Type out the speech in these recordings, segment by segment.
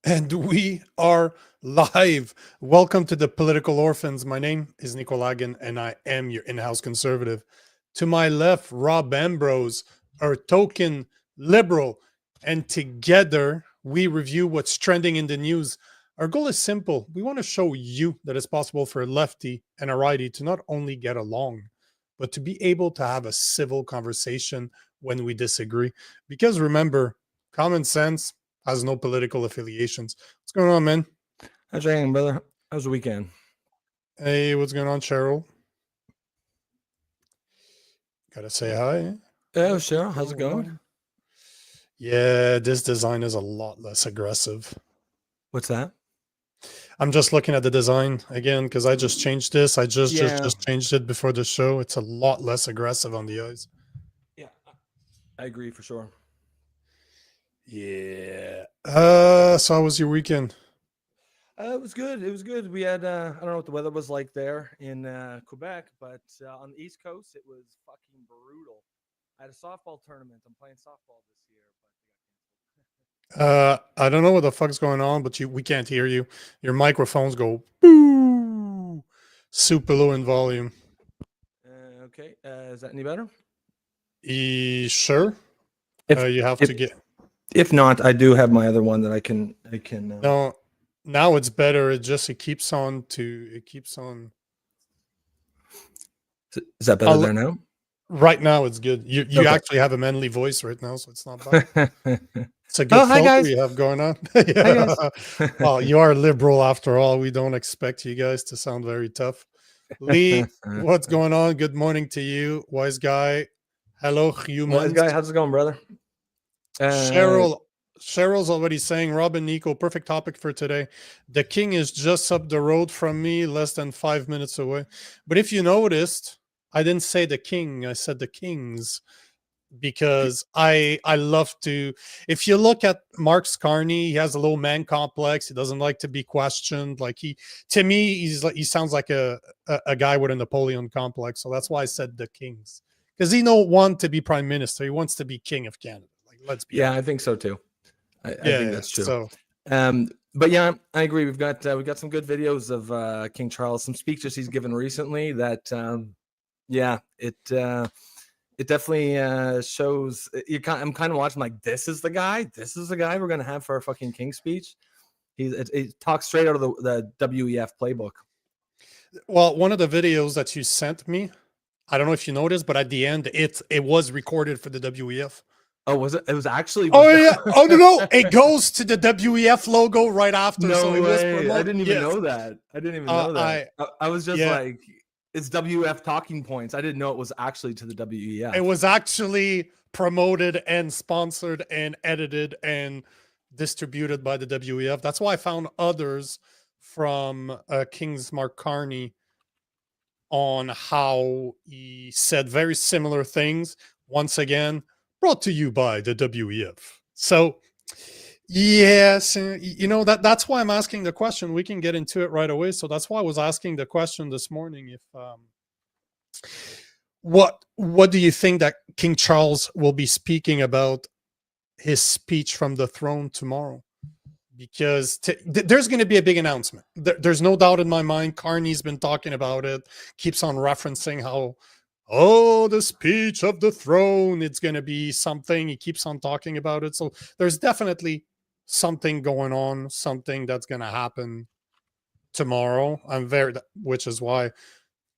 And we are live. Welcome to the Political Orphans. My name is Nico Lagan, and I am your in-house conservative. To my left, Rob Ambrose, our token liberal. And together, we review what's trending in the news. Our goal is simple. We want to show you that it's possible for a lefty and a righty to not only get along, but to be able to have a civil conversation when we disagree. Because remember, common sense has no political affiliations. What's going on, man? How's your hanging, brother? How's the weekend? Hey, what's going on, Cheryl? Gotta say hi. Oh, Cheryl, how's it going? Yeah, this design is a lot less aggressive. What's that? I'm just looking at the design again because I just changed this. I just changed it before the show. It's a lot less aggressive on the eyes. Yeah, I agree for sure. Yeah. So how was your weekend? It was good. It was good. We had I don't know what the weather was like there in Quebec, but on the East Coast it was fucking brutal. I had a softball tournament. I'm playing softball this year, but I don't know what the fuck's going on, but we can't hear you. Your microphones go boo, super low in volume. Okay. Is that any better? Sure. You have to get. If not, I do have my other one that I can. No, now it's better. It keeps on. Is that better there now? Right now, it's good. You okay. Actually have a manly voice right now, so it's not bad. It's a good filter you have going on. Yeah. Hi guys. Well, you are liberal after all. We don't expect you guys to sound very tough. Lee, what's going on? Good morning to you, wise guy. Hello, humans. Wise guy, how's it going, brother? Cheryl's already saying, Robin, Nico, perfect topic for today. The king is just up the road from me, less than 5 minutes away. But if you noticed, I didn't say the king, I said the kings, because I love to. If you look at Mark Carney, he has a little man complex. He doesn't like to be questioned. Like he sounds like a guy with a Napoleon complex. So that's why I said the kings, because he don't want to be prime minister. He wants to be king of Canada. Like, let's be honest. I think so too. I think that's true. So, but yeah, I agree. We've got some good videos of King Charles, some speeches he's given recently. That it definitely shows. I'm kind of watching like, this is the guy. This is the guy we're gonna have for our fucking king speech. He talks straight out of the WEF playbook. Well, one of the videos that you sent me, I don't know if you noticed, but at the end, it was recorded for the WEF. Oh, was it? It was actually. Oh yeah. Oh no! It goes to the WEF logo right after. No so way! I didn't even know that. I didn't even know that. I was just like, it's WEF talking points. I didn't know it was actually to the WEF. It was actually promoted and sponsored and edited and distributed by the WEF. That's why I found others from King's Mark Carney on how he said very similar things. Once again, brought to you by the WEF. So, yes, that's why I'm asking the question. We can get into it right away. So that's why I was asking the question this morning. If what do you think that King Charles will be speaking about his speech from the throne tomorrow? Because there's going to be a big announcement. There's no doubt in my mind. Carney's been talking about it, keeps on referencing how, the speech of the throne, it's going to be something. He keeps on talking about it. So there's definitely something going on, something that's going to happen tomorrow. Which is why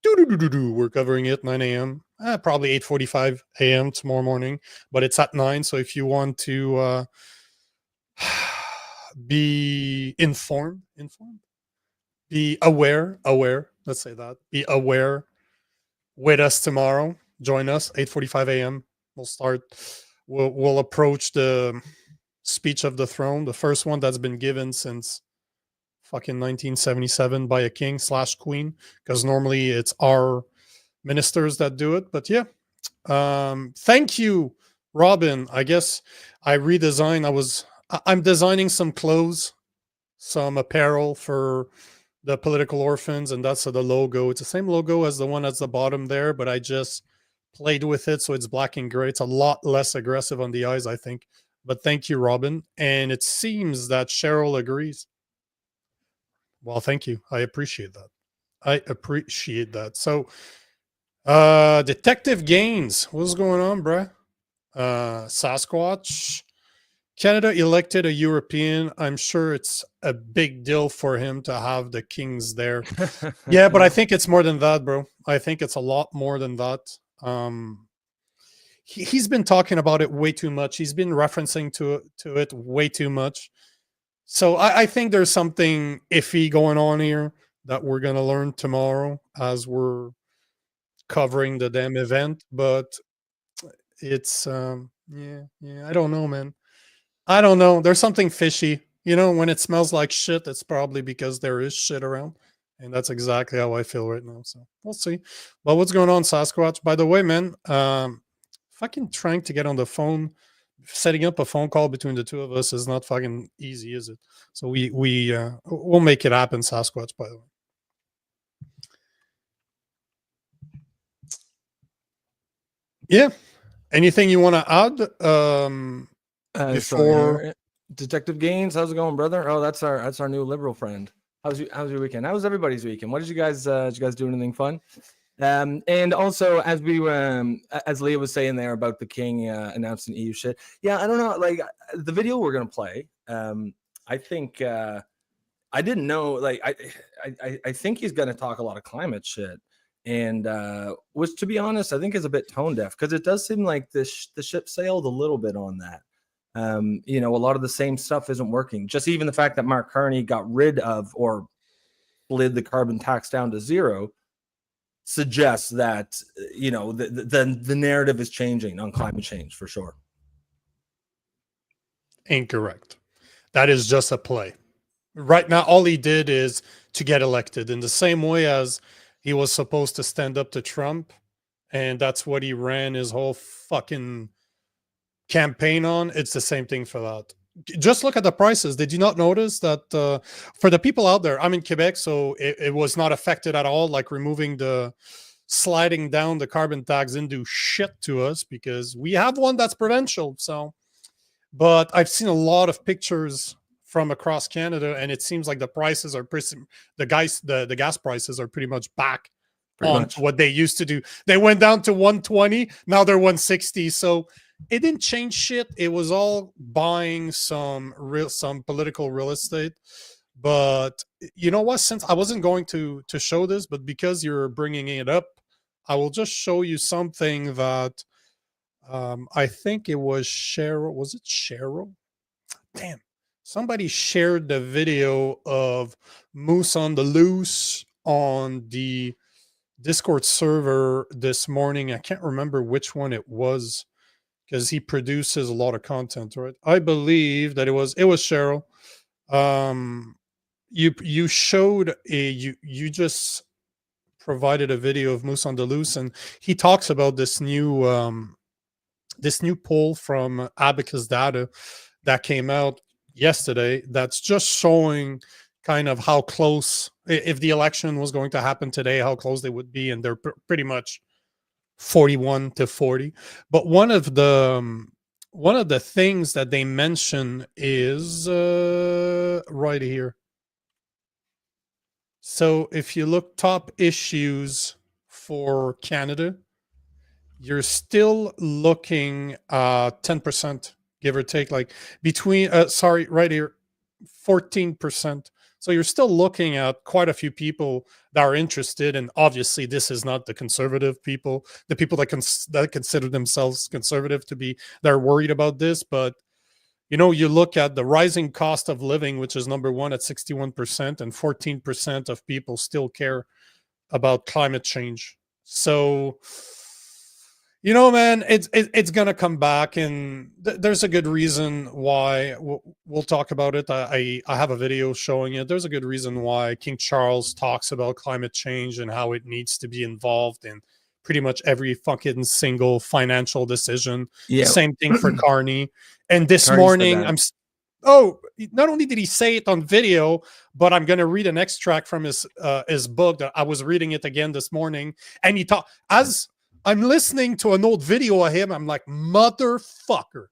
we're covering it 9 a.m. Probably 8:45 a.m. tomorrow morning, but it's at 9. So if you want to be informed, be aware, let's say that, be aware with us tomorrow. Join us 8:45 a.m. We'll approach the speech of the throne, the first one that's been given since fucking 1977 by a king / queen, because normally it's our ministers that do it. But yeah, thank you, Robin. I guess I redesigned. I'm designing some clothes, some apparel for the Political Orphans, and that's the logo. It's the same logo as the one at the bottom there, but I just played with it, so it's black and gray. It's a lot less aggressive on the eyes, I think. But thank you, Robin. And it seems that Cheryl agrees. Well, thank you. I appreciate that. I appreciate that. So, Detective Gaines, what's going on, bruh? Sasquatch. Canada elected a European. I'm sure it's a big deal for him to have the Kings there. Yeah, but I think it's more than that, bro. I think it's a lot more than that. He's been talking about it way too much. He's been referencing to it way too much. So I think there's something iffy going on here that we're gonna learn tomorrow as we're covering the damn event. But it's I don't know, man. I don't know. There's something fishy. You know, when it smells like shit, it's probably because there is shit around. And that's exactly how I feel right now. So we'll see. Well, what's going on, Sasquatch? By the way, man, fucking trying to get on the phone, setting up a phone call between the two of us is not fucking easy, is it? So we'll make it happen, Sasquatch, by the way. Yeah. Anything you want to add? Before Detective Gaines, how's it going, brother? Oh, that's our new liberal friend. How's your weekend? How was everybody's weekend? What did you guys do anything fun? And also, as Leah was saying there about the King announcing EU shit. Yeah, I don't know. Like the video we're gonna play. I think I didn't know. Like I think he's gonna talk a lot of climate shit. And which, to be honest, I think is a bit tone deaf, because it does seem like the ship sailed a little bit on that. A lot of the same stuff isn't working. Just even the fact that Mark Carney got rid of or slid the carbon tax down to zero suggests that the narrative is changing on climate change for sure. Incorrect. That is just a play. Right now, all he did is to get elected, in the same way as he was supposed to stand up to Trump, and that's what he ran his whole fucking campaign on. It's the same thing for that. Just look at the prices. Did you not notice that for the people out there, I'm in Quebec, so it was not affected at all, like sliding down the carbon tax into shit to us, because we have one that's provincial. So, but I've seen a lot of pictures from across Canada, and it seems like the prices are the gas prices are pretty much back on what they used to do. They went down to 120, now they're 160. So it didn't change shit. It was all buying some political real estate. But you know what? Since I wasn't going to show this, but because you're bringing it up, I will just show you something that I think it was Cheryl. Was it Cheryl? Damn. Somebody shared the video of Moose on the Loose on the Discord server this morning. I can't remember which one it was, because he produces a lot of content, right? I believe that it was Cheryl. You showed you just provided a video of Moose on the Loose, and he talks about this new poll from Abacus Data that came out yesterday, that's just showing kind of how close, if the election was going to happen today, how close they would be, and they're pretty much 41 to 40. But one of the things that they mention is right here. So if you look top issues for Canada, you're still looking 10%, give or take, like between right here, 14%. So you're still looking at quite a few people that are interested. And obviously this is not the conservative people, the people that consider themselves conservative, that are worried about this. But you look at the rising cost of living, which is number one at 61%, and 14% of people still care about climate change. So man, it's gonna come back, and there's a good reason why. We'll talk about it. I have a video showing it. There's a good reason why King Charles talks about climate change and how it needs to be involved in pretty much every fucking single financial decision. Yeah. Same thing for Carney. And this morning, not only did he say it on video, but I'm going to read an extract from his book. That I was reading it again this morning, and he talked as I'm listening to an old video of him. I'm like, motherfucker,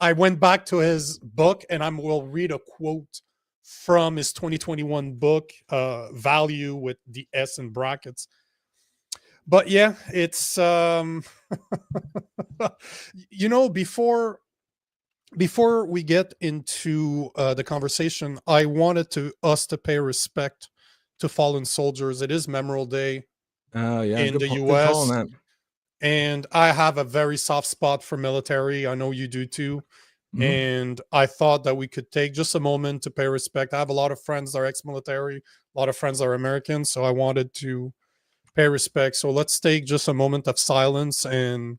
I went back to his book, and I will read a quote from his 2021 book, Value, with the S in brackets. But yeah, it's before we get into the conversation, I wanted us to pay respect to fallen soldiers. It is Memorial Day Oh yeah, in the good call on U.S. that. and I have a very soft spot for military. I know you do too. Mhm. And I thought that we could take just a moment to pay respect. I have a lot of friends that are ex-military, a lot of friends that are Americans, so I wanted to pay respect. So let's take just a moment of silence and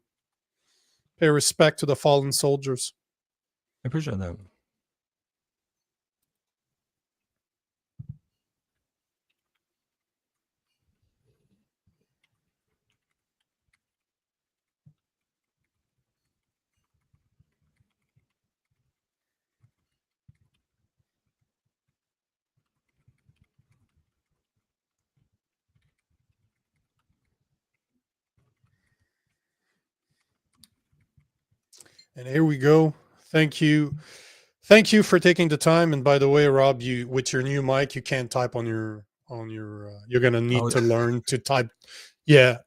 pay respect to the fallen soldiers. I appreciate that. And here we go. Thank you. Thank you for taking the time. And by the way, Rob, you with your new mic, you can't type on your you're gonna need Oh, to learn to type. Yeah.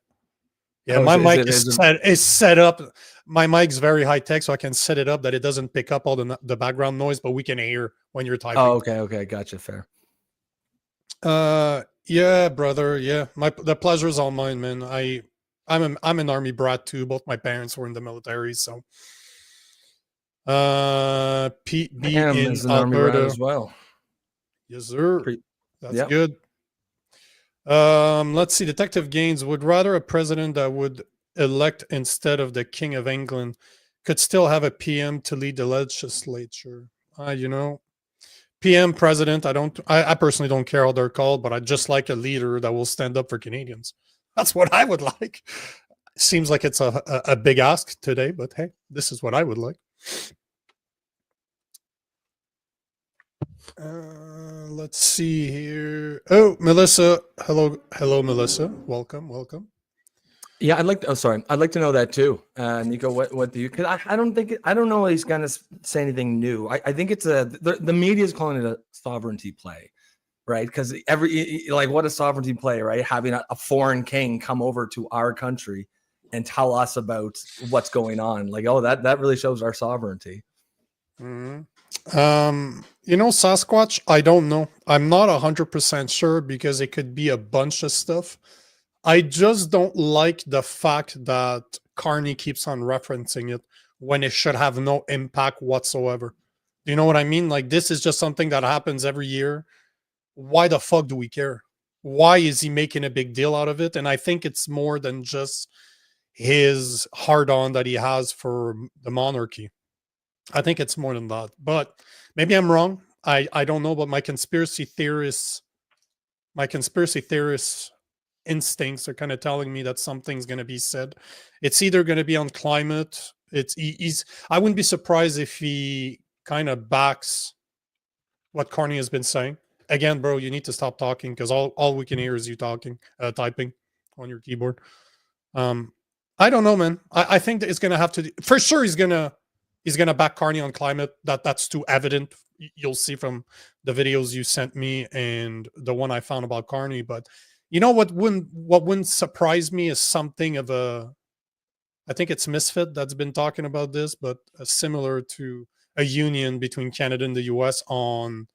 Yeah, oh, my mic is it? is set up. My mic's very high tech, so I can set it up that it doesn't pick up all the background noise, but we can hear when you're Oh, typing. okay, gotcha. Fair. Yeah, brother. Yeah, the pleasure's all mine, man. I'm an army brat too. Both my parents were in the military, so Pete I B am in as an army rat Alberta. as well. Yes, sir. Pre- That's yep. good. Let's see. Detective Gaines would rather a president that would elect instead of the King of England could still have a PM to lead the legislature. PM president. I personally don't care how they're called, but I just like a leader that will stand up for Canadians. That's what I would like. Seems like it's a big ask today, but hey, this is what I would like. Let's see here. Oh, Melissa. Hello, Melissa. Welcome. Yeah, I'd like. Oh, sorry. I'd like to know that too, Nico. What do you? Because I don't think I don't know. He's gonna say anything new. I think it's the media is calling it a sovereignty play, right? Because like what a sovereignty play, right? Having a foreign king come over to our country and tell us about what's going on. Like, oh, that really shows our sovereignty. Mm-hmm. Sasquatch. I don't know. I'm not 100% sure because it could be a bunch of stuff. I just don't like the fact that Carney keeps on referencing it when it should have no impact whatsoever. Do you know what I mean? Like, this is just something that happens every year. Why the fuck do we care? Why is he making a big deal out of it? And I think it's more than just his hard on that he has for the monarchy. I think it's more than that. But maybe I'm wrong. I don't know, but my conspiracy theorists instincts are kind of telling me that something's going to be said. It's either going to be on climate. He's. I wouldn't be surprised if he kind of backs what Carney has been saying. Again, bro, you need to stop talking because all we can hear is you talking, typing on your keyboard. Um, I don't know, man. I think that it's gonna have to for sure. He's gonna back Carney on climate. That's too evident. You'll see from the videos you sent me and the one I found about Carney. But you know what wouldn't surprise me is something of a. I think it's Misfit that's been talking about this, but similar to a union between Canada and the U.S. on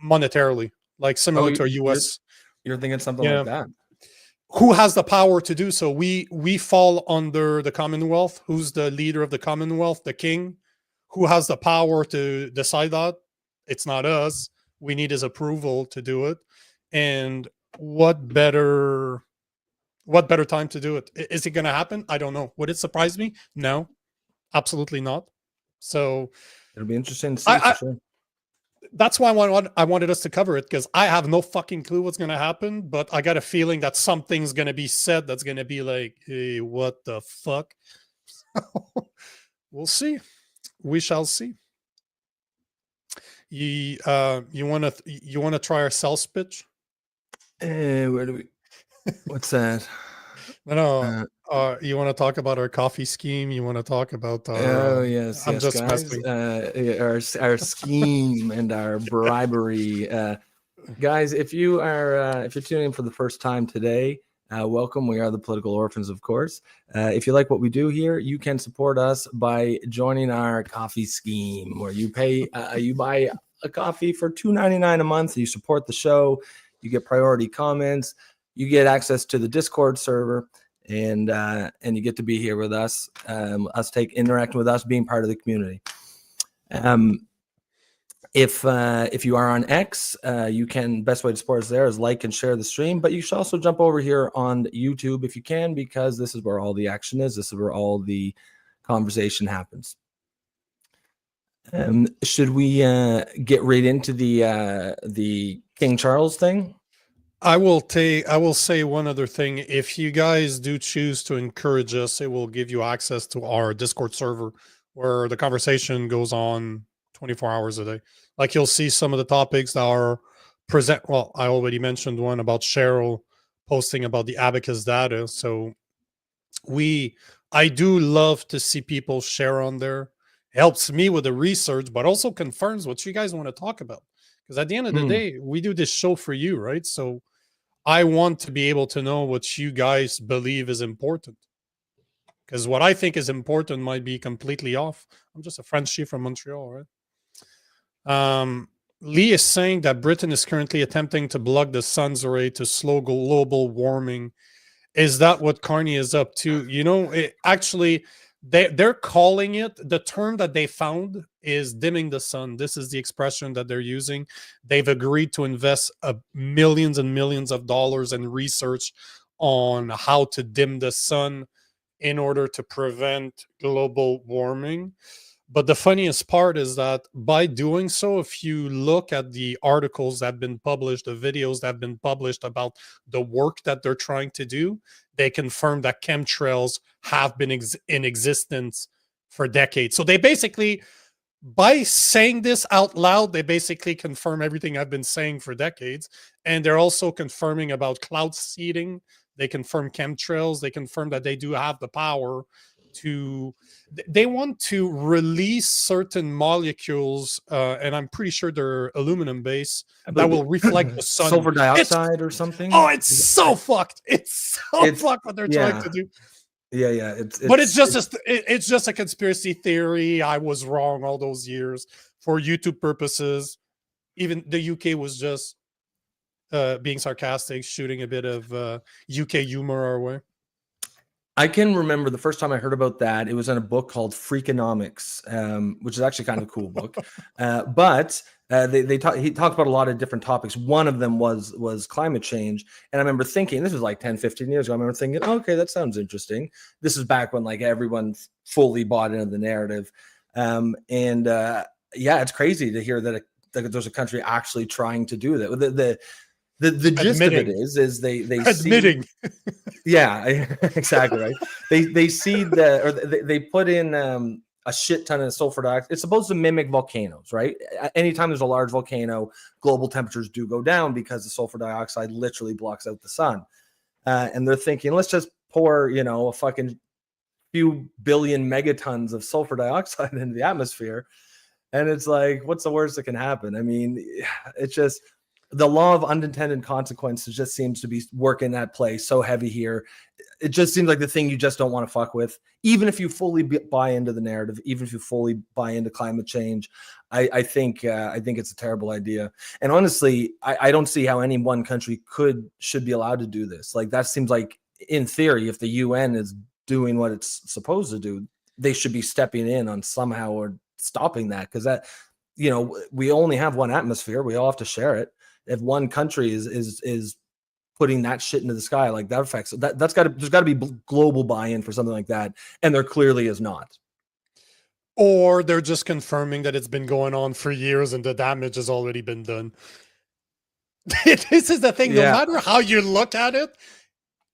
monetarily, like Oh, similar to a U.S. you're thinking something like Yeah, that. who has the power to do so? We fall under the Commonwealth. Who's the leader of the Commonwealth? The king. Who has the power to decide that? It's not us. We need his approval to do it. And what better time to do it? Is it going to happen? I don't know. Would it surprise me? No, absolutely not. So It'll be interesting to see for I sure. that's why I wanted us to cover it because I have no fucking clue what's going to happen, but I got a feeling that something's going to be said that's going to be like, hey, what the fuck? We'll see. We shall see. You want to try our sales pitch? Where do we? What's that? No, You want to talk about our coffee scheme? You want to talk about our? Oh yes, I'm yes, just guys. messing. Our scheme and our bribery, guys. If you're tuning in for the first time today, welcome. We are the Political Orphans, of course. If you like what we do here, you can support us by joining our coffee scheme, where you buy a coffee for $2.99 a month. You support the show. You get priority comments. You get access to the Discord server. And you get to be here with us, interacting with us, being part of the community. If you are on X, best way to support us there is like and share the stream, but you should also jump over here on YouTube if you can, because this is where all the action is. This is where all the conversation happens. Should we get right into the King Charles thing? I will say one other thing. If you guys do choose to encourage us, it will give you access to our Discord server where the conversation goes on 24 hours a day. Like, you'll see some of the topics that are present. Well, I already mentioned one about Cheryl posting about the abacus data. So I do love to see people share on there. It helps me with the research, but also confirms what you guys want to talk about. Because at the end of the day, we do this show for you, right? So I want to be able to know what you guys believe is important. Because what I think is important might be completely off. I'm just a Frenchie from Montreal, right? Lee is saying that Britain is currently attempting to block the sun's ray to slow global warming. Is that what Carney is up to? You know, actually, they're calling it, the term that they found is dimming the sun. This is the expression that they're using. They've agreed to invest millions and millions of dollars in research on how to dim the sun in order to prevent global warming. But the funniest part is that by doing so, if you look at the articles that have been published, the videos that have been published about the work that they're trying to do, they confirm that chemtrails have been in existence for decades. So they basically, by saying this out loud, they basically confirm everything I've been saying for decades. And they're also confirming about cloud seeding. They confirm chemtrails. They confirm that they do have the power to, they want to release certain molecules, and I'm pretty sure they're aluminum based, that will reflect the sun. Sulfur dioxide or something. It's so fucked. It's fucked what they're trying to do. Yeah. It's just a conspiracy theory. I was wrong all those years for YouTube purposes. Even the UK was just being sarcastic, shooting a bit of UK humor our way. I can remember the first time I heard about that. It was in a book called Freakonomics, which is actually kind of a cool book. But he talked about a lot of different topics. One of them was climate change. And I remember thinking, this was like 10, 15 years ago. I remember thinking, okay, that sounds interesting. This is back when like everyone fully bought into the narrative. Yeah, it's crazy to hear that there's a country actually trying to do that. The gist of it is they admitting. Yeah, exactly right. They see they put in a shit ton of sulfur dioxide. It's supposed to mimic volcanoes, right? Anytime there's a large volcano, global temperatures do go down because the sulfur dioxide literally blocks out the sun. And they're thinking, let's just pour, a fucking few billion megatons of sulfur dioxide into the atmosphere. And it's like, what's the worst that can happen? I mean, it's just, the law of unintended consequences just seems to be working that play so heavy here. It just seems like the thing you just don't want to fuck with, even if you fully buy into the narrative, even if you fully buy into climate change. I think it's a terrible idea. And honestly, I don't see how any one country should be allowed to do this. Like, that seems like, in theory, if the UN is doing what it's supposed to do, they should be stepping in on somehow or stopping that, because that, we only have one atmosphere. We all have to share it. If one country is putting that shit into the sky, like, that affects there's got to be global buy-in for something like that, and there clearly is not. Or they're just confirming that it's been going on for years and the damage has already been done. This is the thing. Yeah. No matter how you look at it,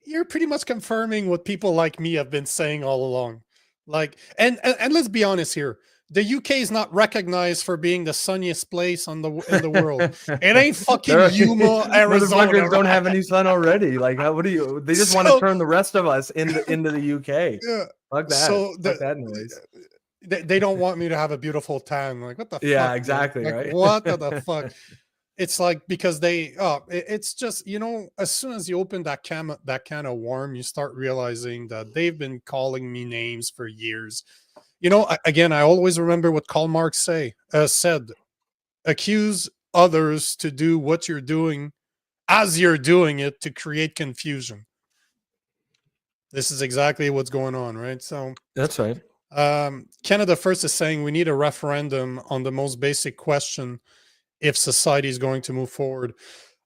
you're pretty much confirming what people like me have been saying all along. Like, and let's be honest here. the UK is not recognized for being the sunniest place in the world. It ain't fucking They're- Yuma, Arizona. Motherfuckers don't Right? have any sun already. Like, what do you? They just want to So turn the rest of us into the UK. yeah. Fuck that. So Fuck that noise. they don't want me to have a beautiful tan. Like what the Yeah, fuck? exactly. Like Right. what the fuck? It's like because it's just as soon as you open that can of worm, you start realizing that they've been calling me names for years. Again, I always remember what Karl Marx said: accuse others to do what you're doing as you're doing it to create confusion. This is exactly what's going on, right? So that's right. Canada First is saying we need a referendum on the most basic question if society is going to move forward.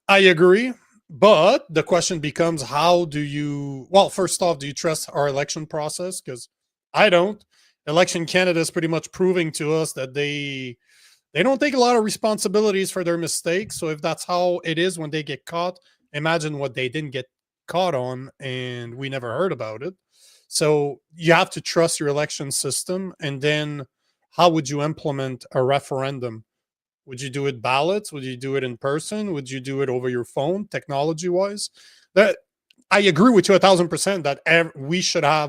I agree, but the question becomes how do you, well, first off, do you trust our election process? Because I don't. Election Canada is pretty much proving to us that they don't take a lot of responsibilities for their mistakes. So if that's how it is when they get caught, imagine what they didn't get caught on and we never heard about it. So you have to trust your election system. And then how would you implement a referendum? Would you do it ballots? Would you do it in person? Would you do it over your phone, technology wise? That I agree with you 1,000% that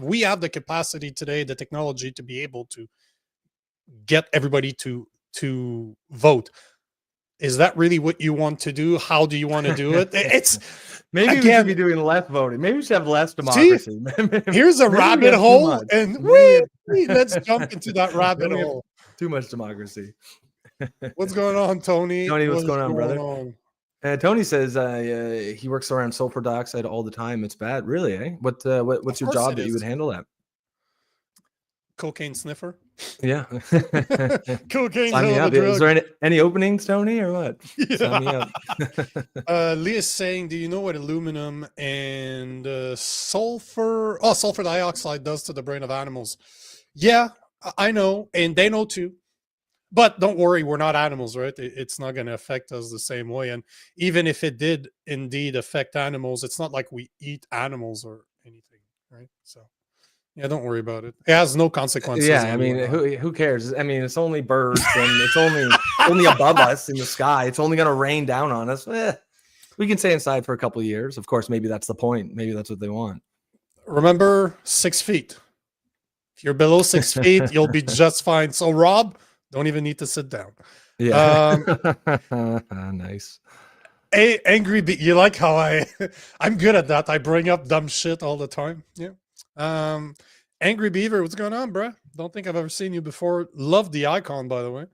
we have the capacity today, the technology to be able to get everybody to vote. Is that really what you want to do? How do you want to do it? It's maybe we should be doing less voting. Maybe we should have less democracy. Here's a rabbit hole, and let's jump into that rabbit hole. Too much democracy. What's going on, Tony? Tony, what's going on, brother? Tony says he works around sulfur dioxide all the time. It's bad, really, eh? What's your job that you would handle that? Cocaine sniffer. Yeah. Cocaine. Sign me up. Is there any openings, Tony, or what? Yeah. Sign me up. Lee is saying, do you know what aluminum and sulfur dioxide does to the brain of animals? Yeah, I know, and they know too. But don't worry, we're not animals, right? It's not going to affect us the same way. And even if it did indeed affect animals, it's not like we eat animals or anything, right? So yeah, don't worry about it. It has no consequences. Yeah, I mean, who cares? I mean, it's only birds, and it's only above us in the sky. It's only going to rain down on us. We can stay inside for a couple of years. Of course, maybe that's the point. Maybe that's what they want. Remember, 6 feet. If you're below 6 feet, you'll be just fine. So, Rob, don't even need to sit down. Yeah. Nice. Hey, Angry Bee, you like how I'm good at that. I bring up dumb shit all the time. Yeah. Angry Beaver, what's going on, bro? Don't think I've ever seen you before. Love the icon, by the way.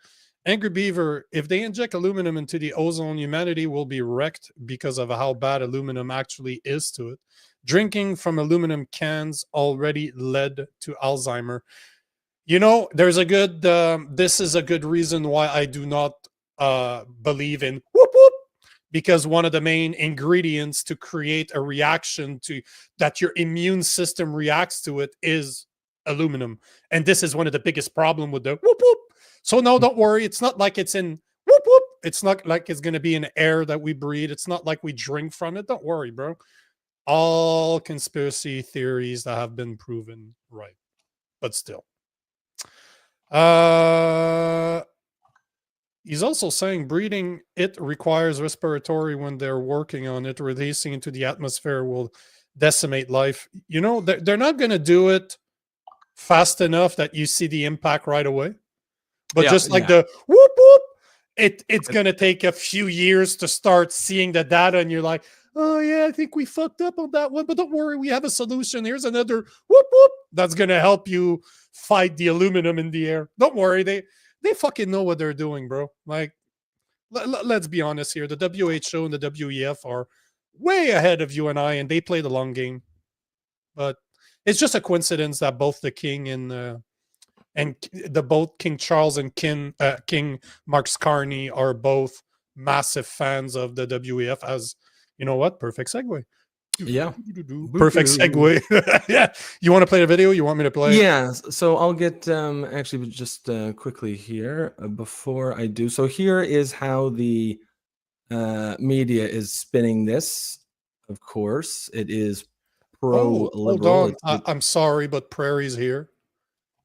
Angry Beaver, if they inject aluminum into the ozone, humanity will be wrecked because of how bad aluminum actually is to it. Drinking from aluminum cans already led to Alzheimer. There's a good, this is a good reason why I do not believe in whoop whoop, because one of the main ingredients to create a reaction to that your immune system reacts to it is aluminum. And this is one of the biggest problem with the whoop whoop. So no, don't worry. It's not like it's in whoop whoop. It's not like it's going to be in air that we breathe. It's not like we drink from it. Don't worry, bro. All conspiracy theories that have been proven right, but still. He's also saying breathing it requires respiratory when they're working on it. Releasing into the atmosphere will decimate life. They're not going to do it fast enough that you see the impact right away. But just like the whoop whoop, it's going to take a few years to start seeing the data, and you're like, oh yeah, I think we fucked up on that one, but don't worry, we have a solution. Here's another whoop whoop that's going to help you fight the aluminum in the air. Don't worry, they fucking know what they're doing, bro. Like, let's be honest here. The WHO and the WEF are way ahead of you and I, and they play the long game. But it's just a coincidence that both the king and both King Charles and King Mark Carney are both massive fans of the WEF. As you know what? Perfect segue. Yeah. Perfect segue. Yeah. You want to play the video? You want me to play? Yeah. So I'll get actually just quickly here before I do. So here is how the media is spinning this. Of course, it is pro-liberal. Hold on. I'm sorry, but Prairie's here.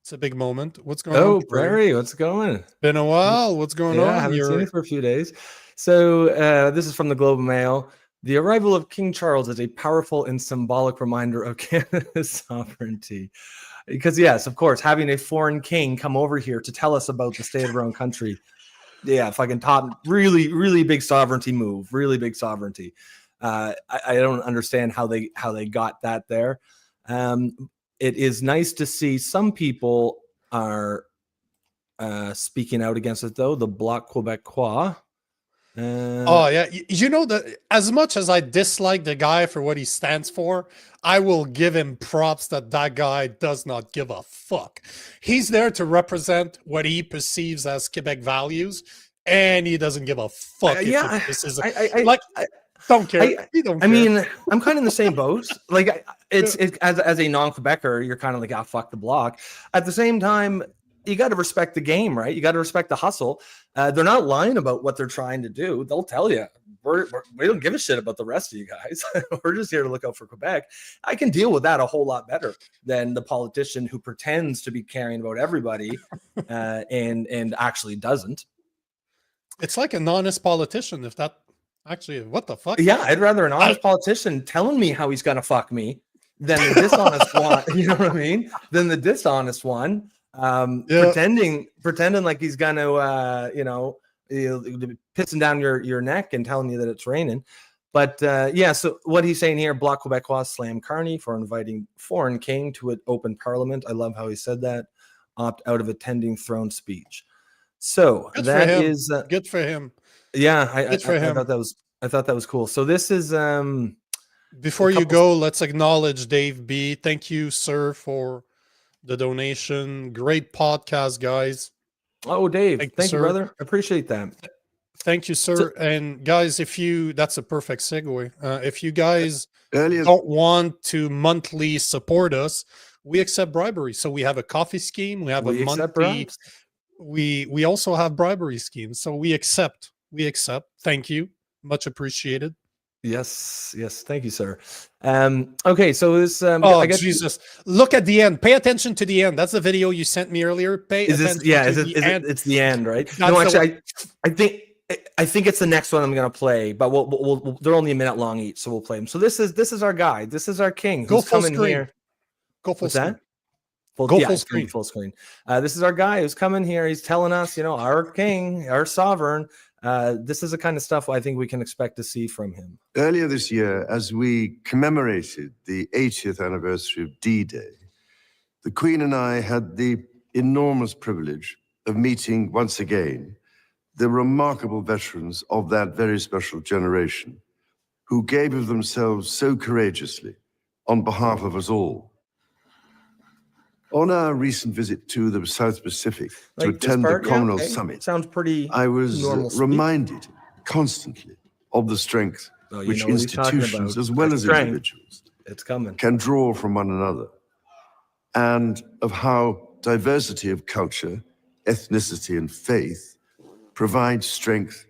It's a big moment. What's going on, Oh, Prairie? Prairie, what's going? Been a while. What's going Yeah, I on? haven't seen you for a few days. So this is from the Globe and Mail. The arrival of King Charles is a powerful and symbolic reminder of Canada's sovereignty. Because yes, of course, having a foreign king come over here to tell us about the state of our own country, yeah, fucking top, really, really big sovereignty move, really big sovereignty. I don't understand how they got that there. It is nice to see some people are speaking out against it, though. The Bloc Québécois. Oh yeah, you know that as much as I dislike the guy for what he stands for, I will give him props that guy does not give a fuck. He's there to represent what he perceives as Quebec values, and he doesn't give a fuck. This is don't care. Don't care. Mean, I'm kind of in the same boat. Like, it's as a non-Quebecer, you're kind of like, fuck the Bloc. At the same time, you got to respect the game, right? You got to respect the hustle. They're not lying about what they're trying to do. They'll tell you, we don't give a shit about the rest of you guys. We're just here to look out for Quebec. I can deal with that a whole lot better than the politician who pretends to be caring about everybody and actually doesn't. It's like an honest politician. If that actually, what the fuck? Yeah, I'd rather an honest politician telling me how he's gonna fuck me than the dishonest one. You know what I mean? Than the dishonest one. Pretending like he's gonna pissing down your neck and telling you that it's raining. But so what he's saying here, Bloc Québécois slam Carney for inviting foreign king to an open parliament. I love how he said that. Opt out of attending throne speech. So good that is good for him. Yeah, I thought that was cool. So this is before you go, let's acknowledge Dave B. Thank you, sir, for the donation. Great podcast, guys. Oh, Dave, thank you, brother. Appreciate that. Thank you, sir. And guys, that's a perfect segue. If you guys don't want to monthly support us, we accept bribery. So we have a coffee scheme. We have a monthly. We also have bribery schemes. So we accept. Thank you. Much appreciated. Yes. Thank you, sir. Okay, so this. Jesus! Look at the end. Pay attention to the end. That's the video you sent me earlier. It's the end, right? No, actually, I think it's the next one I'm gonna play, but we'll they're only a minute long each, so we'll play them. So this is our guy. This is our king. Go full screen. Here. Go full screen. Full screen. Full screen. This is our guy who's coming here. He's telling us, our king, our sovereign. This is the kind of stuff I think we can expect to see from him. Earlier this year, as we commemorated the 80th anniversary of D-Day, the Queen and I had the enormous privilege of meeting once again the remarkable veterans of that very special generation who gave of themselves so courageously on behalf of us all. On our recent visit to the South Pacific to attend the Commonwealth Summit, sounds pretty. I was reminded constantly of the strength which institutions, as well as individuals, can draw from one another, and of how diversity of culture, ethnicity, and faith provides strength,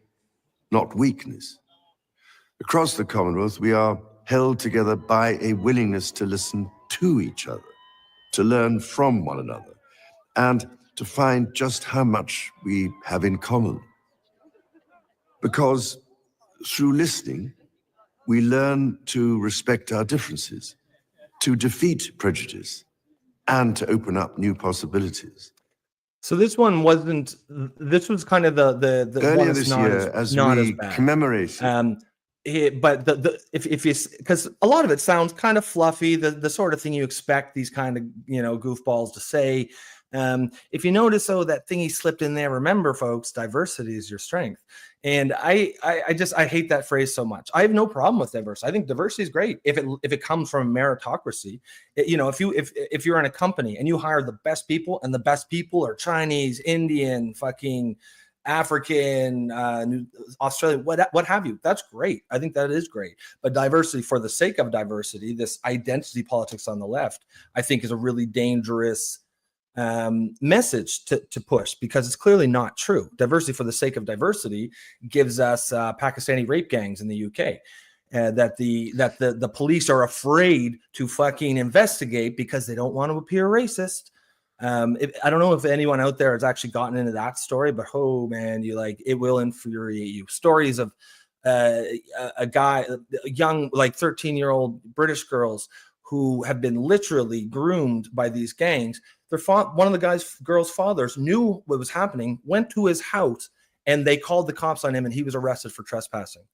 not weakness. Across the Commonwealth, we are held together by a willingness to listen to each other, to learn from one another, and to find just how much we have in common. Because through listening, we learn to respect our differences, to defeat prejudice, and to open up new possibilities. So this one wasn't. This was kind of the earlier this year as we commemorated. But if you, because a lot of it sounds kind of fluffy, the sort of thing you expect these kind of goofballs to say. If you notice, though, that thing he slipped in there, remember, folks, diversity is your strength. And I hate that phrase so much. I have no problem with diversity. I think diversity is great if it comes from meritocracy. If you're in a company and you hire the best people, and the best people are Chinese, Indian, fucking African, Australian, what have you. That's great. I think that is great. But diversity for the sake of diversity, this identity politics on the left, I think is a really dangerous message to push, because it's clearly not true. Diversity for the sake of diversity gives us Pakistani rape gangs in the UK. That the police are afraid to fucking investigate because they don't want to appear racist. I don't know if anyone out there has actually gotten into that story, but oh man, it will infuriate you. Stories of a young, like 13-year-old British girls who have been literally groomed by these gangs. One of the girl's fathers knew what was happening, went to his house, and they called the cops on him, and he was arrested for trespassing,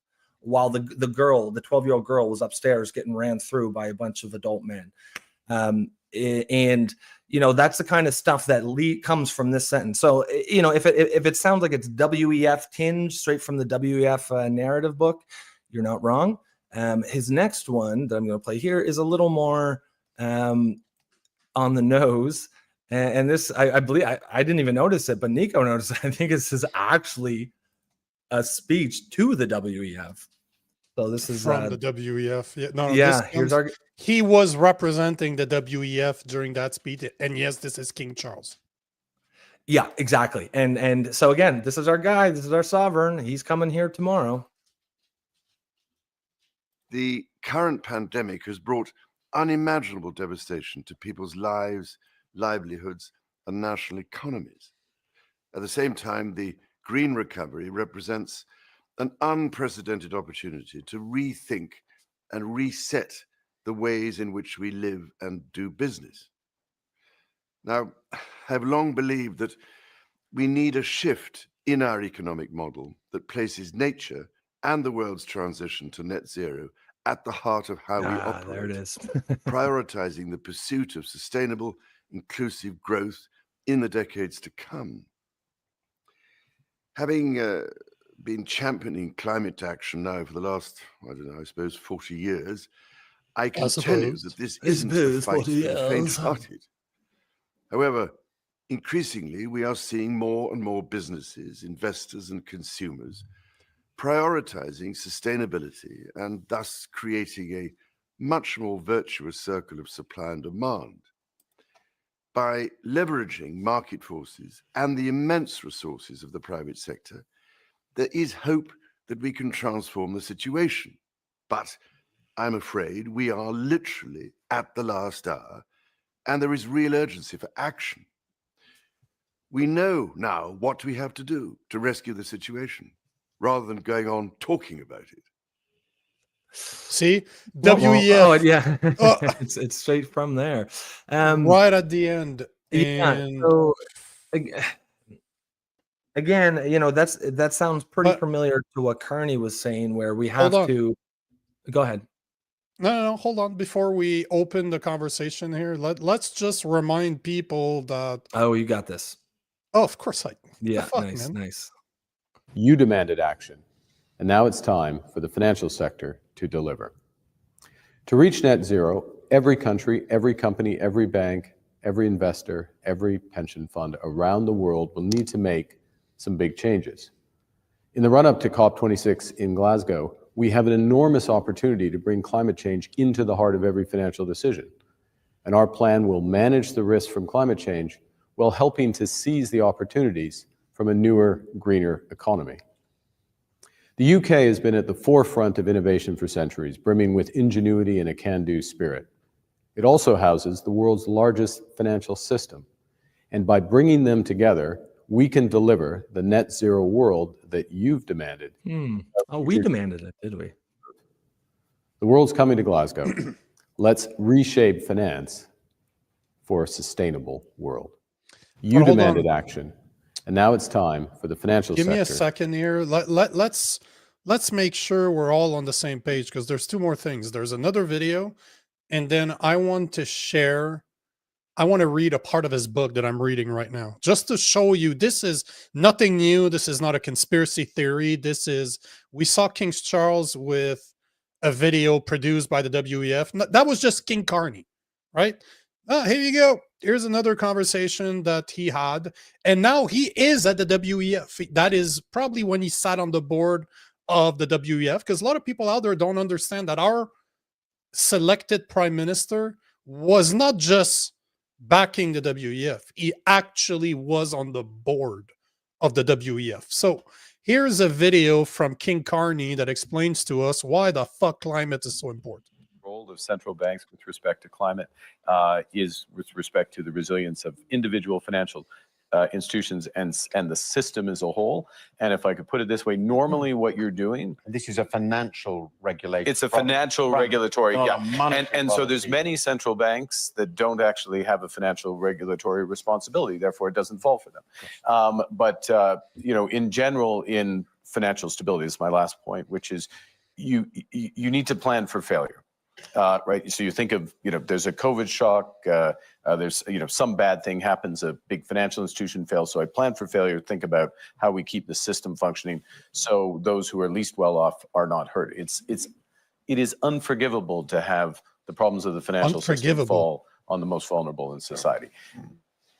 while the 12-year-old girl was upstairs getting ran through by a bunch of adult men. And that's the kind of stuff that comes from this sentence. So if it sounds like it's WEF tinge straight from the WEF narrative book, you're not wrong. His next one that I'm going to play here is a little more on the nose. And this, I believe, I didn't even notice it, but Nico noticed it. I think this is actually a speech to the WEF. So this is from the WEF. Here's our. He was representing the WEF during that speech, and yes, this is King Charles. Yeah, exactly. And so again, this is our guy. This is our sovereign. He's coming here tomorrow. The current pandemic has brought unimaginable devastation to people's lives, livelihoods, and national economies. At the same time, the green recovery represents an unprecedented opportunity to rethink and reset the ways in which we live and do business. Now, I've long believed that we need a shift in our economic model that places nature and the world's transition to net zero at the heart of how we operate. There it is. Prioritizing the pursuit of sustainable, inclusive growth in the decades to come. Having been championing climate action now for the last, I suppose 40 years, I can tell you that this isn't a fight for the faint-hearted. However, increasingly, we are seeing more and more businesses, investors, and consumers prioritizing sustainability and thus creating a much more virtuous circle of supply and demand. By leveraging market forces and the immense resources of the private sector, there is hope that we can transform the situation. But I'm afraid we are literally at the last hour, and there is real urgency for action. We know now what we have to do to rescue the situation, rather than going on talking about it. See, WEF. Yeah, it's straight from there. Right at the end. And so again, that sounds pretty familiar to what Kearney was saying, where we have to. Go ahead. No, hold on. Before we open the conversation here, let's just remind people that. Oh, you got this. Oh, of course I. Yeah, nice. You demanded action, and now it's time for the financial sector to deliver. To reach net zero, every country, every company, every bank, every investor, every pension fund around the world will need to make some big changes. In the run-up to COP26 in Glasgow, we have an enormous opportunity to bring climate change into the heart of every financial decision. And our plan will manage the risks from climate change while helping to seize the opportunities from a newer, greener economy. The UK has been at the forefront of innovation for centuries, brimming with ingenuity and a can-do spirit. It also houses the world's largest financial system. And by bringing them together, we can deliver the net zero world that you've demanded. Oh, we demanded it, did we? The world's coming to Glasgow. Let's reshape finance for a sustainable world. You demanded action, and now it's time for the financial sector. Give me a second here. Let's make sure we're all on the same page, because there's two more things. There's another video, and then I want to read a part of his book that I'm reading right now, just to show you this is nothing new. This is not a conspiracy theory. We saw King Charles with a video produced by the WEF. That was just King Kearney, right? Here you go. Here's another conversation that he had. And now he is at the WEF. That is probably when he sat on the board of the WEF, because a lot of people out there don't understand that our selected prime minister was not just backing the WEF. He actually was on the board of the WEF. So here's a video from King Kearney that explains to us why the fuck climate is so important. role of central banks with respect to climate is with respect to the resilience of individual financial institutions and the system as a whole. And if I could put it this way, normally what you're doing, this is a financial regulation. it's a financial regulatory, and so there's many central banks that don't actually have a financial regulatory responsibility, therefore it doesn't fall for them. But you know, in general, in financial stability, this is my last point, which is you need to plan for failure. Right. So you think of, you know, there's a COVID shock, there's, you know, some bad thing happens, a big financial institution fails. So I plan for failure, think about how we keep the system functioning so those who are least well off are not hurt. It is unforgivable to have the problems of the financial system fall on the most vulnerable in society.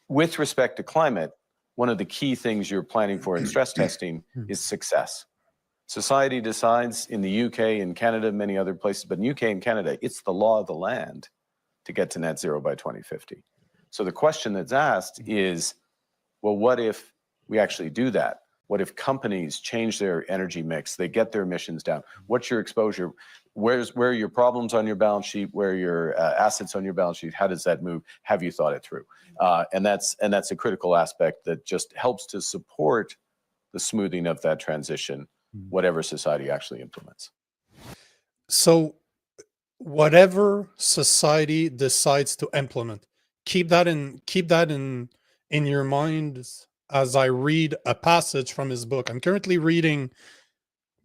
With respect to climate, one of the key things you're planning for in stress testing is success. Society decides in the UK and Canada, many other places, but in UK and Canada, it's the law of the land to get to net zero by 2050. So the question that's asked is, well, what if we actually do that? What if companies change their energy mix? They get their emissions down. What's your exposure? Where are your problems on your balance sheet? Where are your assets on your balance sheet? How does that move? Have you thought it through? And that's a critical aspect that just helps to support the smoothing of that transition, whatever society actually implements. So whatever society decides to implement, keep that in your mind as I read a passage from his book. I'm currently reading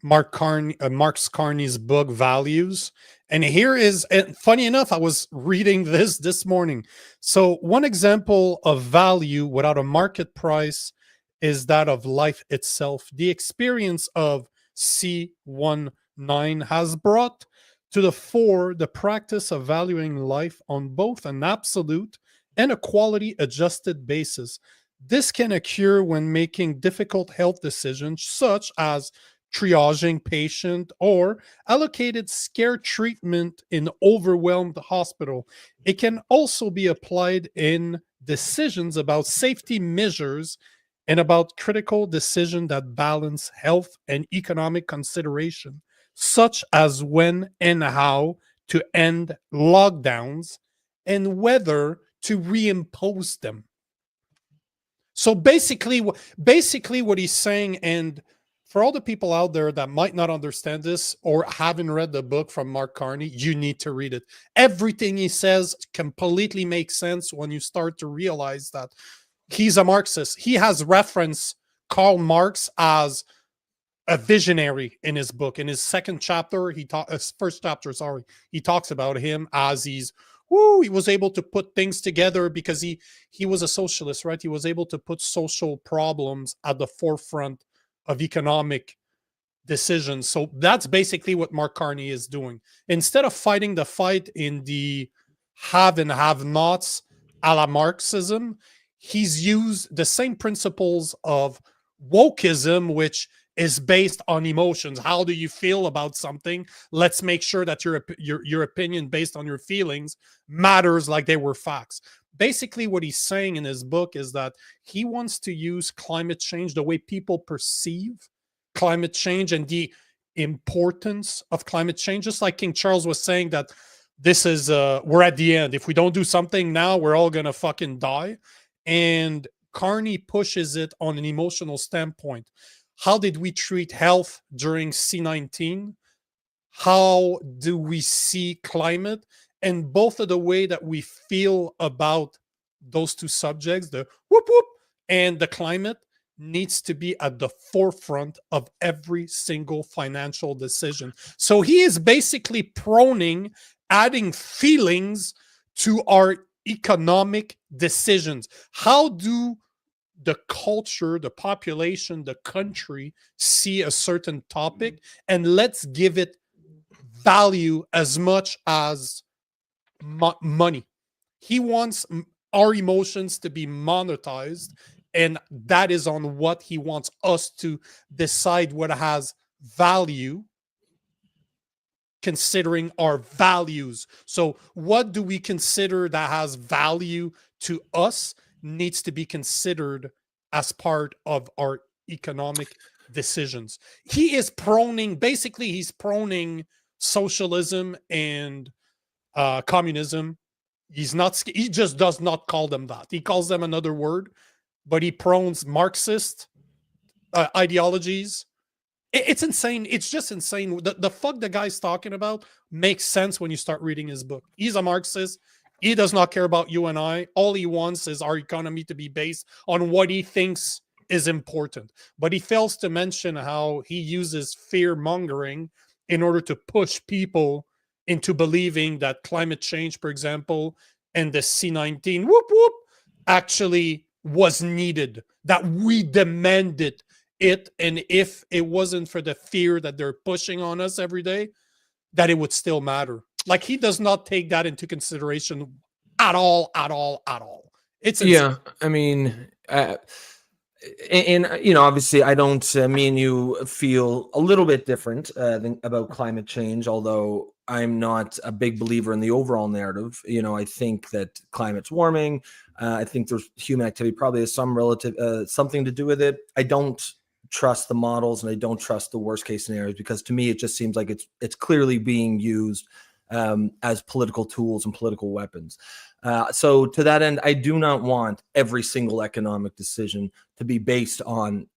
Mark Carney's book, Values. And here is, and funny enough, I was reading this morning. So one example of value without a market price is that of life itself. The experience of C19 has brought to the fore the practice of valuing life on both an absolute and a quality adjusted basis. This can occur when making difficult health decisions, such as triaging patient or allocated scare treatment in overwhelmed hospital. It can also be applied in decisions about safety measures and about critical decisions that balance health and economic consideration, such as when and how to end lockdowns and whether to reimpose them. So basically what he's saying, and for all the people out there that might not understand this or haven't read the book from Mark Carney, you need to read it. Everything he says completely makes sense when you start to realize that he's a Marxist. He has referenced Karl Marx as a visionary in his book. In his second chapter, first chapter, he talks about him as he was able to put things together because he was a socialist, right? He was able to put social problems at the forefront of economic decisions. So that's basically what Mark Carney is doing. Instead of fighting the fight in the have and have-nots a la Marxism, he's used the same principles of wokeism, which is based on emotions. How do you feel about something? Let's make sure that your opinion based on your feelings matters like they were facts. Basically, what he's saying in his book is that he wants to use climate change, the way people perceive climate change and the importance of climate change. Just like King Charles was saying that this is, we're at the end. If we don't do something now, we're all going to fucking die. And Carney pushes it on an emotional standpoint. How did we treat health during C19? How do we see climate? And both of the way that we feel about those two subjects, the whoop whoop and the climate, needs to be at the forefront of every single financial decision. So he is basically adding feelings to our economic decisions. How do the culture, the population, the country see a certain topic, and let's give it value as much as money. He wants our emotions to be monetized, and that is on what he wants us to decide what has value, considering our values. So what do we consider that has value to us needs to be considered as part of our economic decisions. He is he's proning socialism and communism. He just does not call them that. He calls them another word, but he prones Marxist ideologies. It's insane. It's just insane. The fuck the guy's talking about makes sense when you start reading his book. He's a Marxist. He does not care about you and I. All he wants is our economy to be based on what he thinks is important. But he fails to mention how he uses fear mongering in order to push people into believing that climate change, for example, and the C-19 whoop whoop actually was needed, that we demanded it, and if it wasn't for the fear that they're pushing on us every day, that it would still matter. Like, he does not take that into consideration at all. It's insane. Yeah, I mean, and you know, obviously, I don't. Me and you feel a little bit different about climate change, although I'm not a big believer in the overall narrative. You know, I think that climate's warming. I think there's human activity probably has some relative something to do with it. I don't trust the models, and I don't trust the worst case scenarios, because to me it just seems like it's clearly being used as political tools and political weapons. So to that end, I do not want every single economic decision to be based on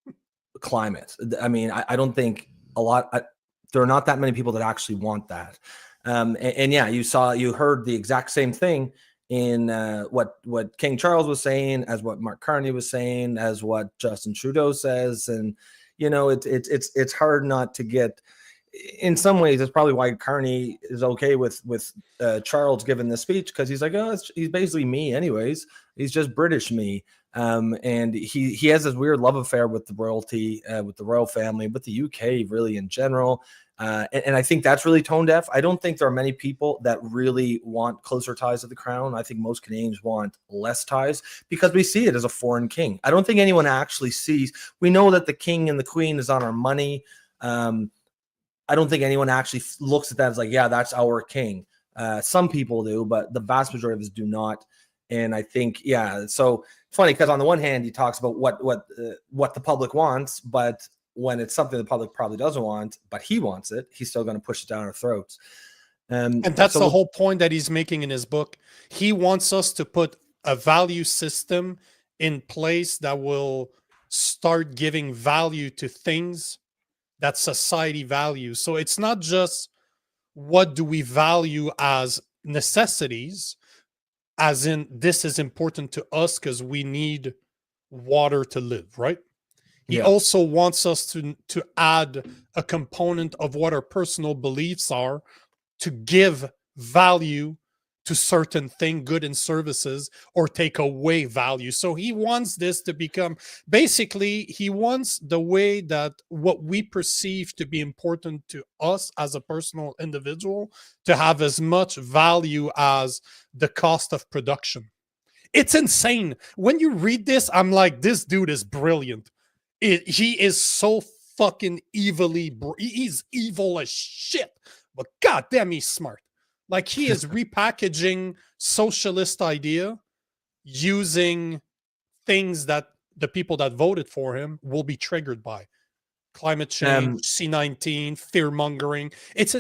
climate. I mean, I don't think there are not that many people that actually want that. And yeah, you heard the exact same thing in what King Charles was saying, as what Mark Carney was saying, as what Justin Trudeau says. And, you know, it's hard not to get, in some ways, it's probably why Carney is okay with Charles giving this speech, because he's like, oh, he's basically me anyways. He's just British me. And he has this weird love affair with the royalty, with the royal family, with the UK really in general. And I think that's really tone deaf. I don't think there are many people that really want closer ties to the crown. I think most Canadians want less ties, because we see it as a foreign king. I don't think anyone actually sees. We know that the king and the queen is on our money. I don't think anyone actually looks at that as like, yeah, that's our king. Some people do, but the vast majority of us do not. And I think, yeah, so it's funny because on the one hand, he talks about what the public wants, but when it's something the public probably doesn't want, but he wants it, he's still going to push it down our throats. And that's the whole point that he's making in his book. He wants us to put a value system in place that will start giving value to things that society values. So it's not just what do we value as necessities, as in this is important to us because we need water to live, right? He also wants us to add a component of what our personal beliefs are, to give value to certain things, goods and services, or take away value. So he wants this to become, basically, he wants the way that what we perceive to be important to us as a personal individual to have as much value as the cost of production. It's insane. When you read this, I'm like, this dude is brilliant. He is so fucking he's evil as shit, but goddamn, he's smart. Like, he is repackaging socialist idea using things that the people that voted for him will be triggered by: climate change, C-19, fear mongering. It's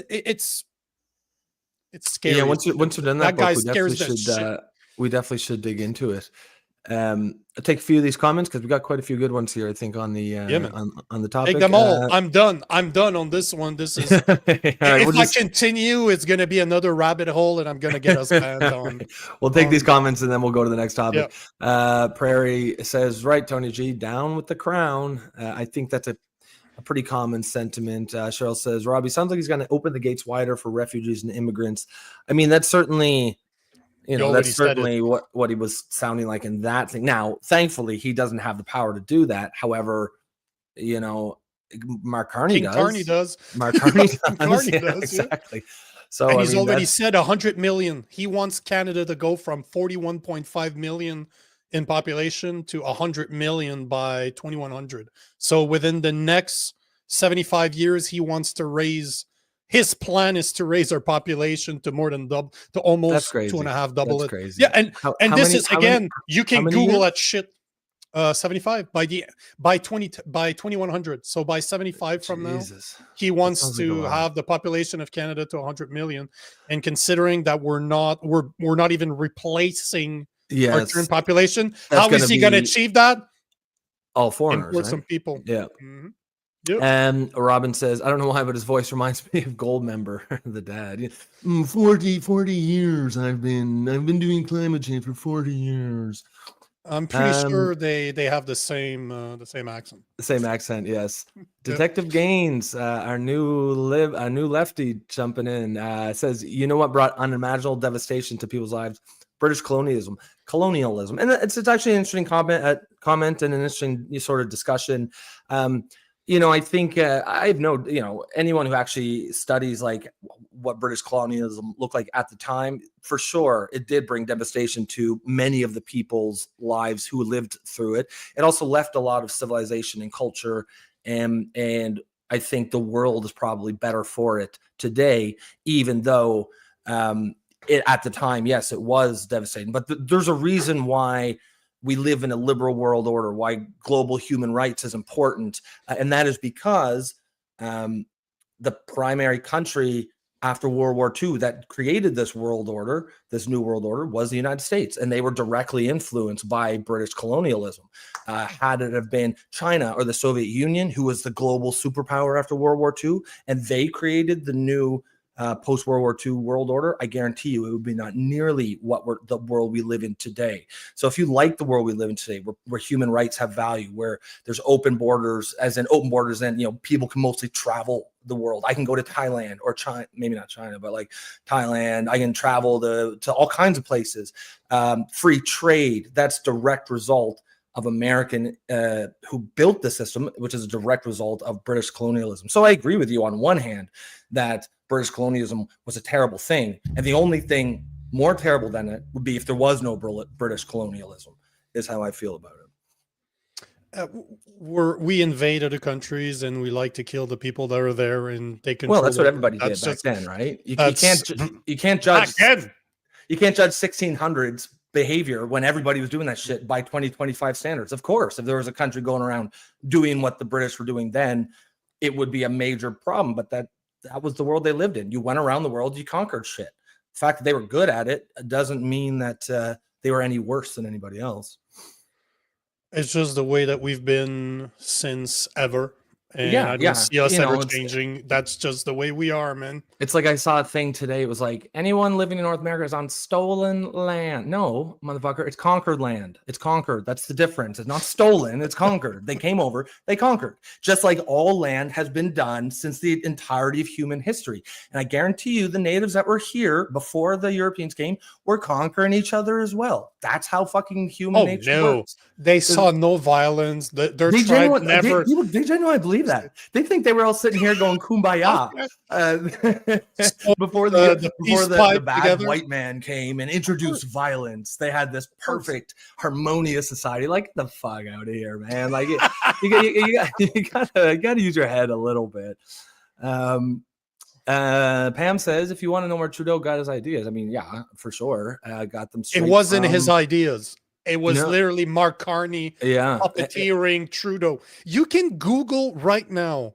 scary. Yeah, once you've done that guy book, we definitely should dig into it. I'll take a few of these comments because we got quite a few good ones here, I think, on the on the topic. Take them all. I'm done on this one. This is if I continue, it's going to be another rabbit hole, and I'm going to get us banned on. We'll take these comments and then we'll go to the next topic. Prairie says, right, Tony G, down with the crown. I think that's a pretty common sentiment. Cheryl says, Robbie, sounds like he's going to open the gates wider for refugees and immigrants. I mean, that's certainly, that's certainly what he was sounding like in that thing. Now, thankfully, he doesn't have the power to do that. However, Mark Carney does. Mark Carney does. Exactly. So, and he's already said 100 million. He wants Canada to go from 41.5 million in population to 100 million by 2100. So within the next 75 years, he wants to raise. His plan is to raise our population to more than double, to almost 2.5 double it. Crazy. Yeah, and this is again, you can Google that shit. 75 by 2100. So by 75 from now, he wants to have the population of Canada to 100 million. And considering that we're not even replacing our current population, how is he going to achieve that? All foreigners, import some people. Yeah. Mm-hmm. Yep. And Robin says, I don't know why, but his voice reminds me of Goldmember, the dad. 40 years I've been doing climate change for 40 years. I'm pretty sure they have the same accent. The same accent, yes. Detective Gaines, our new lefty jumping in, says, you know what brought unimaginable devastation to people's lives? British colonialism, and it's actually an interesting comment and an interesting sort of discussion. I think I've known, anyone who actually studies like what British colonialism looked like at the time, for sure, it did bring devastation to many of the people's lives who lived through it. It also left a lot of civilization and culture, and I think the world is probably better for it today, even though at the time, yes, it was devastating. But there's a reason why we live in a liberal world order, why global human rights is important. And that is because the primary country after World War II that created this world order, this new world order, was the United States. And they were directly influenced by British colonialism. Had it have been China or the Soviet Union, who was the global superpower after World War II, and they created the new post-World War II world order, I guarantee you it would be not nearly the world we live in today. So if you like the world we live in today, where human rights have value, where there's open borders, and people can mostly travel the world. I can go to Thailand or China, maybe not China, but like Thailand. I can travel to all kinds of places. Free trade, that's direct result of American who built the system, which is a direct result of British colonialism. So I agree with you on one hand that British colonialism was a terrible thing. And the only thing more terrible than it would be if there was no British colonialism, is how I feel about it. We invade other countries and we like to kill the people that are there and take control. Well, that's what everybody did back then, right? You can't judge 1600s behavior when everybody was doing that shit by 2025 standards. Of course, if there was a country going around doing what the British were doing then, it would be a major problem. But that was the world they lived in. You went around the world, you conquered shit. The fact that they were good at it doesn't mean that they were any worse than anybody else. It's just the way that we've been since ever. And I don't see us ever changing. That's just the way we are, man. It's like I saw a thing today. It was like, anyone living in North America is on stolen land. No, motherfucker, it's conquered land. It's conquered. That's the difference. It's not stolen. It's conquered. They came over. They conquered. Just like all land has been done since the entirety of human history. And I guarantee you the natives that were here before the Europeans came were conquering each other as well. That's how fucking human nature works. They saw no violence. Their tribe never... They genuinely believe that. They think they were all sitting here going kumbaya before the bad white man came and introduced violence. They had this perfect, harmonious society. Like, get the fuck out of here, man. Like, you gotta use your head a little bit. Pam says, if you want to know where Trudeau got his ideas, I mean, yeah, for sure. Got them straight. It wasn't his ideas. It was literally Mark Carney puppeteering Trudeau. You can Google right now,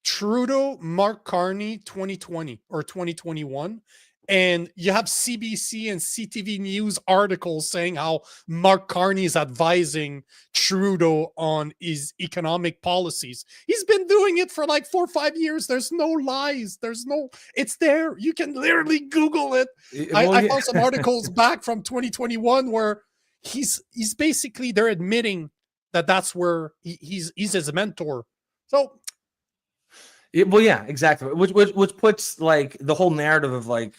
Trudeau, Mark Carney 2020 or 2021. And you have CBC and CTV News articles saying how Mark Carney is advising Trudeau on his economic policies. He's been doing it for like 4 or 5 years. There's no lies. It's there. You can literally Google it. I found some articles back from 2021 where he's basically, they're admitting that's where he's his mentor. So, exactly. Which puts like the whole narrative of like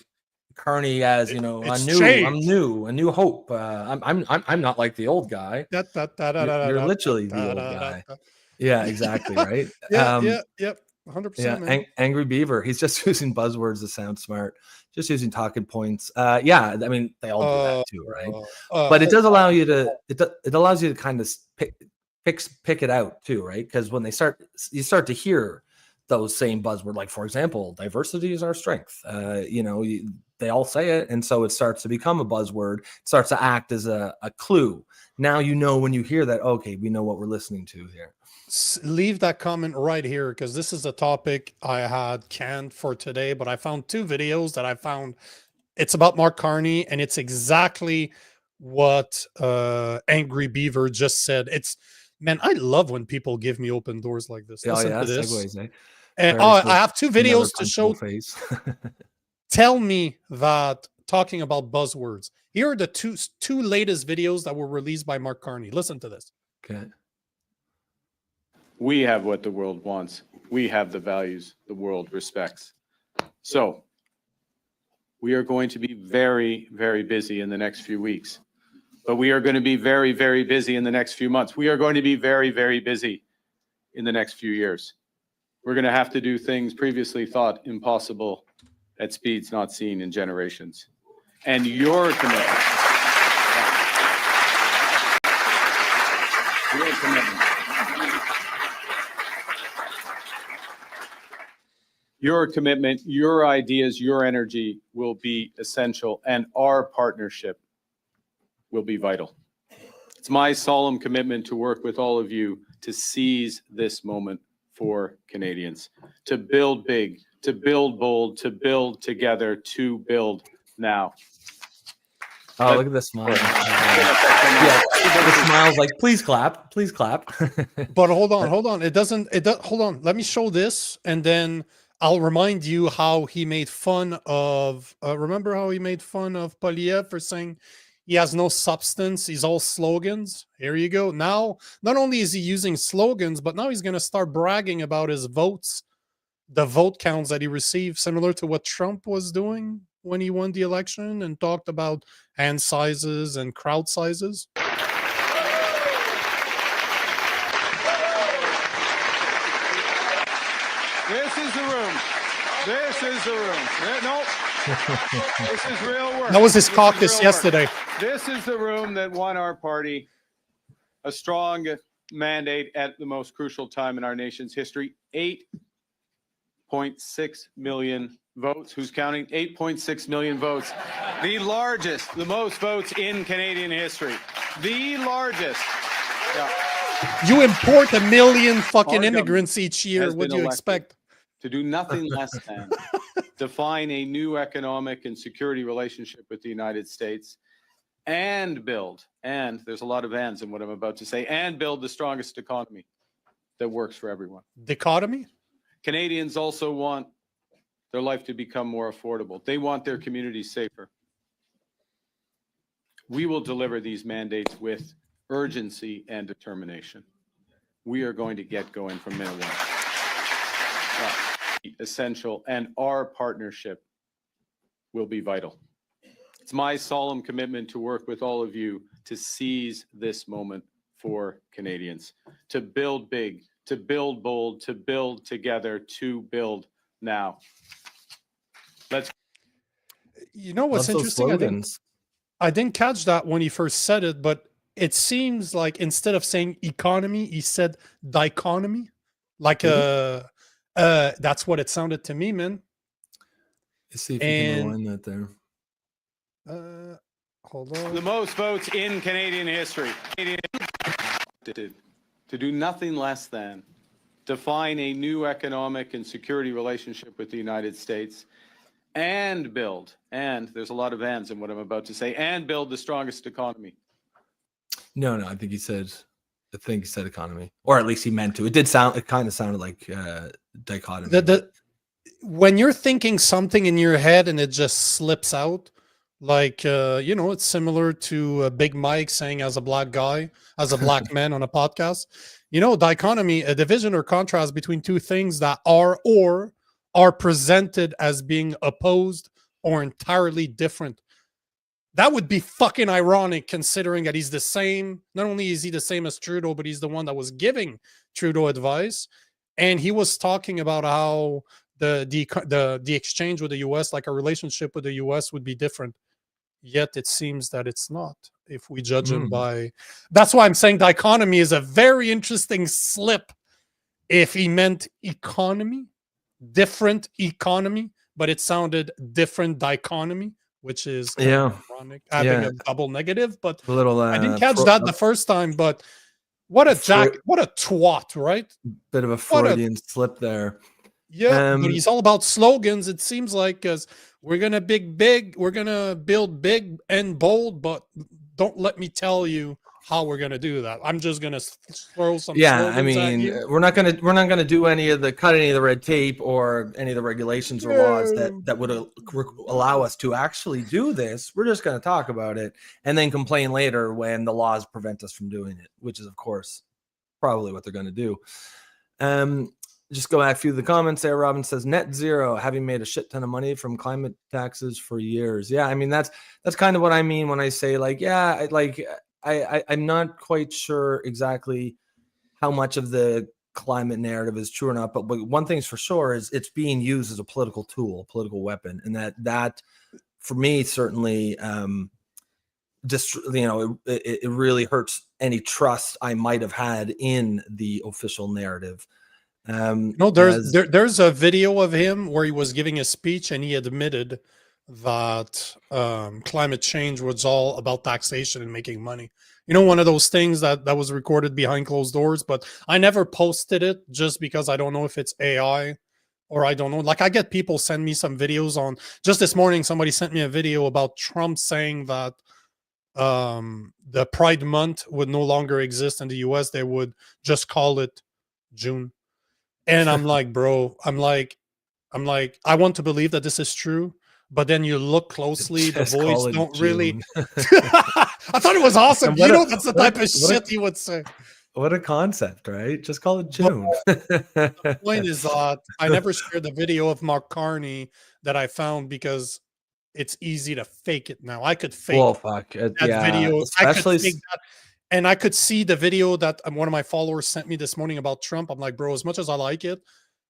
Carney as a new hope. I'm not like the old guy. You're literally the old guy. Yeah, exactly. Right. Yep. 100%. Yeah, Angry Beaver. He's just using buzzwords to sound smart. Just using talking points. I mean, they all do that too, right? But it does allow you to. It allows you to kind of pick it out too, right? Because when you start to hear those same buzzwords. Like, for example, diversity is our strength. They all say it, and so it starts to become a buzzword. It starts to act as a clue. Now when you hear that, okay, we know what we're listening to here. Leave that comment right here, because this is a topic I had canned for today, but I found 2 videos that I found. It's about Mark Carney, and it's exactly what Angry Beaver just said. Man, I love when people give me open doors like this. Listen to this. Segues, eh? And I have 2 videos to show. Face. Tell me that talking about buzzwords. Here are the two latest videos that were released by Mark Carney. Listen to this. Okay. We have what the world wants. We have the values the world respects. So we are going to be very, very busy in the next few weeks. But we are going to be very, very busy in the next few months. We are going to be very, very busy in the next few years. We're going to have to do things previously thought impossible at speeds not seen in generations. And your commitment, your ideas, your energy will be essential, and our partnership will be vital. It's my solemn commitment to work with all of you to seize this moment for Canadians, to build big, to build bold, to build together, to build now. Oh, look at the smile. The smile's like, please clap, please clap. But hold on. Hold on. Let me show this, and then I'll remind you how he made fun of, remember how he made fun of Poli for saying he has no substance, he's all slogans? Here you go. Now, not only is he using slogans, but now he's going to start bragging about his votes, the vote counts that he received, similar to what Trump was doing when he won the election and talked about hand sizes and crowd sizes. This is the room. This is the room. Nope. This is real work. That was his caucus yesterday. This is the room that won our party a strong mandate at the most crucial time in our nation's history. 8.6 million votes. Who's counting? 8.6 million votes. The largest, the most votes in Canadian history. The largest. Yeah. You import 1 million fucking immigrants each year. What do you expect? To do nothing less than define a new economic and security relationship with the United States and build, and there's a lot of ands in what I'm about to say, and build the strongest economy that works for everyone. Dichotomy? Canadians also want their life to become more affordable. They want their communities safer. We will deliver these mandates with urgency and determination. We are going to get going from minute one. Essential, and our partnership will be vital. It's my solemn commitment to work with all of you to seize this moment for Canadians, to build big, to build bold, to build together, to build now. You know what's interesting? I didn't catch that when he first said it, but it seems like instead of saying economy, he said dichotomy. Like that's what it sounded to me, man. Let's see if you can rewind that there. Hold on. The most votes in Canadian history. To do nothing less than define a new economic and security relationship with the United States and build, and there's a lot of ands in what I'm about to say, and build the strongest economy. No, I think he said economy, or at least he meant to. It kind of sounded like dichotomy. When you're thinking something in your head and it just slips out, like, it's similar to Big Mike saying as a black guy, as a black man on a podcast, dichotomy, a division or contrast between two things that are or are presented as being opposed or entirely different. That would be fucking ironic, considering that he's the same. Not only is he the same as Trudeau, but he's the one that was giving Trudeau advice. And he was talking about how the exchange with the U.S., like a relationship with the U.S., would be different. Yet it seems that it's not, if we judge him by. That's why I'm saying dichotomy is a very interesting slip. If he meant economy, different economy, but it sounded different dichotomy, which is kind of ironic, having a double negative. But a little, I didn't catch that the first time. But what a twat, right? Bit of a Freudian slip there. Yeah, but he's all about slogans. It seems like, because we're gonna we're gonna build big and bold, but don't let me tell you how we're gonna do that. I'm just gonna throw some. Yeah, I mean, we're not gonna do any of the red tape or any of the regulations or laws that would allow us to actually do this. We're just gonna talk about it and then complain later when the laws prevent us from doing it, which is of course probably what they're gonna do. Just go back a few of the comments there. Robin says net zero, having made a shit ton of money from climate taxes for years. Yeah, I mean that's kind of what I mean when I say like, yeah, I'm not quite sure exactly how much of the climate narrative is true or not, but one thing's for sure is it's being used as a political tool, a political weapon, and that for me certainly just, you know, it really hurts any trust I might have had in the official narrative. No, there's a video of him where he was giving a speech and he admitted that climate change was all about taxation and making money. You know, one of those things that was recorded behind closed doors, but I never posted it just because I don't know if it's AI or I don't know. Like, I get people send me some videos on, just this morning, somebody sent me a video about Trump saying that the Pride Month would no longer exist in the US. They would just call it June. And I'm like, bro, I'm like, I want to believe that this is true, but then you look closely, the boys don't really. I thought it was awesome. You know, that's the type of shit he would say. What a concept, right? Just call it June. The point is that I never shared the video of Mark Carney that I found because it's easy to fake it now. I could fake that video. Especially... I could fake that. And I could see the video that one of my followers sent me this morning about Trump. I'm like, bro, as much as I like it,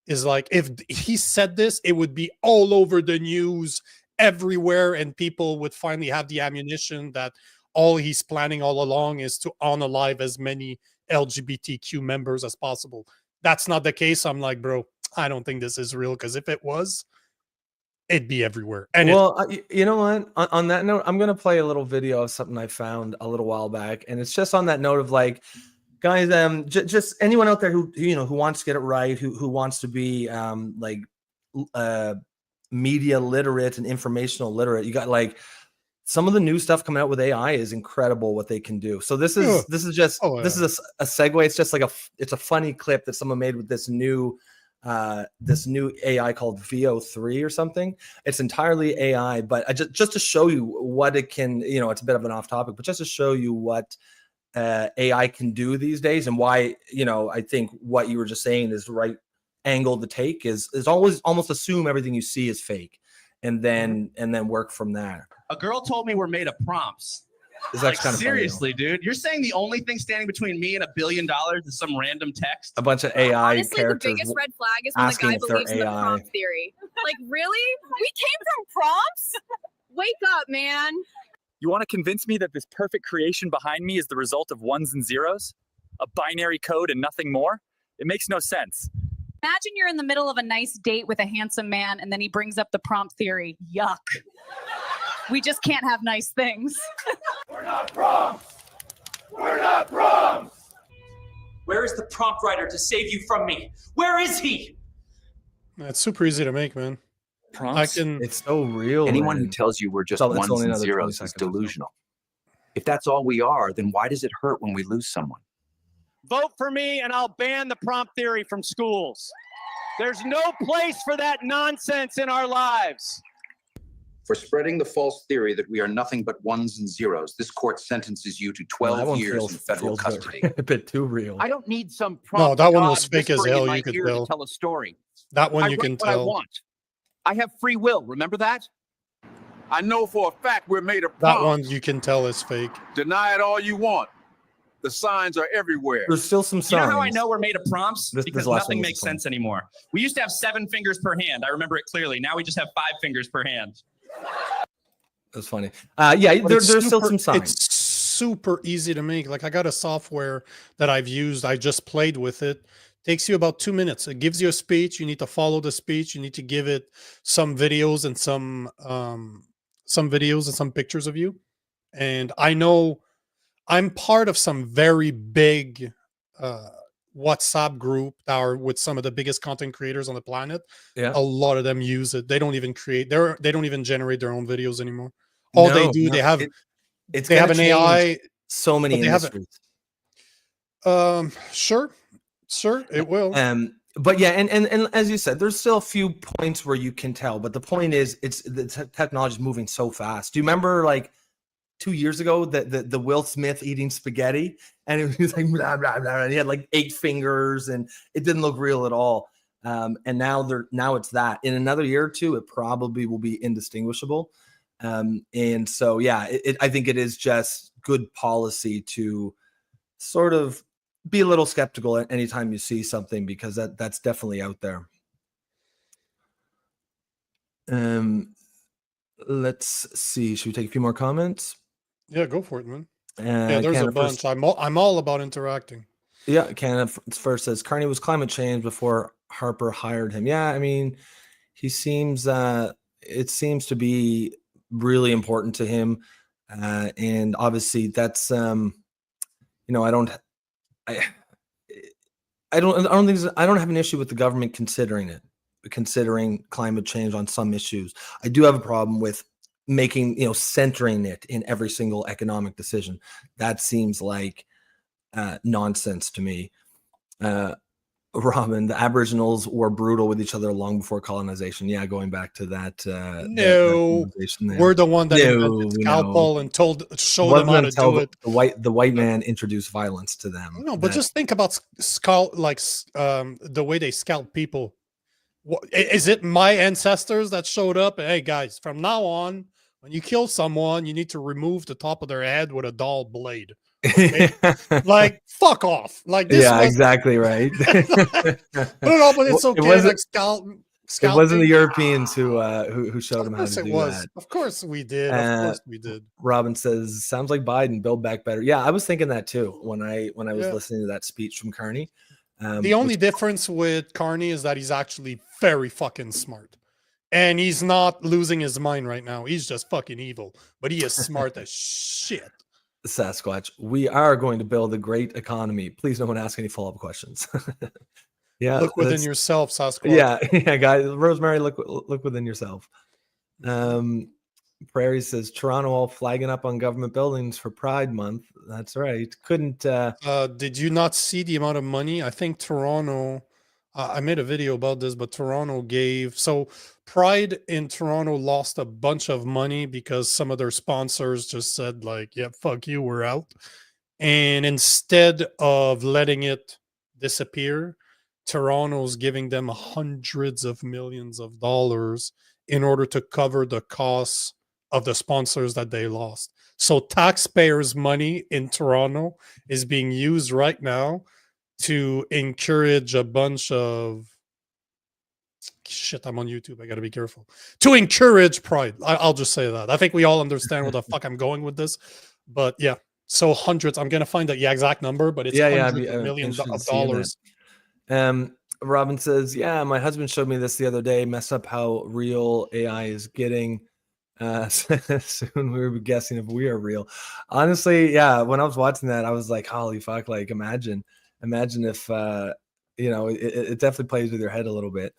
is like, if he said this, it would be all over the news everywhere. And people would finally have the ammunition that all he's planning all along is to unalive as many LGBTQ members as possible. That's not the case. I'm like, bro, I don't think this is real. Because if it was, it'd be everywhere. And well, you know what? On that note, I'm gonna play a little video of something I found a little while back, and it's just on that note of like, guys, just anyone out there who wants to get it right, who wants to be media literate and informational literate. You got like some of the new stuff coming out with AI is incredible what they can do. So this is just this is a segue. It's just like it's a funny clip that someone made with this new AI called VO3 or something. It's entirely AI, but just to show you what it can, it's a bit of an off topic, but just to show you what AI can do these days and why, I think what you were just saying is the right angle to take is always almost assume everything you see is fake and then work from there. A girl told me we're made of prompts. Is that kind of seriously, dude? You're saying the only thing standing between me and $1 billion is some random text? A bunch of AI Honestly, characters. The biggest red flag is when the guy believes in the prompt theory. Like, really? We came from prompts? Wake up, man. You want to convince me that this perfect creation behind me is the result of ones and zeros? A binary code and nothing more? It makes no sense. Imagine you're in the middle of a nice date with a handsome man and then he brings up the prompt theory. Yuck. We just can't have nice things. We're not prompts. We're not prompts. Where is the prompt writer to save you from me? Where is he? It's super easy to make, man. Prompts? It's so real. Anyone who tells you we're just ones and zeros is delusional. If that's all we are, then why does it hurt when we lose someone? Vote for me and I'll ban the prompt theory from schools. There's no place for that nonsense in our lives. For spreading the false theory that we are nothing but ones and zeros, this court sentences you to 12 years in federal custody. A bit too real. I don't need some prompt. No, that one was fake as hell. You could tell. Tell a story. That one you can tell. I want. I have free will. Remember that? I know for a fact we're made of prompts. That one you can tell is fake. Deny it all you want. The signs are everywhere. There's still some signs. You know how I know we're made of prompts? Because nothing makes sense anymore. We used to have 7 fingers per hand. I remember it clearly. Now we just have 5 fingers per hand. That's funny. There's still some signs. It's super easy to make. Like, I got a software that I've used. I just played with it Takes you about 2 minutes. It gives you a speech. You need to follow the speech. You need to give it some videos and some pictures of you. And I know I'm part of some very big WhatsApp group that are with some of the biggest content creators on the planet. Yeah. A lot of them use it. They don't even they don't even generate their own videos anymore. All they do, they have an AI. So many industries. Sure, it will. But yeah, and as you said, there's still a few points where you can tell. But the point is, the technology is moving so fast. Do you remember like 2 years ago the Will Smith eating spaghetti, and it was like blah, blah, blah, and he had like 8 fingers, and it didn't look real at all. And now it's that. In another year or two, it probably will be indistinguishable. And so yeah, I think it is just good policy to sort of be a little skeptical at anytime you see something, because that's definitely out there. Let's see. Should we take a few more comments? Yeah, go for it, man. Yeah, there's a bunch. I'm all about interacting. Yeah, Canada first says Carney was climate change before Harper hired him. Yeah, I mean, he seems it seems to be really important to him, and obviously that's I don't have an issue with the government considering climate change on some issues. I do have a problem with making, centering it in every single economic decision. That seems like nonsense to me. Robin, the Aboriginals were brutal with each other long before colonization. Yeah, going back to that. No, we're the one that invented scalpel and showed them how to do it. The white man introduced violence to them. No, but just think about the way they scalp people. Is it my ancestors that showed up? Hey guys, from now on, when you kill someone, you need to remove the top of their head with a dull blade. Okay? Like, fuck off. Like this. Yeah, exactly right. No, but it's okay. It wasn't the Europeans who showed them how to do that. Of course we did. Of course we did. Robin says, sounds like Biden, Build Back Better. Yeah, I was thinking that too when I was listening to that speech from Carney. The only difference with Carney is that he's actually very fucking smart. And he's not losing his mind right now. He's just fucking evil. But he is smart as shit. Sasquatch, we are going to build a great economy. Please no one ask any follow-up questions. Yeah, look within yourself, Sasquatch. Yeah, guys. Rosemary, look within yourself. Prairie says Toronto all flagging up on government buildings for Pride Month. That's right. Couldn't. Did you not see the amount of money? I think Toronto. I made a video about this, but Toronto gave Pride in Toronto lost a bunch of money because some of their sponsors just said like, "Yeah, fuck you, we're out." And instead of letting it disappear, Toronto's giving them hundreds of millions of dollars in order to cover the costs of the sponsors that they lost. So taxpayers' money in Toronto is being used right now to encourage a bunch of shit. I'm on YouTube. I got to be careful. To encourage Pride. I'll just say that. I think we all understand where the fuck I'm going with this. But yeah, so hundreds. I'm going to find the exact number, but it's hundreds of millions of dollars. Robin says, yeah, my husband showed me this the other day. Mess up how real AI is getting. Soon we will be guessing if we are real. Honestly, yeah, when I was watching that, I was like, holy fuck, like imagine if it definitely plays with your head a little bit.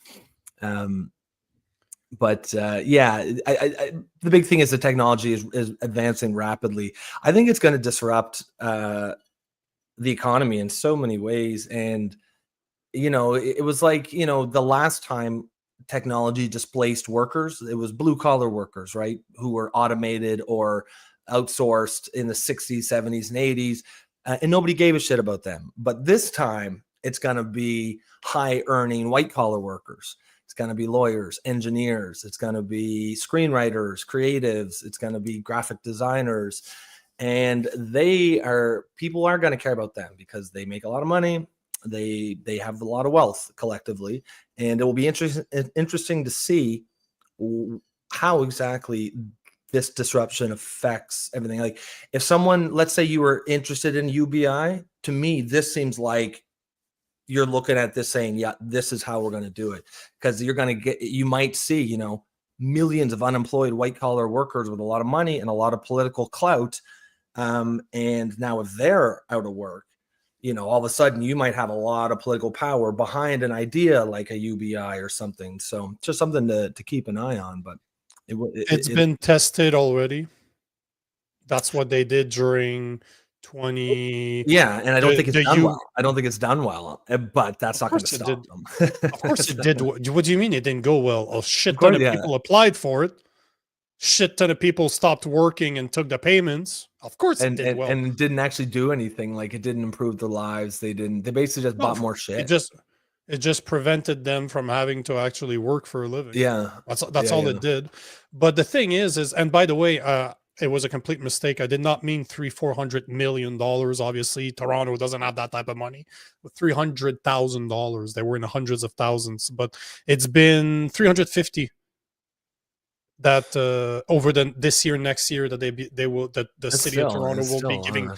But the big thing is the technology is advancing rapidly. I think it's going to disrupt the economy in so many ways. And it was like, the last time technology displaced workers, it was blue collar workers, right? Who were automated or outsourced in the 60s, 70s, and 80s. And nobody gave a shit about them. But this time it's going to be high earning white collar workers. It's going to be lawyers, engineers. It's going to be screenwriters, creatives. It's going to be graphic designers. And people are going to care about them because they make a lot of money. They have a lot of wealth collectively, and it will be interesting to see how exactly this disruption affects everything. Like if someone, let's say you were interested in UBI, to me, this seems like you're looking at this saying, yeah, this is how we're going to do it. Because you might see, millions of unemployed white collar workers with a lot of money and a lot of political clout. And now if they're out of work, all of a sudden you might have a lot of political power behind an idea like a UBI or something. So just something to keep an eye on. But it's been tested already. That's what they did during 20. Yeah, and I don't think it's done well. I don't think it's done well, but that's not going to stop them. Of course it did. What do you mean it didn't go well? A shit ton of people applied for it. Shit ton of people stopped working and took the payments. Of course it did well. And it didn't actually do anything. Like, it didn't improve their lives. They basically just bought more shit. It just prevented them from having to actually work for a living. Yeah. That's all it did. But the thing is, and by the way, it was a complete mistake. I did not mean $400 million. Obviously, Toronto doesn't have that type of money. With $300,000, they were in the hundreds of thousands, but it's been 350 that over this year, next year, that the city of Toronto will be giving.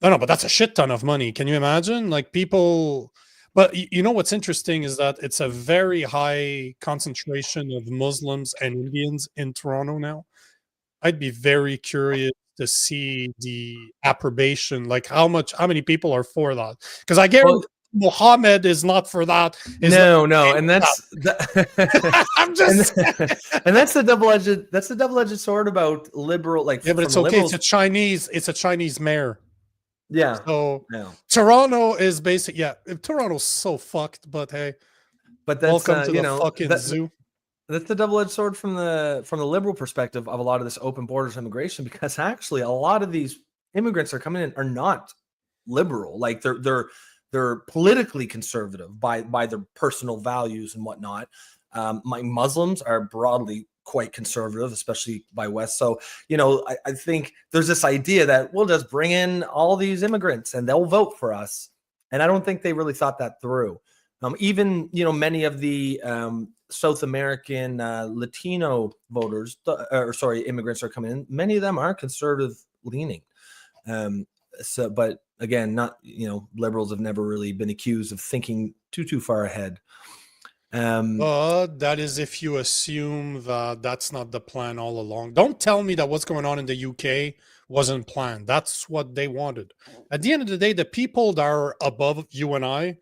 No, but that's a shit ton of money. Can you imagine? Like, people. But what's interesting is that it's a very high concentration of Muslims and Indians in Toronto now. I'd be very curious to see the approbation, like how many people are for that? Because I guarantee Mohammed is not for that. No, and that's I'm just and that's the double-edged sword about liberal, like, yeah, but it's okay. It's a Chinese mayor. Yeah. So Toronto is basic. Yeah, Toronto's so fucked, but hey, but that's welcome to the fucking zoo. That's the double-edged sword from the liberal perspective of a lot of this open borders immigration, because actually a lot of these immigrants that are coming in are not liberal. Like, they're politically conservative by their personal values and whatnot. My Muslims are broadly quite conservative, especially by West. So, I think there's this idea that we'll just bring in all these immigrants and they'll vote for us. And I don't think they really thought that through. Even, many of the South American Latino voters, immigrants are coming in. Many of them are conservative leaning. But again, not, liberals have never really been accused of thinking too far ahead. That is if you assume that that's not the plan all along. Don't tell me that what's going on in the UK wasn't planned. That's what they wanted. At the end of the day, the people that are above you and I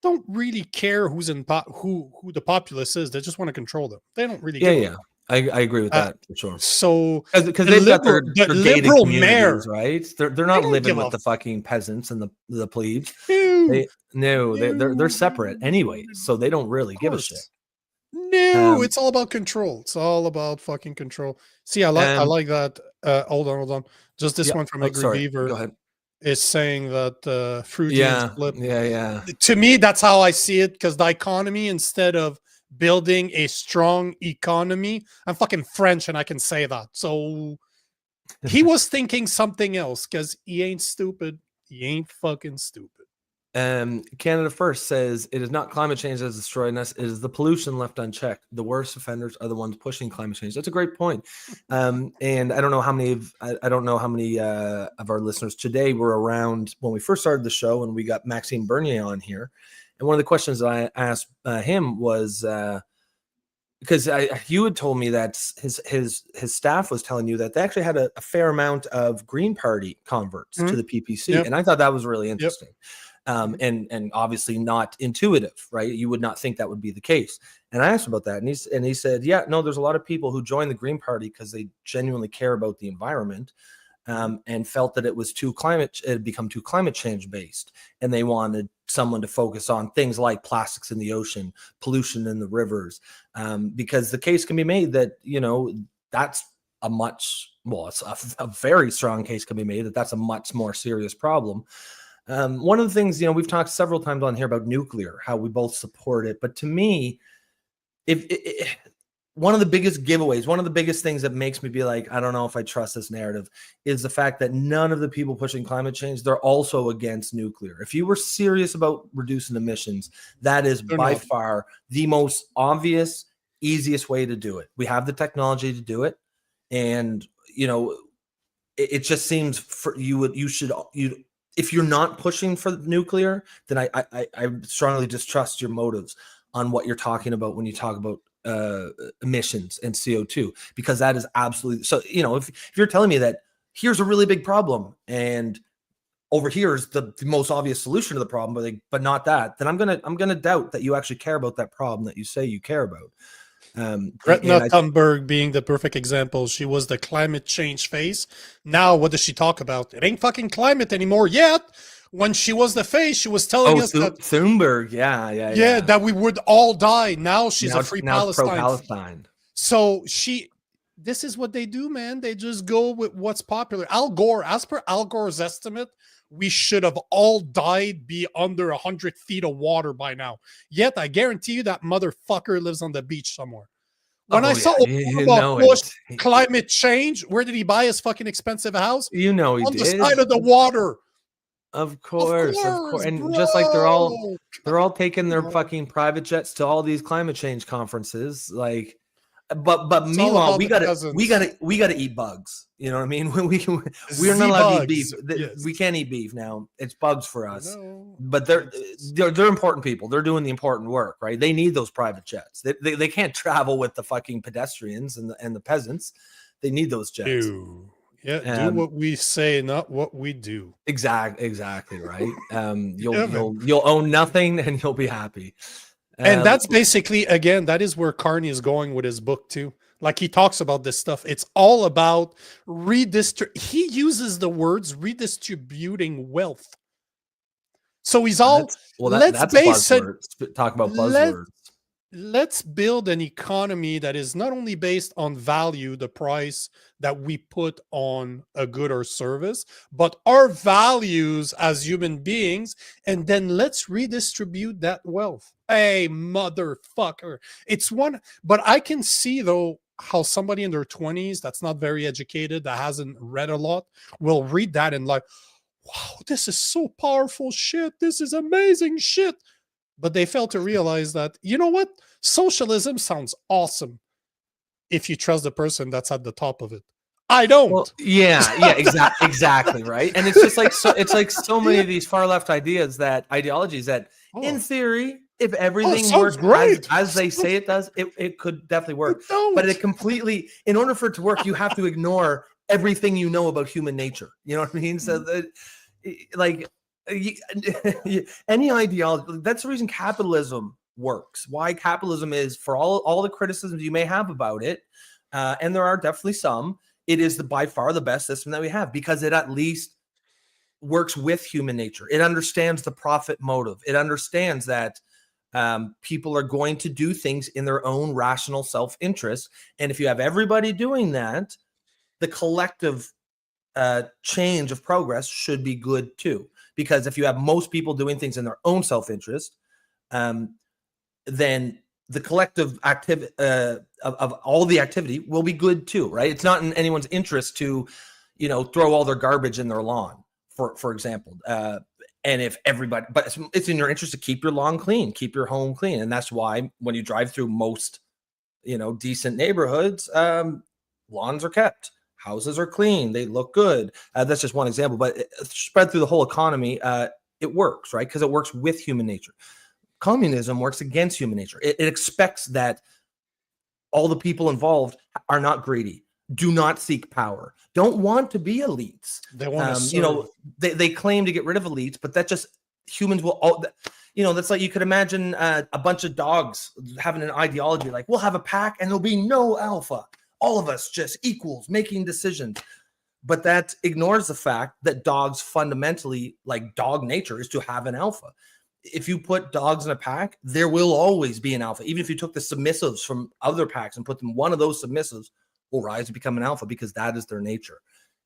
don't really care who the populace is. They just want to control them. They don't really care. Yeah. I agree with that for sure. So because they've got their liberal mayor, right? They're not living with the fucking peasants and the plebes. They're separate anyway, so they don't really give a shit. No, it's all about control. It's all about fucking control. See, I like that. Hold on. Just this one from Angry Beaver. Go ahead. Is saying that Freudian slip. Yeah. To me, that's how I see it, because the economy, instead of building a strong economy, I'm fucking French and I can say that. So he was thinking something else, because he ain't stupid. He ain't fucking stupid. Canada First says it is not climate change that's destroying us. It is the pollution left unchecked. The worst offenders are the ones pushing climate change. That's a great point. And I don't know how many of our listeners today were around when we first started the show and we got Maxime Bernier on here. And one of the questions that I asked him was because you had told me that his staff was telling you that they actually had a fair amount of Green Party converts to the PPC, and I thought that was really interesting. And obviously not intuitive, right? You would not think that would be the case. And I asked about that, and he said, yeah, no, there's a lot of people who join the Green Party because they genuinely care about the environment, and felt that it had become too climate change based, and they wanted someone to focus on things like plastics in the ocean, pollution in the rivers, because the case can be made that that's it's a very strong case can be made that that's a much more serious problem. One of the things, we've talked several times on here about nuclear, how we both support it. But to me, one of the biggest giveaways, one of the biggest things that makes me be like, I don't know if I trust this narrative, is the fact that none of the people pushing climate change, they're also against nuclear. If you were serious about reducing emissions, that is by far the most obvious, easiest way to do it. We have the technology to do it. And, it just seems if you're not pushing for nuclear, then I strongly distrust your motives on what you're talking about when you talk about emissions and CO2, because that is absolutely so. You know, if you're telling me that here's a really big problem and over here is the most obvious solution to the problem, but not that, then I'm gonna doubt that you actually care about that problem that you say you care about. Greta Thunberg being the perfect example. She was the climate change face. Now, what does she talk about? It ain't fucking climate anymore yet. When she was the face, she was telling us that Thunberg, yeah, that we would all die. Now she's a free Palestine. Pro-Palestine. So this is what they do, man. They just go with what's popular. Al Gore, as per Al Gore's estimate, we should have all died, be under 100 feet of water by now. Yet, I guarantee you that motherfucker lives on the beach somewhere. When I saw climate change, where did he buy his fucking expensive house? You know he on did. The side of the water. Of course. And bro. Just like they're all taking their fucking private jets to all these climate change conferences, like. But meanwhile, we gotta eat bugs. You know what I mean? We're not allowed to eat beef. Yes. We can't eat beef now. It's bugs for us. But they're important people. They're doing the important work, right? They need those private jets. They can't travel with the fucking pedestrians and the peasants. They need those jets. Do what we say, not what we do. Exactly right. You'll own nothing and you'll be happy. And that's basically, again, that is where Carney is going with his book too. Like he talks about this stuff. It's all about he uses the words redistributing wealth. So he's all, that's talk about buzzwords. Let's build an economy that is not only based on value, the price that we put on a good or service, but our values as human beings, and then let's redistribute that wealth. Hey, motherfucker. It's one, but I can see though how somebody in their 20s that's not very educated, that hasn't read a lot, will read that and like, wow, this is so powerful shit. This is amazing shit. But they fail to realize that, you know what? Socialism sounds awesome if you trust the person that's at the top of it. I don't. Well, exactly, right. And it's just like so many of these far left ideologies that, in theory, if everything works as they say it does, it could definitely work. But in order for it to work, you have to ignore everything you know about human nature. You know what I mean? So that, like. Any ideology, that's the reason capitalism works. Why capitalism is, for all the criticisms you may have about it, and there are definitely some, it is by far the best system that we have, because it at least works with human nature. It understands the profit motive. It understands that people are going to do things in their own rational self-interest, and if you have everybody doing that, the collective change of progress should be good too. Because if you have most people doing things in their own self-interest, then the collective activity of all the activity will be good too, right? It's not in anyone's interest to, throw all their garbage in their lawn, for example. And if everybody, but it's in your interest to keep your lawn clean, keep your home clean, and that's why when you drive through most, decent neighborhoods, lawns are kept. Houses are clean. They look good. That's just one example, but spread through the whole economy, it works, right? Because it works with human nature. Communism works against human nature. It expects that all the people involved are not greedy, do not seek power, don't want to be elites. They want to they claim to get rid of elites, but that just humans will all, that's like, you could imagine a bunch of dogs having an ideology like, we'll have a pack and there'll be no alpha. All of us just equals making decisions. But that ignores the fact that dogs fundamentally, like dog nature, is to have an alpha. If you put dogs in a pack, there will always be an alpha. Even if you took the submissives from other packs and put them, one of those submissives will rise to become an alpha, because that is their nature.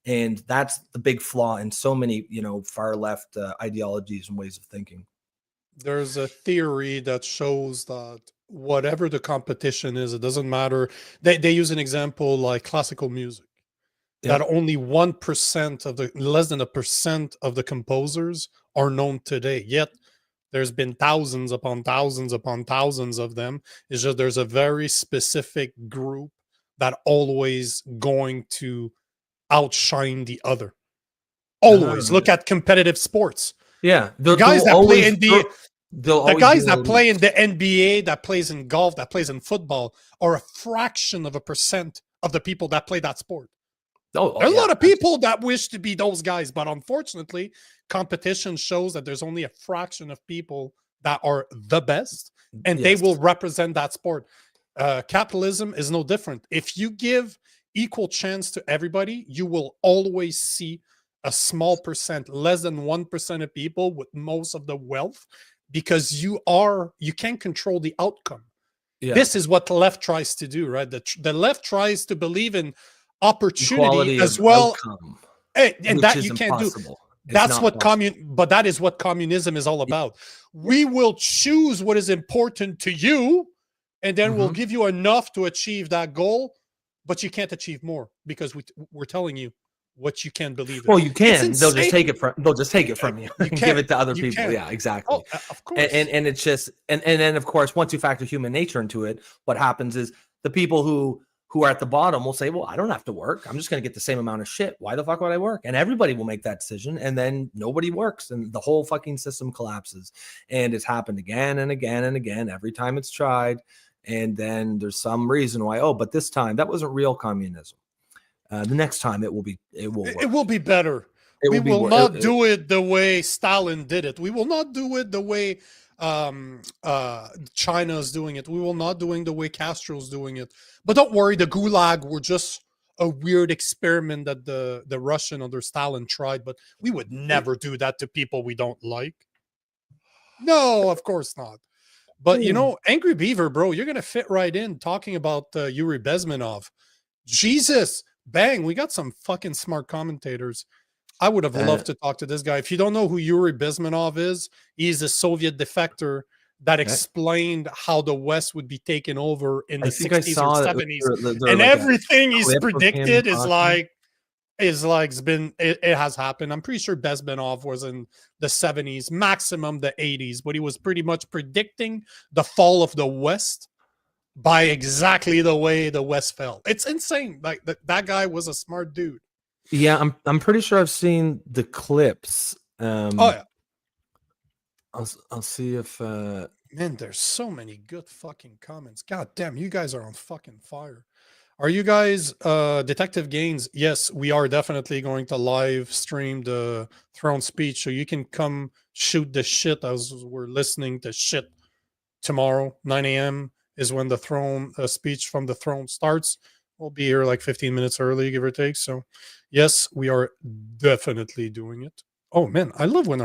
And that's the big flaw in so many, far left ideologies and ways of thinking. There's a theory that shows that whatever the competition is, it doesn't matter. They use an example like classical music, that only 1% of less than 1% of the composers are known today. Yet there's been thousands upon thousands upon thousands of them. It's just there's a very specific group that always going to outshine the other. Always look at competitive sports. Yeah, the guys that play in the guys that play in the NBA, that plays in golf, that plays in football, are a fraction of a percent of the people that play that sport. There are a lot of people that wish to be those guys, but unfortunately, competition shows that there's only a fraction of people that are the best, and they will represent that sport. Capitalism is no different. If you give equal chance to everybody, you will always see a small percent, less than 1% of people with most of the wealth, because you can't control the outcome. This is what the left tries to do, right? The left tries to believe in opportunity as well, and that you can't do. That's what but that is what communism is all about. We will choose what is important to you, and then we'll give you enough to achieve that goal, but you can't achieve more because we're telling you what you can believe in. Well, you can. They'll just take it from you. You give it to other people. Can. Yeah, exactly. Oh, of course. And it's just and then of course, once you factor human nature into it, what happens is the people who are at the bottom will say, well, I don't have to work. I'm just going to get the same amount of shit. Why the fuck would I work? And everybody will make that decision. And then nobody works and the whole fucking system collapses. And it's happened again and again and again, every time it's tried. And then there's some reason why, but this time that wasn't real communism. The next time it will work. It will be better. We will not do it the way Stalin did it. We will not do it the way China is doing it. We will not doing the way Castro's doing it. But don't worry, the Gulag were just a weird experiment that the Russian under Stalin tried, but we would never do that to people we don't like. No, of course not. But you know, Angry Beaver, bro, you're gonna fit right in talking about Yuri Bezmenov. Jesus, bang, we got some fucking smart commentators. I would have loved to talk to this guy. If you don't know who Yuri Bezmenov is, he's a Soviet defector that explained how the West would be taken over in the 60s or 70s. And everything he's predicted it has happened. I'm pretty sure Bezmenov was in the 70s, maximum the 80s, but he was pretty much predicting the fall of the West by exactly the way the West fell. It's insane. Like that guy was a smart dude. Yeah, I'm pretty sure I've seen the clips. I'll see if man, there's so many good fucking comments. God damn, you guys are on fucking fire. Are you guys Detective Gaines? Yes, we are definitely going to live stream the throne speech, so you can come shoot the shit as we're listening to shit tomorrow. 9 a.m. is when the throne speech from the throne starts. We'll be here like 15 minutes early, give or take. So yes, we are definitely doing it. Oh man, I love when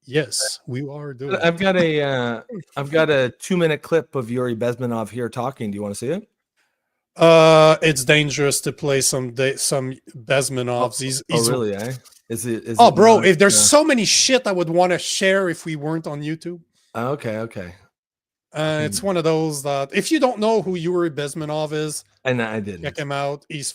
yes, we are doing I've got a 2-minute clip of Yuri Bezmenov here talking. Do you want to see it? It's dangerous to play some Bezmenovs. He's really, eh? Is it bro, not, if there's so many shit I would want to share if we weren't on YouTube. Okay. It's one of those that if you don't know who Yuri Bezmenov is, and I didn't check him out. He's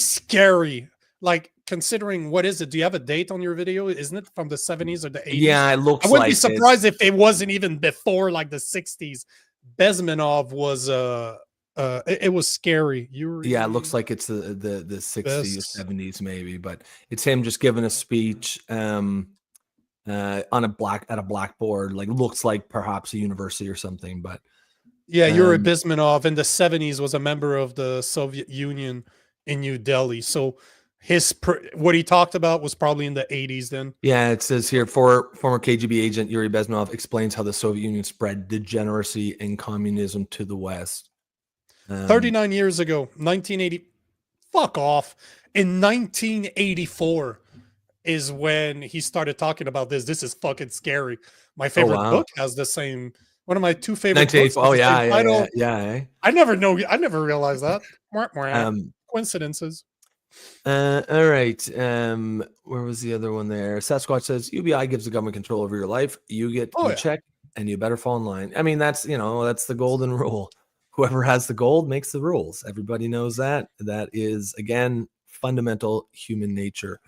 scary. Like, considering, what is it? Do you have a date on your video? Isn't it from the 70s or the 80s? Yeah, it looks. I wouldn't be surprised if it wasn't even before like the 60s. Bezmenov was it was scary. Yeah, it looks like it's the 60s or 70s maybe, but it's him just giving a speech on a blackboard, like looks like perhaps a university or something. But yeah, Yuri Bezmenov in the 70s was a member of the Soviet Union in New Delhi. So what he talked about was probably in the 80s then. Yeah, it says here, former KGB agent Yuri Bezmenov explains how the Soviet Union spread degeneracy and communism to the West. 39 years ago, 1980. Fuck off. In 1984 is when he started talking about this. This is fucking scary. My favorite book has the same. One of my two favorite books. Oh yeah. I never realized that. Coincidences. All right. Where was the other one there? Sasquatch says UBI gives the government control over your life. You get the check, and you better fall in line. I mean, that's the golden rule. Whoever has the gold makes the rules. Everybody knows that. That is, again, fundamental human nature.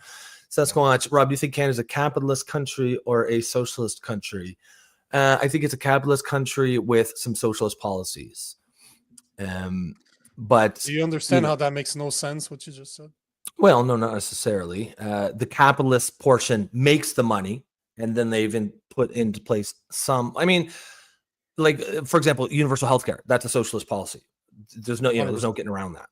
Sasquatch, Rob, do you think Canada's a capitalist country or a socialist country? I think it's a capitalist country with some socialist policies. But do you understand how that makes no sense, what you just said? Well, no, not necessarily. The capitalist portion makes the money, and then they even put into place some. I mean, like for example, universal healthcare. That's a socialist policy. There's no, there's no getting around that.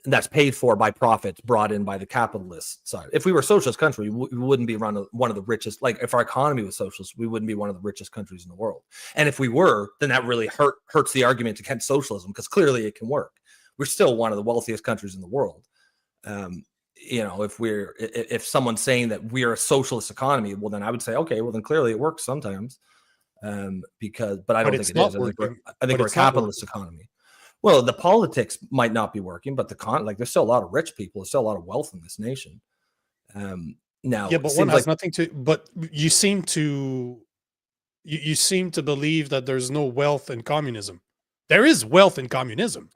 And that's paid for by profits brought in by the capitalist side. If we were a socialist country, we wouldn't be one of the richest. Like if our economy was socialist, we wouldn't be one of the richest countries in the world. And if we were, then that really hurts the argument against socialism, because clearly it can work. We're still one of the wealthiest countries in the world. If someone's saying that we're a socialist economy, well, then I would say, okay, well, then clearly it works sometimes. But I don't think it is. I think we're a capitalist economy. Well, the politics might not be working, but there's still a lot of rich people. There's still a lot of wealth in this nation. Now, yeah, but one has nothing to. But you seem to believe that there's no wealth in communism. There is wealth in communism.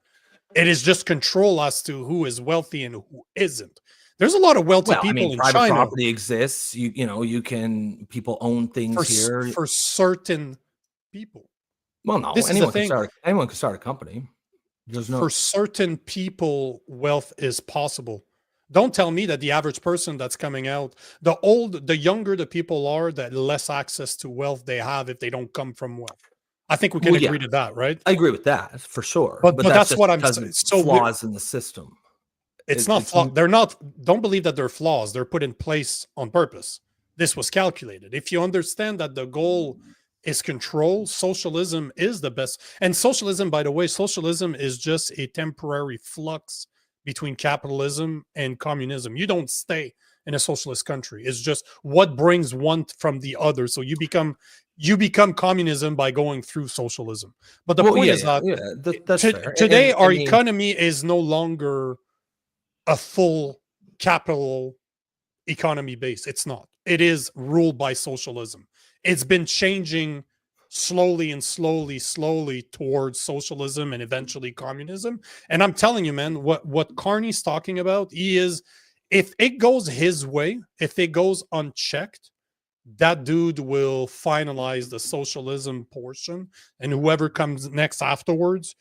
It is just control as to who is wealthy and who isn't. There's a lot of wealthy people in private China. Property exists. People own things here for certain people. Well, no, anyone can start a company. For certain people, wealth is possible. Don't tell me that the average person that's coming out, the younger the people are, the less access to wealth they have if they don't come from wealth. I think we can agree to that, right? I agree with that for sure. But that's what I'm saying. So flaws in the system. It's not flaws. They're not. Don't believe that they're flaws. They're put in place on purpose. This was calculated. If you understand that the goal is control, socialism is the best. And socialism, by the way, socialism is just a temporary flux between capitalism and communism. You don't stay in a socialist country. It's just what brings one from the other. So you become communism by going through socialism. But the point is that's fair. Today our economy is no longer a full capital economy base. It's not. It is ruled by socialism. It's been changing slowly towards socialism and eventually communism. And I'm telling you, man, what Carney's talking about, if it goes his way, if it goes unchecked, that dude will finalize the socialism portion, and whoever comes next afterwards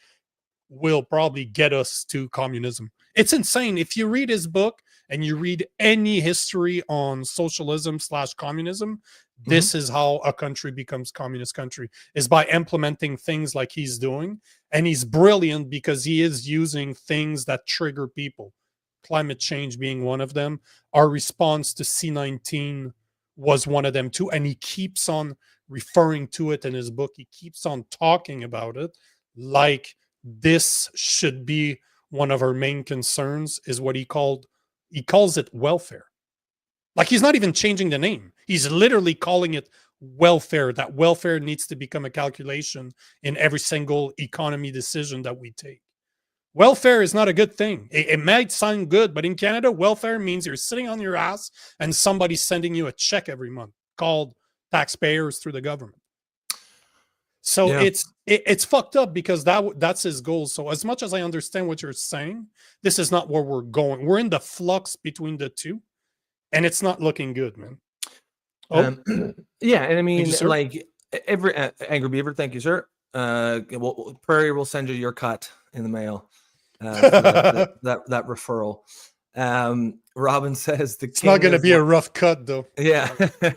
will probably get us to communism. It's insane. If you read his book and you read any history on socialism / communism, this is how a country becomes communist country, is by implementing things like he's doing. And he's brilliant because he is using things that trigger people. Climate change being one of them. Our response to C-19 was one of them too. And he keeps on referring to it in his book. He keeps on talking about it like this should be one of our main concerns, is what he calls it welfare. Like he's not even changing the name. He's literally calling it welfare. That welfare needs to become a calculation in every single economy decision that we take. Welfare is not a good thing. It might sound good, but in Canada, welfare means you're sitting on your ass and somebody's sending you a check every month called taxpayers through the government. So it's fucked up because that's his goal. So as much as I understand what you're saying, this is not where we're going. We're in the flux between the two, and it's not looking good, man. Yeah, and I mean, like every Angry Beaver, thank you, sir. Prairie will send you your cut in the mail. That referral. Robin says it's not going to be a rough cut, though. Yeah,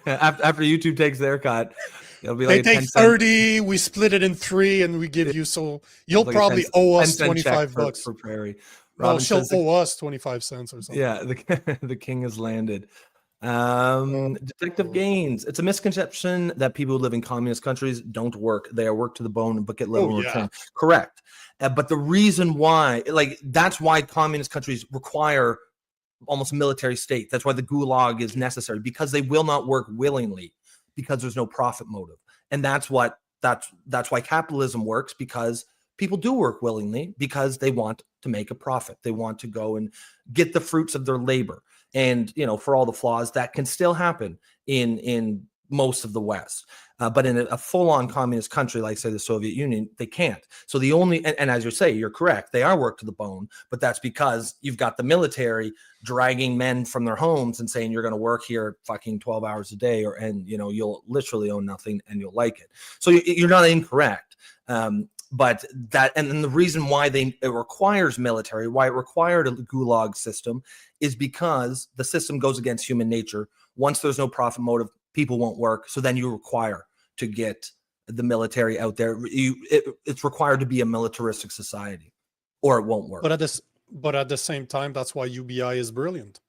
after YouTube takes their cut. It'll be they like take 30, we split it in 3, and we give you, so you'll probably owe us $25 for Prairie. Well, she'll owe us 25 cents or something. Yeah, the king has landed. Detective Gaines. It's a misconception that people who live in communist countries don't work. They are worked to the bone but get little return. Correct. But the reason why, that's why communist countries require almost military state. That's why the gulag is necessary, because they will not work willingly, because there's no profit motive. And that's why capitalism works, because people do work willingly because they want to make a profit. They want to go and get the fruits of their labor. And, for all the flaws that can still happen in most of the West. But in a full-on communist country, like, say, the Soviet Union, they can't. So the only, and as you say, you're correct, they are worked to the bone, but that's because you've got the military dragging men from their homes and saying, you're going to work here fucking 12 hours a day, and you'll literally own nothing and you'll like it. So you're not incorrect. but that, and then the reason why it requires military, why it required a gulag system, is because the system goes against human nature. Once there's no profit motive, people won't work. So then you require to get the military out there. It's required to be a militaristic society, or it won't work. But at the same time, that's why UBI is brilliant,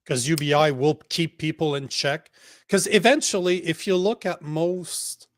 because UBI will keep people in check. Because eventually, if you look at most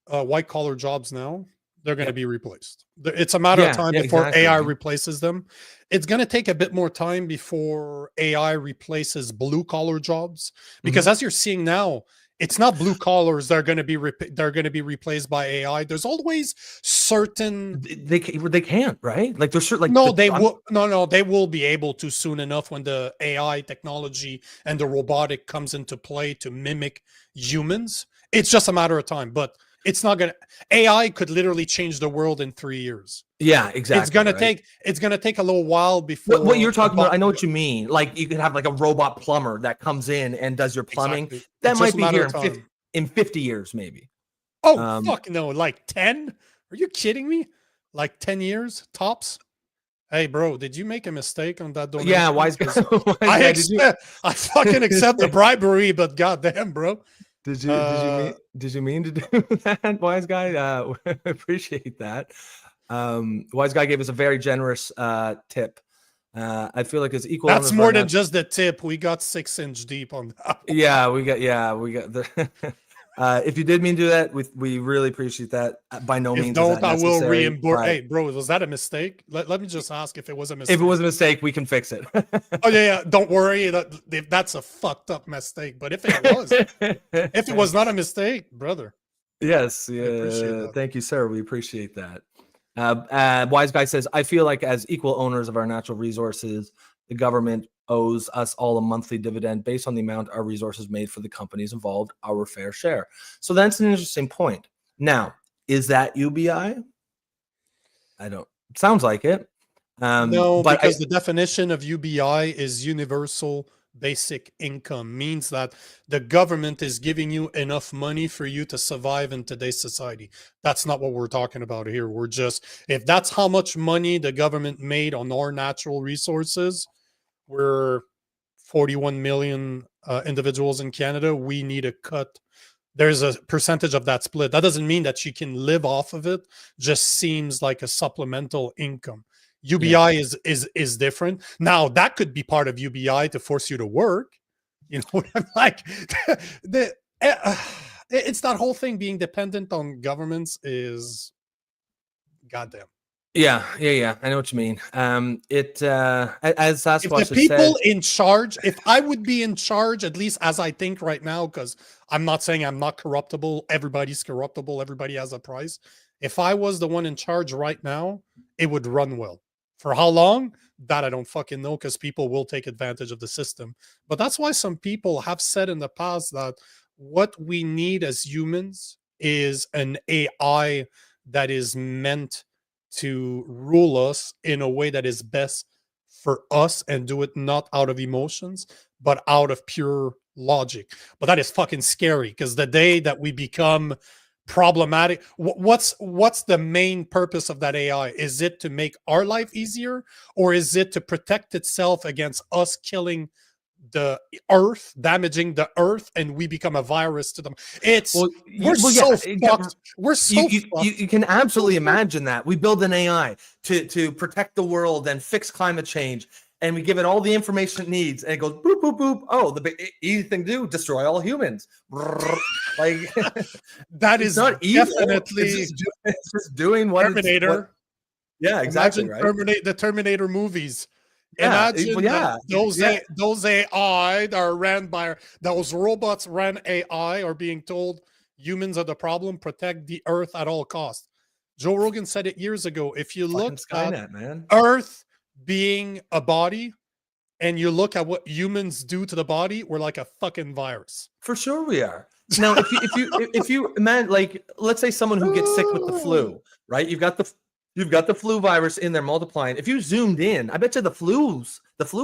white collar jobs now, they're going to be replaced. It's a matter of time before AI replaces them. It's going to take a bit more time before AI replaces blue collar jobs, because as you're seeing now, it's not blue collars that are going to be replaced by AI. There's always certain they can't, right? Like there's certain they will be able to soon enough when the AI technology and the robotic comes into play to mimic humans. It's just a matter of time, but it's not gonna. AI could literally change the world in 3 years. Yeah, exactly. It's gonna take a little while before. What you're talking about, I know what you mean. Like you could have like a robot plumber that comes in and does your plumbing. Exactly. That might be here in 50 years, maybe. Oh fuck no! Like 10? Are you kidding me? Like 10 years tops? Hey, bro, did you make a mistake on that donation? Yeah, wise guy. I fucking accept the bribery, but goddamn, bro. Did you mean to do that, wise guy? Appreciate that. Wise guy gave us a very generous tip. I feel like it's equal. That's more than just the tip. We got 6 inch deep on that. Yeah, we got the. If you did mean to do that, we really appreciate that. By no means. Don't, I will reimburse. Hey, bro, was that a mistake? Let me just ask if it was a mistake. If it was a mistake, we can fix it. Oh yeah. Don't worry. That's a fucked up mistake. But if it was not a mistake, brother. Yes. Yeah. Thank you, sir. We appreciate that. Wise guy says, I feel like as equal owners of our natural resources, the government owes us all a monthly dividend based on the amount our resources made for the companies involved, our fair share. So that's an interesting point. Now, is that UBI? Sounds like it. No, but because the definition of UBI is universal basic income, means that the government is giving you enough money for you to survive in today's society. That's not what we're talking about here. We're just, if that's how much money the government made on our natural resources, we're 41 million individuals in Canada. We need a cut. There's a percentage of that split. That doesn't mean that you can live off of it. Just seems like a supplemental income. UBI is different. Now that could be part of UBI to force you to work. You know what I'm like? It's that whole thing being dependent on governments is goddamn. Yeah. I know what you mean. As Sasquatch if the people in charge, if I would be in charge, at least as I think right now, because I'm not saying I'm not corruptible. Everybody's corruptible. Everybody has a price. If I was the one in charge right now, it would run well. For how long? That I don't fucking know, because people will take advantage of the system. But that's why some people have said in the past that what we need as humans is an AI that is meant to rule us in a way that is best for us, and do it not out of emotions, but out of pure logic. But that is fucking scary, because the day that we become problematic, what's the main purpose of that AI? Is it to make our life easier, or is it to protect itself against us killing the earth, damaging the earth, and we become a virus to them? We're so fucked. You can absolutely imagine that. We build an AI to protect the world and fix climate change, and we give it all the information it needs, and it goes boop boop boop. Oh, the big easy thing to do: destroy all humans. Like that is not definitely. It's just doing what Terminator. Yeah, exactly. Imagine right. The Terminator movies. Yeah, Imagine those AI that are ran by those robots ran AI are being told humans are the problem, protect the earth at all costs. Joe Rogan said it years ago. If you look at Earth being a body and you look at what humans do to the body, we're like a fucking virus. For sure we are. Now, if you man, like, let's say someone who gets sick with the flu, right? You've got the flu virus in there multiplying. If you zoomed in, I bet you the flu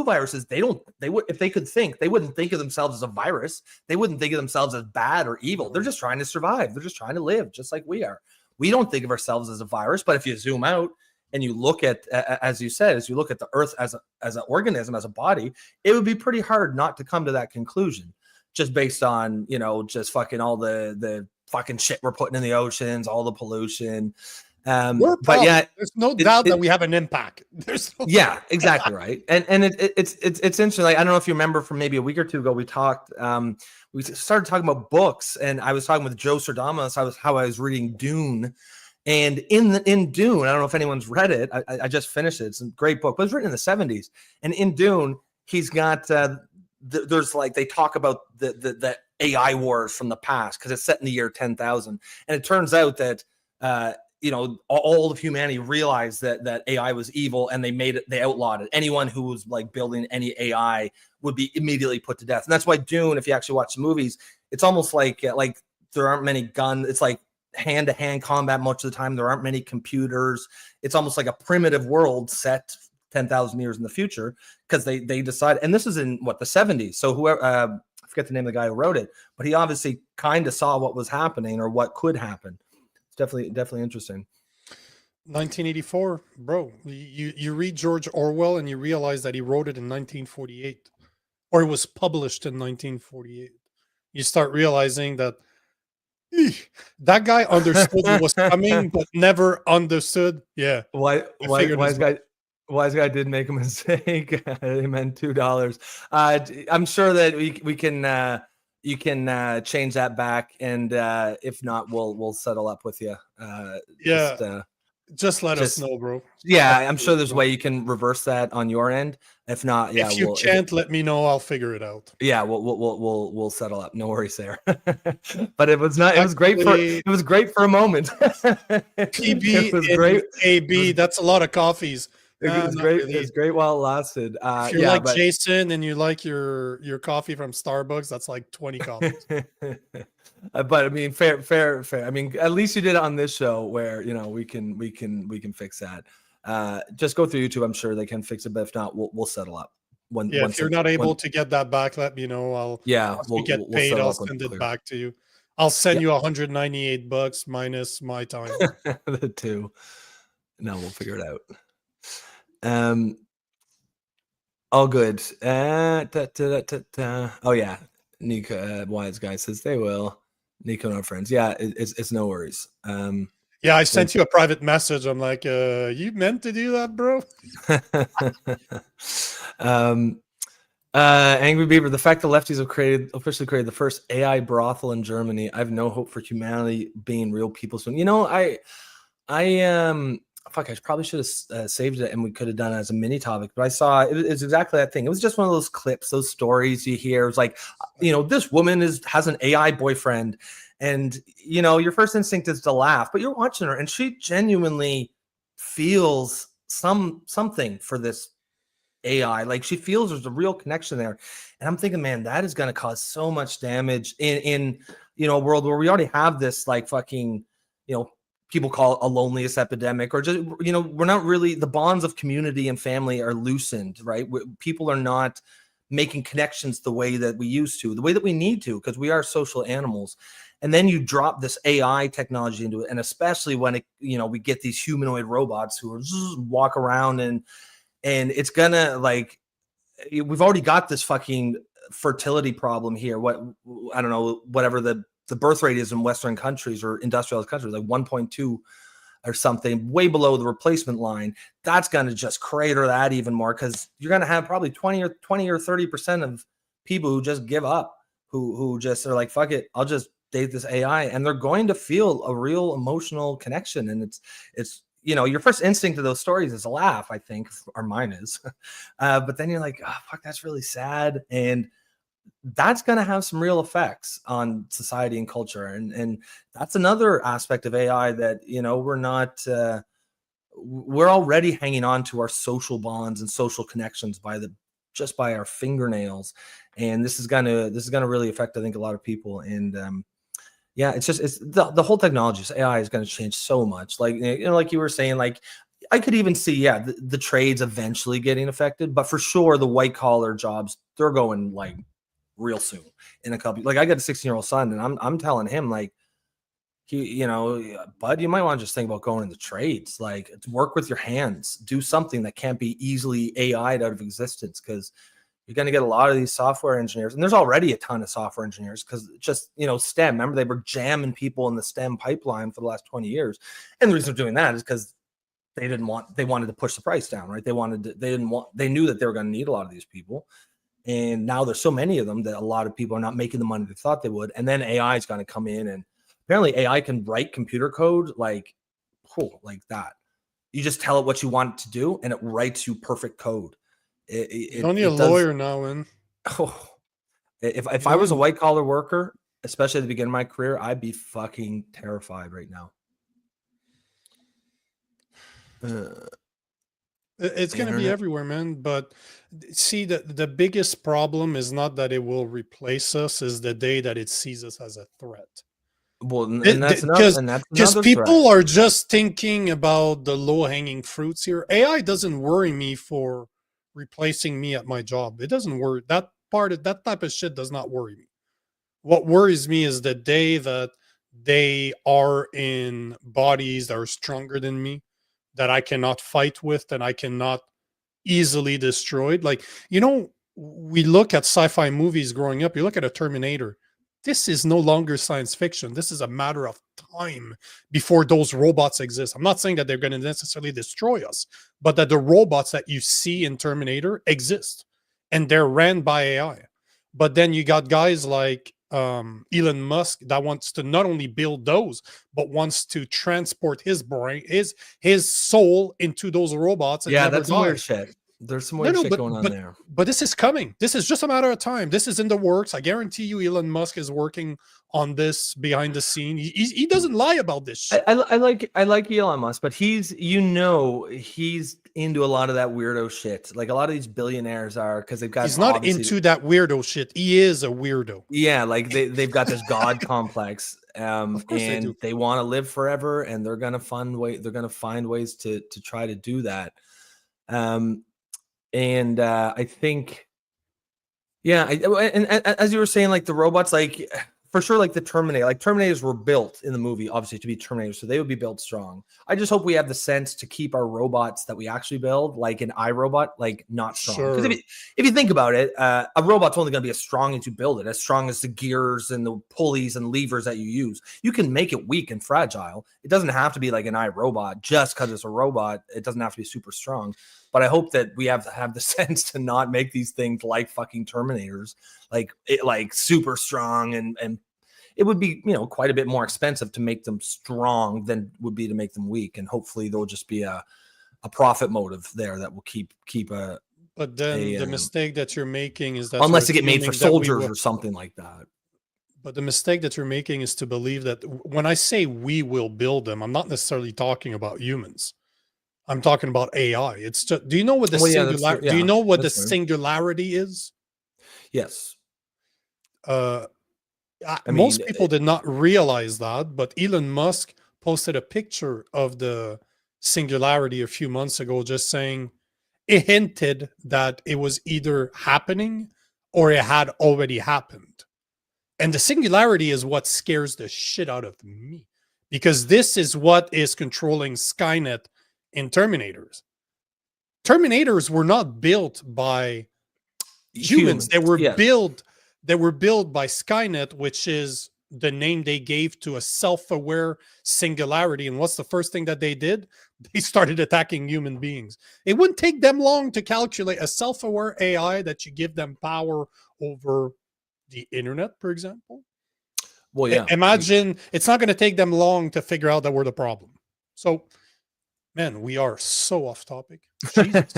viruses, they would, if they could think, they wouldn't think of themselves as a virus. They wouldn't think of themselves as bad or evil. They're just trying to survive. They're just trying to live, just like we are. We don't think of ourselves as a virus, but if you zoom out and you look at, as you said, as you look at the Earth as an organism, as a body, it would be pretty hard not to come to that conclusion, just based on, you know, just fucking all the fucking shit we're putting in the oceans, all the pollution. But yeah, there's no doubt that we have an impact. There's no yeah, exactly right. And it's interesting. Like, I don't know if you remember from maybe a week or two ago, we talked. We started talking about books, and I was talking with Joe Sardamas. How I was reading Dune, and in Dune, I don't know if anyone's read it. I just finished it. It's a great book, but it was written in the 70s. And in Dune, he's got there's like, they talk about the AI wars from the past because it's set in the year 10,000, and it turns out that you know, all of humanity realized that AI was evil, and they outlawed it. Anyone who was like building any AI would be immediately put to death. And that's why Dune, if you actually watch the movies, it's almost like there aren't many guns. It's like hand-to-hand combat most of the time. There aren't many computers. It's almost like a primitive world set 10,000 years in the future, because they decided, and this is in the 70s. So whoever, I forget the name of the guy who wrote it, but he obviously kind of saw what was happening or what could happen. Definitely interesting. 1984, bro. You read George Orwell and you realize that he wrote it in 1948, or it was published in 1948. You start realizing that that guy understood what was coming, but never understood. Yeah. Wise guy did make a mistake. He meant $2. I'm sure that we can. You can change that back, and if not, we'll settle up with you. Just let us know, bro. Yeah, I'm sure there's a way you can reverse that on your end. If not, yeah, if you can't, let me know. I'll figure it out. Yeah, we'll settle up. No worries there. But it was not. It was great for a moment. PB, it was great. AB, that's a lot of coffees. It was great. Really. It's great while it lasted. If you're like Jason and you like your coffee from Starbucks, that's like 20 coffees. But I mean, fair. I mean, at least you did it on this show, where, you know, we can fix that. Just go through YouTube. I'm sure they can fix it, but if not, we'll settle up. If you're not able to get that back, let me know. We'll get paid. I'll send it back to you. I'll send you $198 minus my time. The two. No, we'll figure it out. All good. Oh yeah, Nico, wise guy says they will. Nico and our friends. Yeah, it's no worries. Yeah, I sent you a private message. I'm like, you meant to do that, bro? Angry Beaver, the fact the lefties have officially created the first AI brothel in Germany. I have no hope for humanity being real people soon. You know, I probably should have saved it, and we could have done it as a mini topic, but I saw it's exactly that thing. It was just one of those clips, those stories you hear. It's like, you know, this woman has an AI boyfriend, and, you know, your first instinct is to laugh, but you're watching her and she genuinely feels something for this AI. Like, she feels there's a real connection there. And I'm thinking, man, that is going to cause so much damage in, you know, a world where we already have this, like, fucking, you know, people call it a loneliness epidemic, or just, you know, we're not really, the bonds of community and family are loosened, right? People are not making connections the way that we used to, the way that we need to, because we are social animals. And then you drop this AI technology into it, and especially when it, you know, we get these humanoid robots who are just walk around, and it's gonna, like, we've already got this fucking fertility problem here. What, I don't know, whatever the birth rate is in Western countries or industrialized countries, like 1.2 or something, way below the replacement line. That's going to just crater that even more, because you're going to have probably 20 or 30% of people who just give up, who just are like, fuck it, I'll just date this AI, and they're going to feel a real emotional connection. And it's you know, your first instinct to those stories is a laugh, I think, or mine is. But then you're like, oh, fuck, that's really sad. And that's going to have some real effects on society and culture. And that's another aspect of AI that, you know, we're already hanging on to our social bonds and social connections just by our fingernails. And this is going to really affect, I think, a lot of people. And yeah, it's the whole technology, AI is going to change so much. Like, you know, like you were saying, like, I could even see, the trades eventually getting affected, but for sure the white collar jobs, they're going, like, real soon in a couple. Like, I got a 16-year-old son, and I'm telling him, like, Bud, you might want to just think about going into trades, like work with your hands, do something that can't be easily AI'd out of existence, because you're going to get a lot of these software engineers, and there's already a ton of software engineers, because just, STEM, remember they were jamming people in the STEM pipeline for the last 20 years. And the reason they're doing that is because they wanted to push the price down, right? They knew that they were going to need a lot of these people. And now there's so many of them that a lot of people are not making the money they thought they would. And then AI is going to come in, and apparently AI can write computer code like that. You just tell it what you want it to do, and it writes you perfect code. You don't need a lawyer now, man. Oh, if I was a white collar worker, especially at the beginning of my career, I'd be fucking terrified right now. It's going to be everywhere, man. But see, the biggest problem is not that it will replace us, is the day that it sees us as a threat. Well, and that's because people are just thinking about the low-hanging fruits here. AI doesn't worry me for replacing me at my job. It doesn't worry. That type of shit does not worry me. What worries me is the day that they are in bodies that are stronger than me, that I cannot fight with, that I cannot easily destroyed. Like, we look at sci-fi movies growing up, you look at a Terminator. This is no longer science fiction. This is a matter of time before those robots exist. I'm not saying that they're going to necessarily destroy us, but that the robots that you see in Terminator exist, and they're ran by AI. But then you got guys like Elon Musk that wants to not only build those, but wants to transport his brain, his soul into those robots. And that's some weird shit. There's some weird shit going on there. But this is coming. This is just a matter of time. This is in the works. I guarantee you Elon Musk is working on this behind the scene. He doesn't lie about this shit. I like Elon Musk, but he's into a lot of that weirdo shit. Like a lot of these billionaires are, because they've got. He's not into that weirdo shit. He is a weirdo. Yeah, like they've got this god complex, and they want to live forever, and they're gonna find ways to try to do that. And I think, and as you were saying, like the robots, like for sure, like the Terminators were built in the movie, obviously, to be Terminators, so they would be built strong. I just hope we have the sense to keep our robots that we actually build, like an iRobot, like not strong. Because if you think about it, a robot's only going to be as strong as you build it, as strong as the gears and the pulleys and levers that you use. You can make it weak and fragile. It doesn't have to be like an iRobot just because it's a robot. It doesn't have to be super strong. But I hope that we have the sense to not make these things like fucking Terminators, like super strong, and it would be quite a bit more expensive to make them strong than would be to make them weak. And hopefully there'll just be a profit motive there that will keep a. But then the mistake that you're making is that unless they get made for soldiers or something like that. But the mistake that you're making is to believe that when I say we will build them, I'm not necessarily talking about humans. I'm talking about AI. It's just, do you know what the do you know what the singularity is? Yes. Most people did not realize that, but Elon Musk posted a picture of the singularity a few months ago, just saying it hinted that it was either happening or it had already happened. And the singularity is what scares the shit out of me, because this is what is controlling Skynet in Terminators. Terminators were not built by humans. They were built by Skynet, which is the name they gave to a self-aware singularity. And what's the first thing that they did? They started attacking human beings. It wouldn't take them long to calculate a self-aware AI that you give them power over the internet, for example. Well, yeah. Imagine it's not going to take them long to figure out that we're the problem. So, man, we are so off topic. Jesus.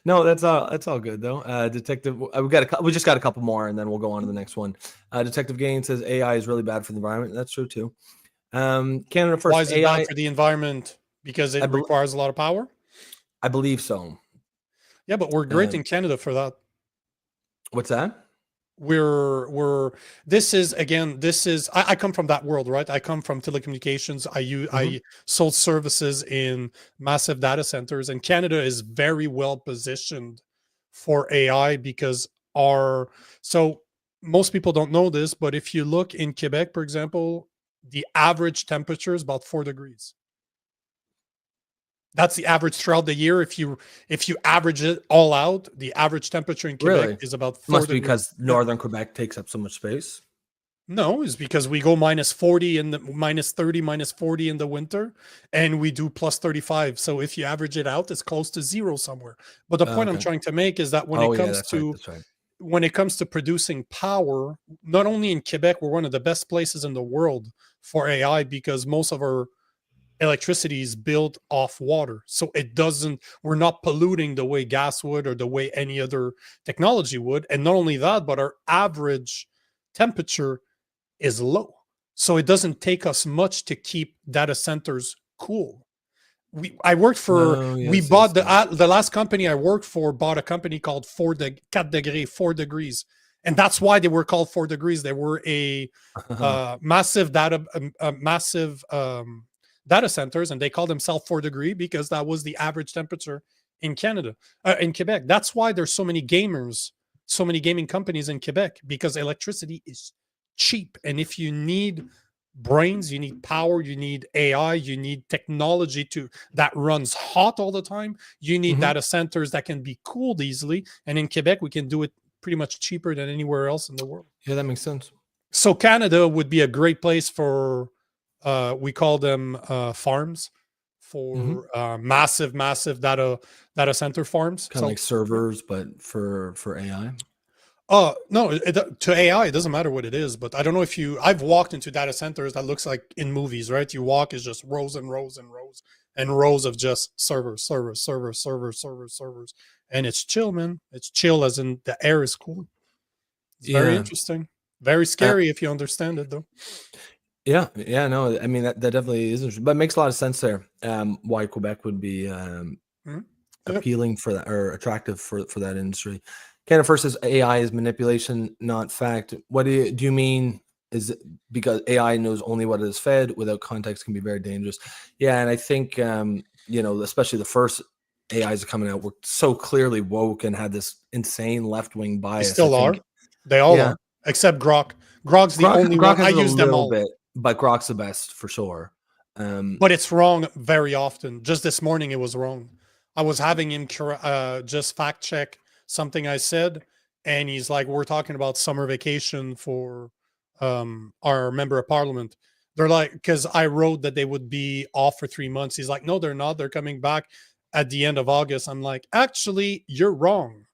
No, that's all good though. Detective, we just got a couple more, and then we'll go on to the next one. Detective Gain says AI is really bad for the environment. That's true too. Canada first. Why is it bad for the environment? Because it requires a lot of power. I believe so. Yeah, but we're great in Canada for that. What's that? I come from that world, right? I come from telecommunications. I sold services in massive data centers, and Canada is very well positioned for AI because so most people don't know this, but if you look in Quebec, for example, the average temperature is about 4 degrees. That's the average throughout the year. If you average it all out, the average temperature in Quebec is about 4 Must be degrees. because northern Quebec takes up so much space. No, it's because we go minus 40 in the minus 30, minus 40 in the winter, and we do plus 35. So if you average it out, it's close to zero somewhere. But the point I'm trying to make is that when it comes to when it comes to producing power, not only in Quebec, we're one of the best places in the world for AI because most of our electricity is built off water. So we're not polluting the way gas would or the way any other technology would. And not only that, but our average temperature is low. So it doesn't take us much to keep data centers cool. The last company I worked for bought a company called 4 degrees. And that's why they were called 4 degrees. They were a massive data centers, and they call themselves 4 degree because that was the average temperature in Quebec. That's why there's so many gamers, so many gaming companies in Quebec, because electricity is cheap. And if you need brains, you need power, you need AI, you need technology that runs hot all the time, you need data centers that can be cooled easily. And in Quebec, we can do it pretty much cheaper than anywhere else in the world. Yeah, that makes sense. So Canada would be a great place for we call them farms for massive data center farms, kind of like servers, but for AI. No, to AI, it doesn't matter what it is, but I don't know if I've walked into data centers that looks like in movies, right? You walk, is just rows and rows and rows and rows of just servers. And it's chill, man. It's chill as in the air is cool. It's very interesting. Very scary if you understand it, though. Yeah, no, I mean, that definitely is interesting, but it makes a lot of sense there. Why Quebec would be appealing for that or attractive for that industry. Canada first says AI is manipulation, not fact. What do you mean? Is it because AI knows only what it is fed without context can be very dangerous? Yeah, and I think especially the first AIs are coming out were so clearly woke and had this insane left-wing bias. They still are. They all are, except Grok. Grok's the only one. I use them all. But Grok's the best for sure. But it's wrong very often. Just this morning, it was wrong. I was having him just fact check something I said, and he's like, we're talking about summer vacation for our member of parliament. They're like, because I wrote that they would be off for 3 months. He's like, no, they're not. They're coming back at the end of August. I'm like, actually, you're wrong.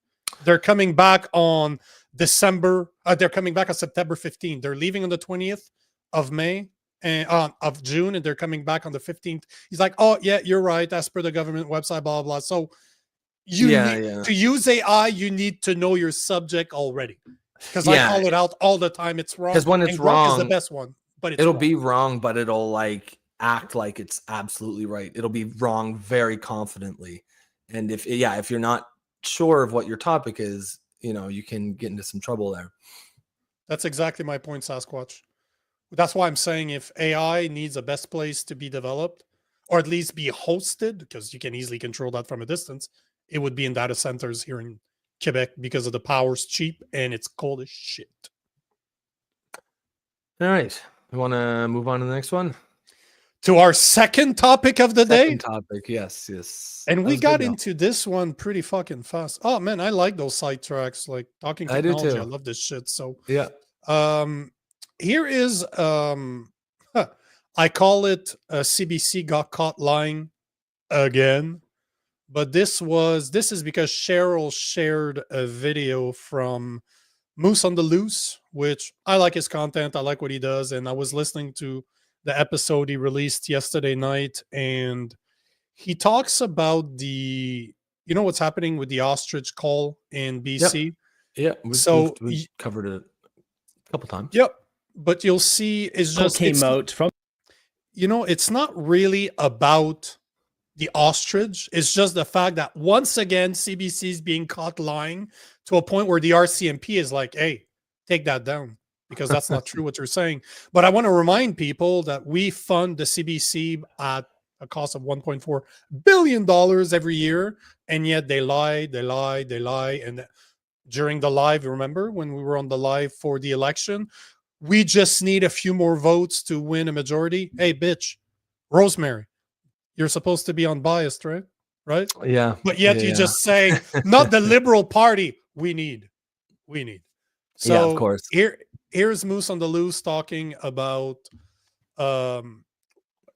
They're coming back on September 15th. They're leaving on the 20th of May and of June, and they're coming back on the 15th. He's like, oh yeah, you're right, as per the government website, blah blah. So to use AI, you need to know your subject already, because I call it out all the time. It's wrong, because when it's wrong, is the best one, but it'll be wrong, but it'll like act like it's absolutely right. It'll be wrong very confidently, and if you're not sure of what your topic is, you can get into some trouble there. That's exactly my point, Sasquatch. That's why I'm saying if AI needs a best place to be developed, or at least be hosted, because you can easily control that from a distance, it would be in data centers here in Quebec because of the power's cheap and it's cold as shit. All right. We want to move on to the next one? To our second topic of the day? Second topic, yes. And we got into this one pretty fucking fast. Oh, man, I like those sidetracks, like talking technology. I love this shit. So, yeah. Here is, I call it CBC got caught lying again. But this is because Cheryl shared a video from Moose on the Loose, which I like his content. I like what he does. And I was listening to the episode he released yesterday night. And he talks about what's happening with the ostrich call in BC. Yeah. We covered it a couple times. Yep. But you'll see it's just it's not really about the ostrich. It's just the fact that once again CBC is being caught lying to a point where the RCMP is like, hey, take that down, because that's not true what you're saying. But I want to remind people that we fund the CBC at a cost of $1.4 billion every year, and yet they lie. And during the live, remember when we were on the live for the election, we just need a few more votes to win a majority. Hey, bitch, Rosemary, you're supposed to be unbiased, right? Right? Yeah. But yet you just say, not the Liberal Party. We need. So yeah, of course. Here's Moose on the Loose talking about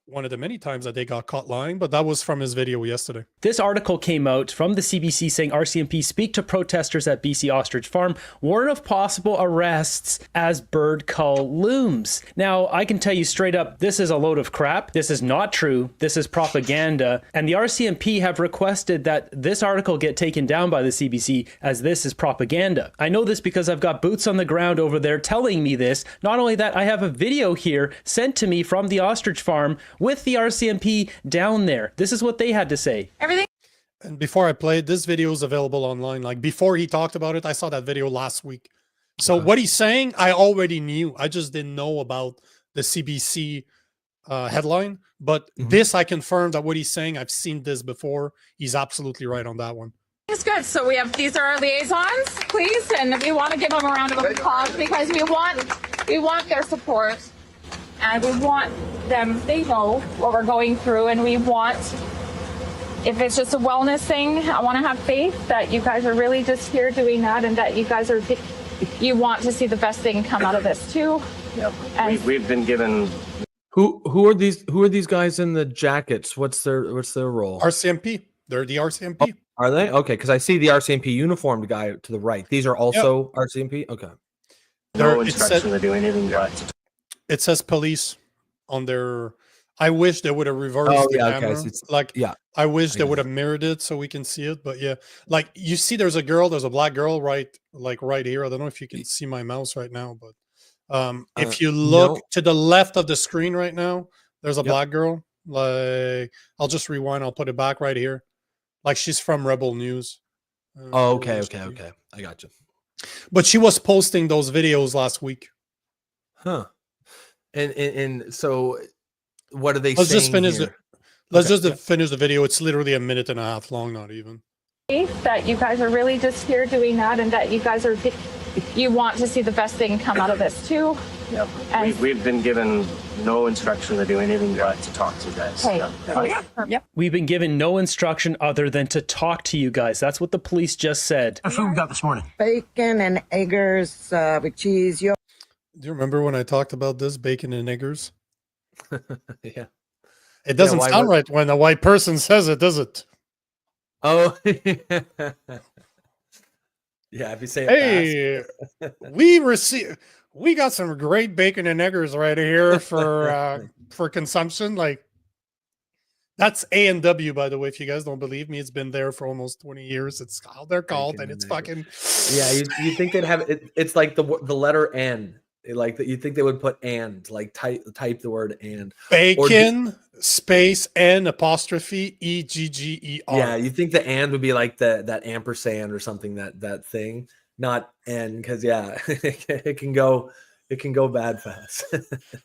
one of the many times that they got caught lying, but that was from his video yesterday. This article came out from the CBC saying RCMP speak to protesters at BC Ostrich Farm, warn of possible arrests as bird cull looms. Now, I can tell you straight up, this is a load of crap. This is not true. This is propaganda. And the RCMP have requested that this article get taken down by the CBC as this is propaganda. I know this because I've got boots on the ground over there telling me this. Not only that, I have a video here sent to me from the Ostrich Farm with the RCMP down there. This is what they had to say. Everything. And before I played, this video is available online. Like before he talked about it, I saw that video last week. So what he's saying, I already knew. I just didn't know about the CBC headline. But this, I confirmed that what he's saying, I've seen this before. He's absolutely right on that one. It's good. So these are our liaisons, please, and we want to give them a round of applause because we want their support. And we want them, they know what we're going through, and we want, if it's just a wellness thing, I want to have faith that you guys are really just here doing that, and that you want to see the best thing come out of this too. Yep. And We've been given. Who are these guys in the jackets? What's their role? RCMP. They're the RCMP. Oh, are they? Okay, because I see the RCMP uniformed guy to the right. These are also RCMP? Okay. No instruction to do anything. It says police on their. I wish they would have reversed the camera. Okay. I wish they would have mirrored it so we can see it. But yeah, like you see, there's a black girl right here. I don't know if you can see my mouse right now, but if you look to the left of the screen right now, there's a black girl. Like I'll just rewind. I'll put it back right here. Like she's from Rebel News. Okay. I got you. But she was posting those videos last week. Huh. And so what are they Let's saying just finish here? Let's just finish the video. It's literally a minute and a half long, not even. that you guys are really just here doing that, and that you want to see the best thing come out of this too. Yep. And We've been given no instruction to do anything but to talk to you guys. Okay. Yep. We've been given no instruction other than to talk to you guys. That's what the police just said. That's what we got this morning. Bacon and eggers with cheese. Do you remember when I talked about this, bacon and eggers? Yeah. It doesn't sound right when a white person says it, does it? Oh. Yeah, if you say it fast. We got some great bacon and eggers right here for consumption. Like that's A&W, by the way. If you guys don't believe me, it's been there for almost 20 years. It's how they're called, and it's fucking. Yeah, you think they'd have it? It's like the letter N. Like that, you think they would put and like type the word and bacon space N apostrophe EGGER. Yeah, you think the and would be like that ampersand or something that thing, not N, because it can go bad fast.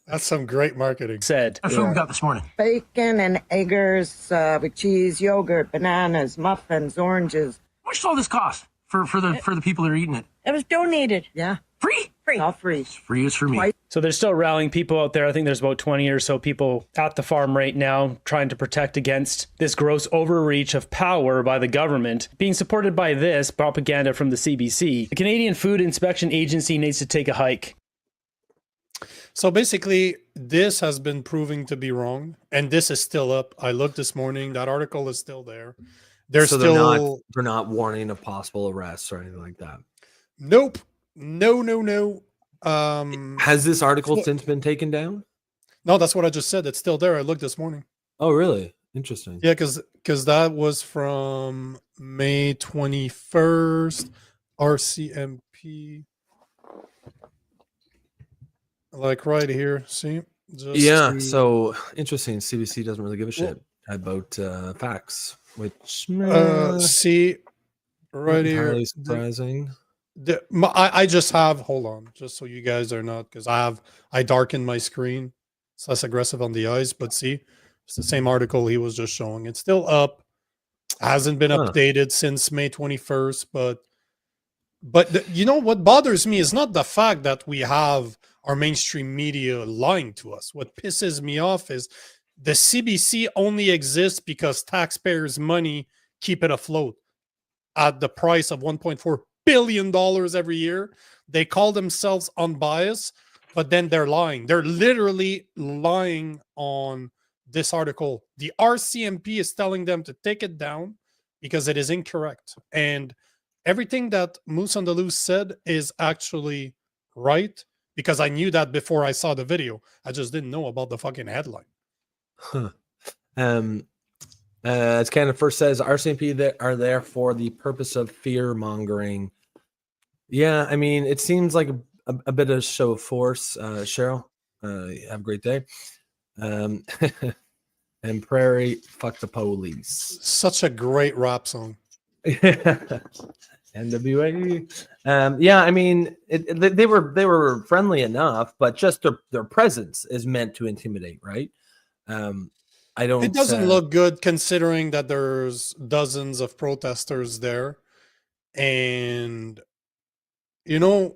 That's some great marketing. Said that's what we got this morning. Bacon and eggers with cheese, yogurt, bananas, muffins, oranges. How much does all this cost for the people that are eating it? It was donated. Yeah. Free? All free. Free is for me. So they're still rallying people out there. I think there's about 20 or so people at the farm right now trying to protect against this gross overreach of power by the government. Being supported by this propaganda from the CBC, the Canadian Food Inspection Agency needs to take a hike. So basically, this has been proving to be wrong, and this is still up. I looked this morning. That article is still there. They're not warning of possible arrests or anything like that. Nope. No. Has this article since been taken down? No, that's what I just said. It's still there. I looked this morning. Oh, really? Interesting. Yeah, because that was from May 21st. RCMP. Like right here. See? So interesting. CBC doesn't really give a shit about facts, which see right here. Surprising. I just have, hold on, just so you guys are not, because I darkened my screen. It's less aggressive on the eyes, but see, it's the same article he was just showing. It's still up. Hasn't been updated since May 21st, but you know what bothers me is not the fact that we have our mainstream media lying to us. What pisses me off is the CBC only exists because taxpayers' money keep it afloat at the price of $1.4 billion every year. They call themselves unbiased, but then they're lying. They're literally lying on this article. The RCMP is telling them to take it down because it is incorrect. And everything that Moose on the Loose said is actually right, because I knew that before I saw the video. I just didn't know about the fucking headline. Huh. As Canada First says, RCMP are there for the purpose of fear mongering. Yeah, I mean, it seems like a bit of show of force. Cheryl, have a great day. And Prairie, fuck the police. Such a great rap song. NWA. Yeah, I mean, they were friendly enough, but just their presence is meant to intimidate, right? I don't. It doesn't look good considering that there's dozens of protesters there, and you know,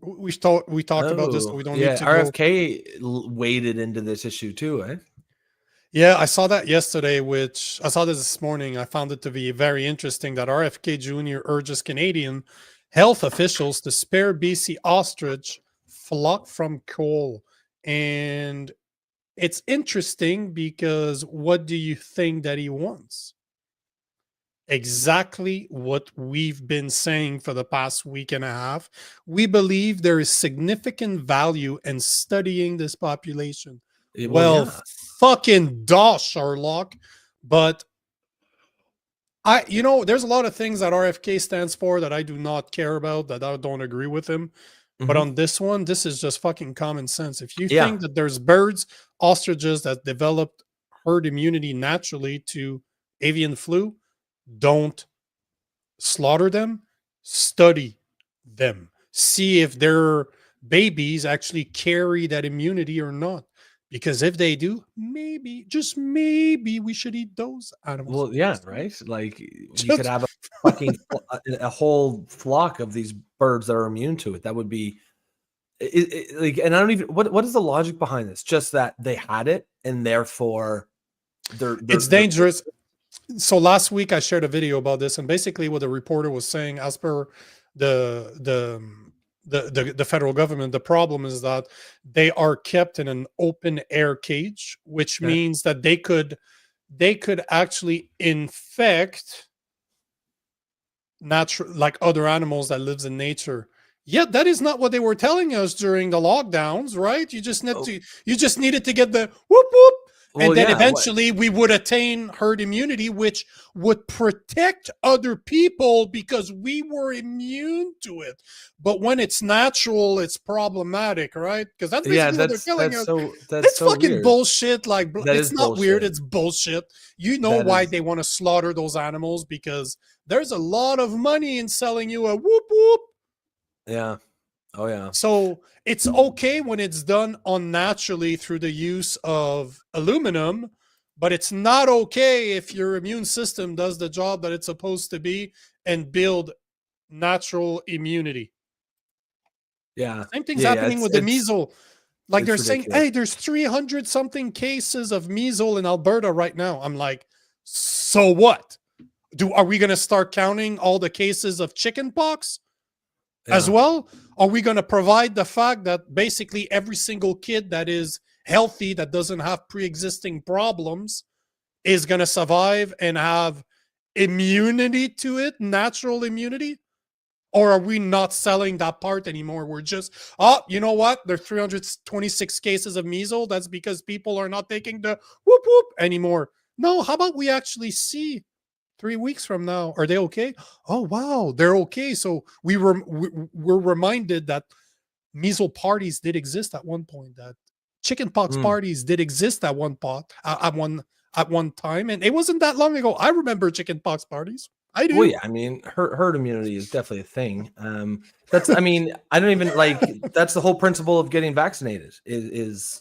we talked about this. So we don't need to. RFK waded into this issue too, eh? Yeah, I saw that yesterday, which I saw this morning. I found it to be very interesting that RFK Jr. urges Canadian health officials to spare BC ostrich flock from coal. And it's interesting because what do you think that he wants? Exactly what we've been saying for the past week and a half. We believe there is significant value in studying this population. Fucking duh, Sherlock. But there's a lot of things that RFK stands for that I do not care about, that I don't agree with him. But on this one, this is just fucking common sense. If you think that there's birds, ostriches that developed herd immunity naturally to avian flu, don't slaughter them, study them. See if their babies actually carry that immunity or not. Because if they do, maybe, just maybe, we should eat those animals. Well, yeah, right? Like, you could have a fucking a whole flock of these birds that are immune to it. That would be like, and I don't even, what is the logic behind this? Just that they had it and therefore it's dangerous. So last week I shared a video about this, and basically what the reporter was saying, as per the federal government, the problem is that they are kept in an open air cage, which means that they could actually infect like other animals that lives in nature. Yet that is not what they were telling us during the lockdowns, right? You just needed to get the whoop whoop. And then eventually we would attain herd immunity, which would protect other people because we were immune to it. But when it's natural, it's problematic, right? Because that's basically what they're telling us. It's fucking weird. Bullshit. Like, it's not bullshit. Weird. It's bullshit. You know why they want to slaughter those animals, because there's a lot of money in selling you a whoop whoop. Yeah. Oh, yeah. So it's okay when it's done unnaturally through the use of aluminum, but it's not okay if your immune system does the job that it's supposed to be and build natural immunity. Yeah. Same thing's happening with the measles. Like, they're saying, hey, there's 300 something cases of measles in Alberta right now. I'm like, so what? Are we going to start counting all the cases of chickenpox as well? Are we going to provide the fact that basically every single kid that is healthy, that doesn't have pre-existing problems, is going to survive and have immunity to it, natural immunity? Or are we not selling that part anymore? We're just, you know what? There's 326 cases of measles. That's because people are not taking the whoop whoop anymore. No, how about we actually see 3 weeks from now, are they okay? Oh, wow, they're okay. So we're reminded that measles parties did exist at one point, that chickenpox parties did exist at one time, and it wasn't that long ago. I remember chickenpox parties. I do. Well, yeah, I mean, herd immunity is definitely a thing. That's, I mean, I don't even like, that's the whole principle of getting vaccinated is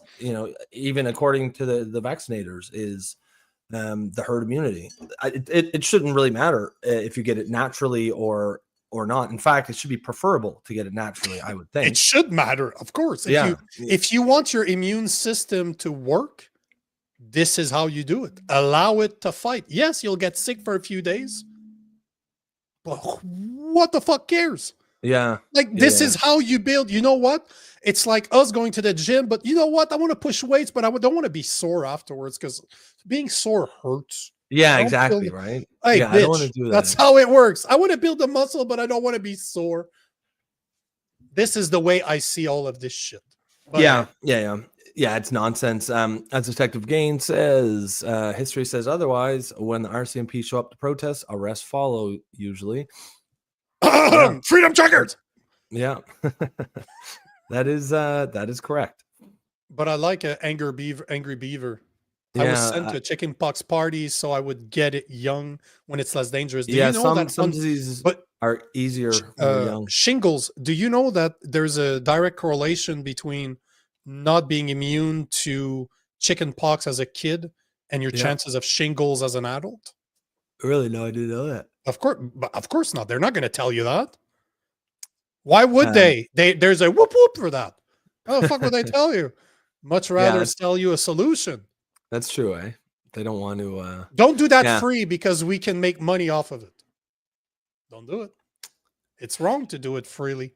even according to the vaccinators, is the herd immunity. It shouldn't really matter if you get it naturally or or not. In fact, it should be preferable to get it naturally, I would think. It should matter, of course. If you want your immune system to work, this is how you do it. Allow it to fight. Yes, you'll get sick for a few days, but what the fuck cares? Yeah. Like, this is how you build. You know what? It's like us going to the gym, but you know what? I want to push weights, but I don't want to be sore afterwards because being sore hurts. Yeah, exactly, right? Hey, yeah, bitch, I don't want to do that. That's how it works. I want to build the muscle, but I don't want to be sore. This is the way I see all of this shit. But Yeah, it's nonsense. As Detective Gaines says, history says otherwise. When the RCMP show up to protest, arrests follow usually. Freedom checkers. Yeah, that is correct. But I like an angry beaver. I was sent to a chicken pox party, so I would get it young when it's less dangerous. Do you know that some diseases are easier when you're young. Shingles. Do you know that there's a direct correlation between not being immune to chicken pox as a kid and your chances of shingles as an adult? Really? No, I didn't know that. Of course not. They're not going to tell you that. Why would they? There's a whoop whoop for that. How the fuck would they tell you? Much rather sell you a solution. That's true, eh? They don't want to. Don't do that free because we can make money off of it. Don't do it. It's wrong to do it freely.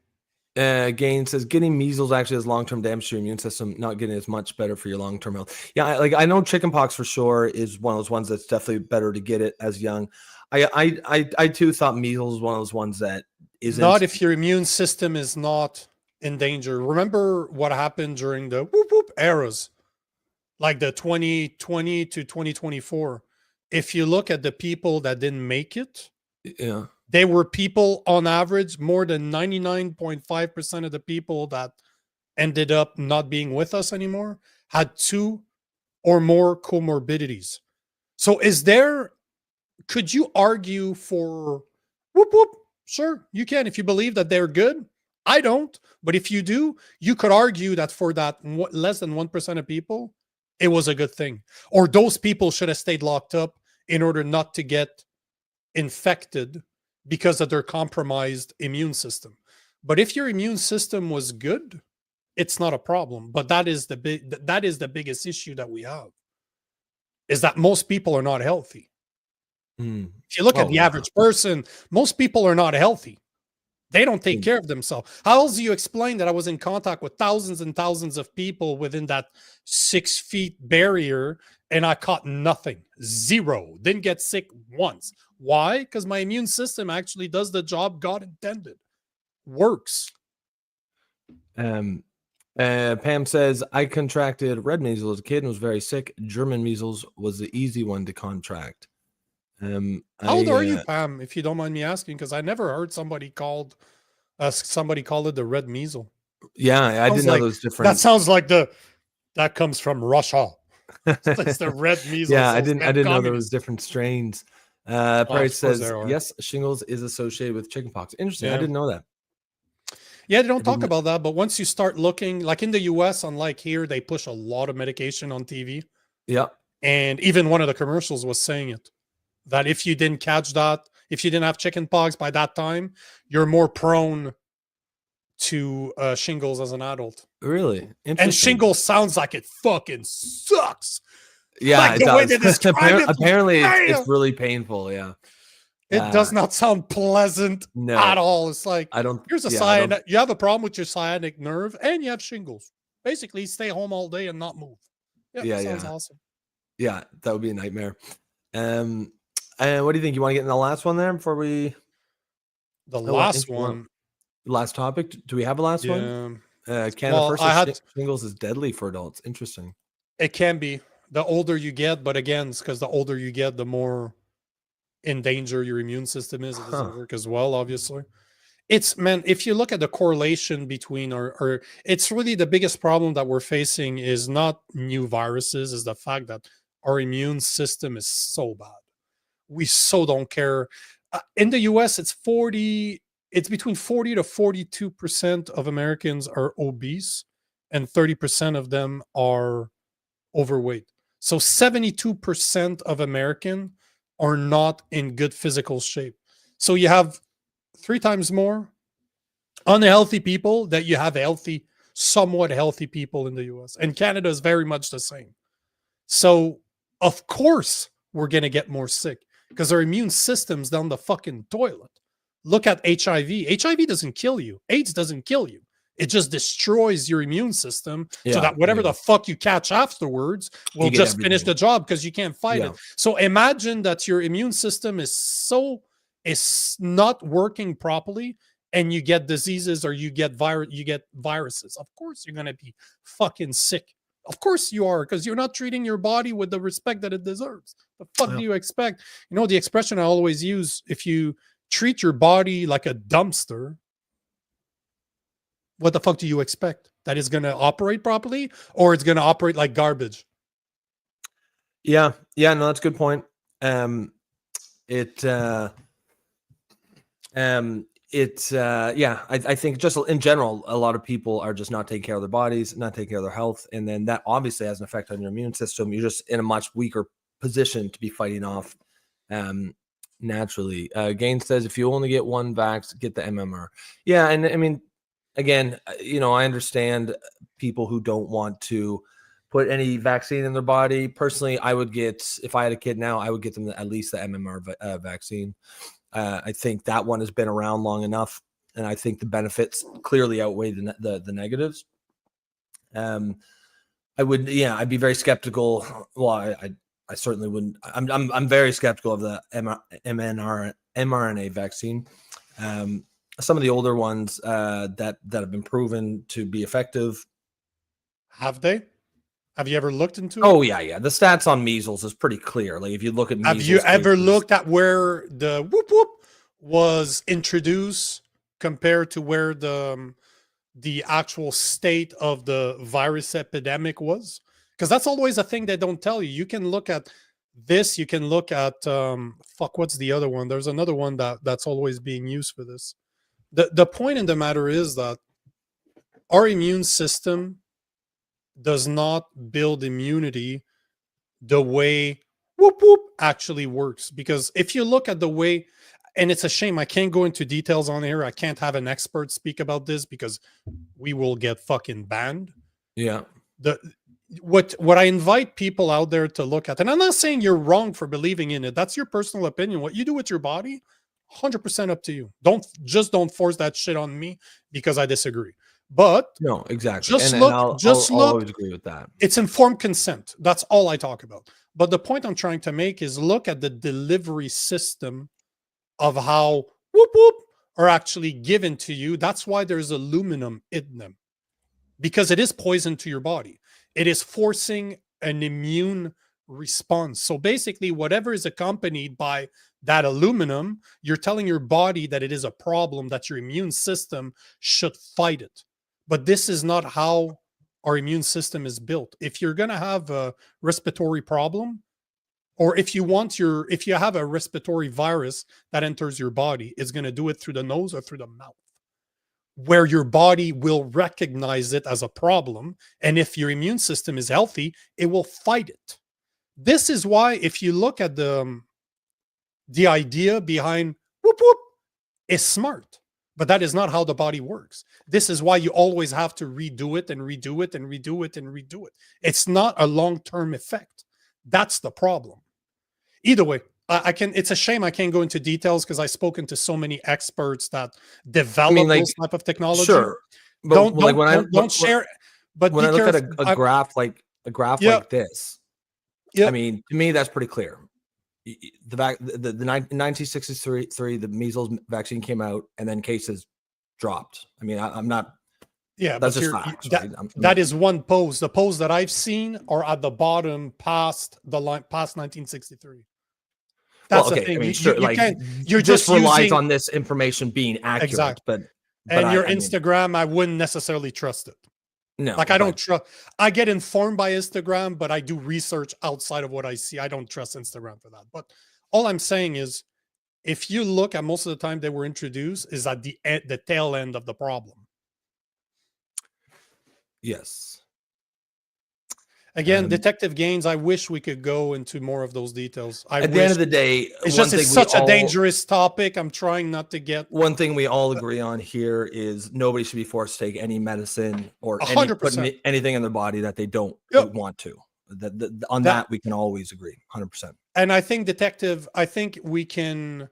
Gain says getting measles actually has long-term damage to your immune system. Not getting as much better for your long-term health. Yeah, I know chickenpox for sure is one of those ones that's definitely better to get it as young. I too thought measles was one of those ones that isn't. Not if your immune system is not in danger. Remember what happened during the whoop whoop eras, like the 2020 to 2024. If you look at the people that didn't make it, they were people on average, more than 99.5% of the people that ended up not being with us anymore had 2 or more comorbidities. So could you argue for whoop whoop? Sure, you can if you believe that they're good. I don't, but if you do, you could argue that for that less than 1% of people, it was a good thing. Or those people should have stayed locked up in order not to get infected because of their compromised immune system. But if your immune system was good, it's not a problem. But that is the biggest issue that we have, is that most people are not healthy. If you look at the average person, most people are not healthy. They don't take care of themselves. How else do you explain that I was in contact with thousands and thousands of people within that 6 feet barrier and I caught nothing? 0. Didn't get sick once. Why? Because my immune system actually does the job God intended. Works. Pam says, I contracted red measles as a kid and was very sick. German measles was the easy one to contract. How old are you, Pam, if you don't mind me asking? Because I never heard somebody call it the red measles. Yeah, I didn't know those different. That sounds like that comes from Russia. It's the red measles. Yeah, I didn't know there was different strains. Price says, yes, shingles is associated with chickenpox. Interesting. I didn't know that. Yeah, they don't talk about that, but once you start looking, like in the US, unlike here, they push a lot of medication on TV. Yeah. And even one of the commercials was saying it, that if you didn't catch that, if you didn't have chickenpox by that time, you're more prone to shingles as an adult. Really? And shingles sounds like it fucking sucks. Yeah, like it the way does. they describe it, Apparently, it's really painful. Yeah. It does not sound pleasant at all. It's like, here's a cyanic. You have a problem with your sciatic nerve and you have shingles. Basically, stay home all day and not move. Yeah, sounds awesome. Yeah, that would be a nightmare. And what do you think? You want to get in the last one there before we? Last one. Last topic. Do we have a last one? Canada first. Shingles is deadly for adults. Interesting. It can be. The older you get, but again, it's because the older you get, the more in danger your immune system is. It doesn't work as well, obviously. If you look at the correlation between it's really the biggest problem that we're facing is not new viruses, is the fact that our immune system is so bad. We so don't care. In the US, it's between 40 to 42% of Americans are obese and 30% of them are overweight. So 72% of Americans are not in good physical shape. So you have 3 times more unhealthy people that you have healthy, somewhat healthy people in the US. And Canada is very much the same. So, of course, we're going to get more sick because our immune system's down the fucking toilet. Look at HIV. HIV doesn't kill you. AIDS doesn't kill you. It just destroys your immune system so that whatever the fuck you catch afterwards will just finish the job because you can't fight it. So imagine that your immune system is not working properly and you get diseases or you get viruses. Of course you're going to be fucking sick. Of course you are, because you're not treating your body with the respect that it deserves. The fuck do you expect? You know, the expression I always use, if you treat your body like a dumpster, what the fuck do you expect? That it's going to operate properly, or it's going to operate like garbage? Yeah. No, that's a good point. I think just in general, a lot of people are just not taking care of their bodies, not taking care of their health. And then that obviously has an effect on your immune system. You're just in a much weaker position to be fighting off naturally. Gaines says, if you only get one vax, get the MMR. Yeah. And I mean, again, you know, I understand people who don't want to put any vaccine in their body. Personally, I would get, if I had a kid now, I would get them at least the MMR vaccine. I think that one has been around long enough, and I think the benefits clearly outweigh the negatives. I'd be very skeptical. Well, I certainly wouldn't. I'm very skeptical of the mRNA vaccine. Some of the older ones that have been proven to be effective. Have they? Have you ever looked into it? Oh, yeah. The stats on measles is pretty clear. Like, if you look at measles, have you ever looked at where the whoop whoop was introduced compared to where the actual state of the virus epidemic was? Because that's always a thing they don't tell you. You can look at this. You can look at what's the other one? There's another one that's always being used for this. The point in the matter is that our immune system does not build immunity the way whoop whoop actually works. Because if you look at the way, and it's a shame I can't go into details on here, I can't have an expert speak about this because we will get fucking banned. Yeah. What I invite people out there to look at, and I'm not saying you're wrong for believing in it, that's your personal opinion. What you do with your body, 100% up to you. Don't force that shit on me because I disagree. But no, exactly. Just and look. I'll always agree with that. It's informed consent. That's all I talk about. But the point I'm trying to make is look at the delivery system of how whoop whoop are actually given to you. That's why there's aluminum in them, because it is poison to your body. It is forcing an immune response. So basically, whatever is accompanied by that aluminum, you're telling your body that it is a problem, that your immune system should fight it. But this is not how our immune system is built. If you're going to have a respiratory problem, or if you have a respiratory virus that enters your body, it's going to do it through the nose or through the mouth, where your body will recognize it as a problem. And if your immune system is healthy, it will fight it. This is why, if you look at the idea behind whoop whoop, is smart. But that is not how the body works. This is why you always have to redo it and redo it and redo it and redo it. It's not a long-term effect. That's the problem. Either way, it's a shame I can't go into details because I've spoken to so many experts that develop those type of technology. Sure. But don't share. But when I look at a graph like this, I mean, to me, that's pretty clear. The 1963, the measles vaccine came out, and then cases dropped. I mean, I'm not. Yeah, that's just facts, right? That is one pose. The pose that I've seen are at the bottom, past the line, past 1963. That's the thing. I mean, you're just relies on this information being accurate, exactly. But your Instagram, I wouldn't necessarily trust it. No, I don't trust. I get informed by Instagram, but I do research outside of what I see. I don't trust Instagram for that. But all I'm saying is, if you look at most of the time they were introduced, is at the tail end of the problem. Yes. Again, Detective Gaines, I wish we could go into more of those details. At the end of the day, it's such a dangerous topic. I'm trying not to get. One thing we all agree on here is nobody should be forced to take any medicine or put anything in their body that they don't want to. That we can always agree, 100%. And I think, Detective, we can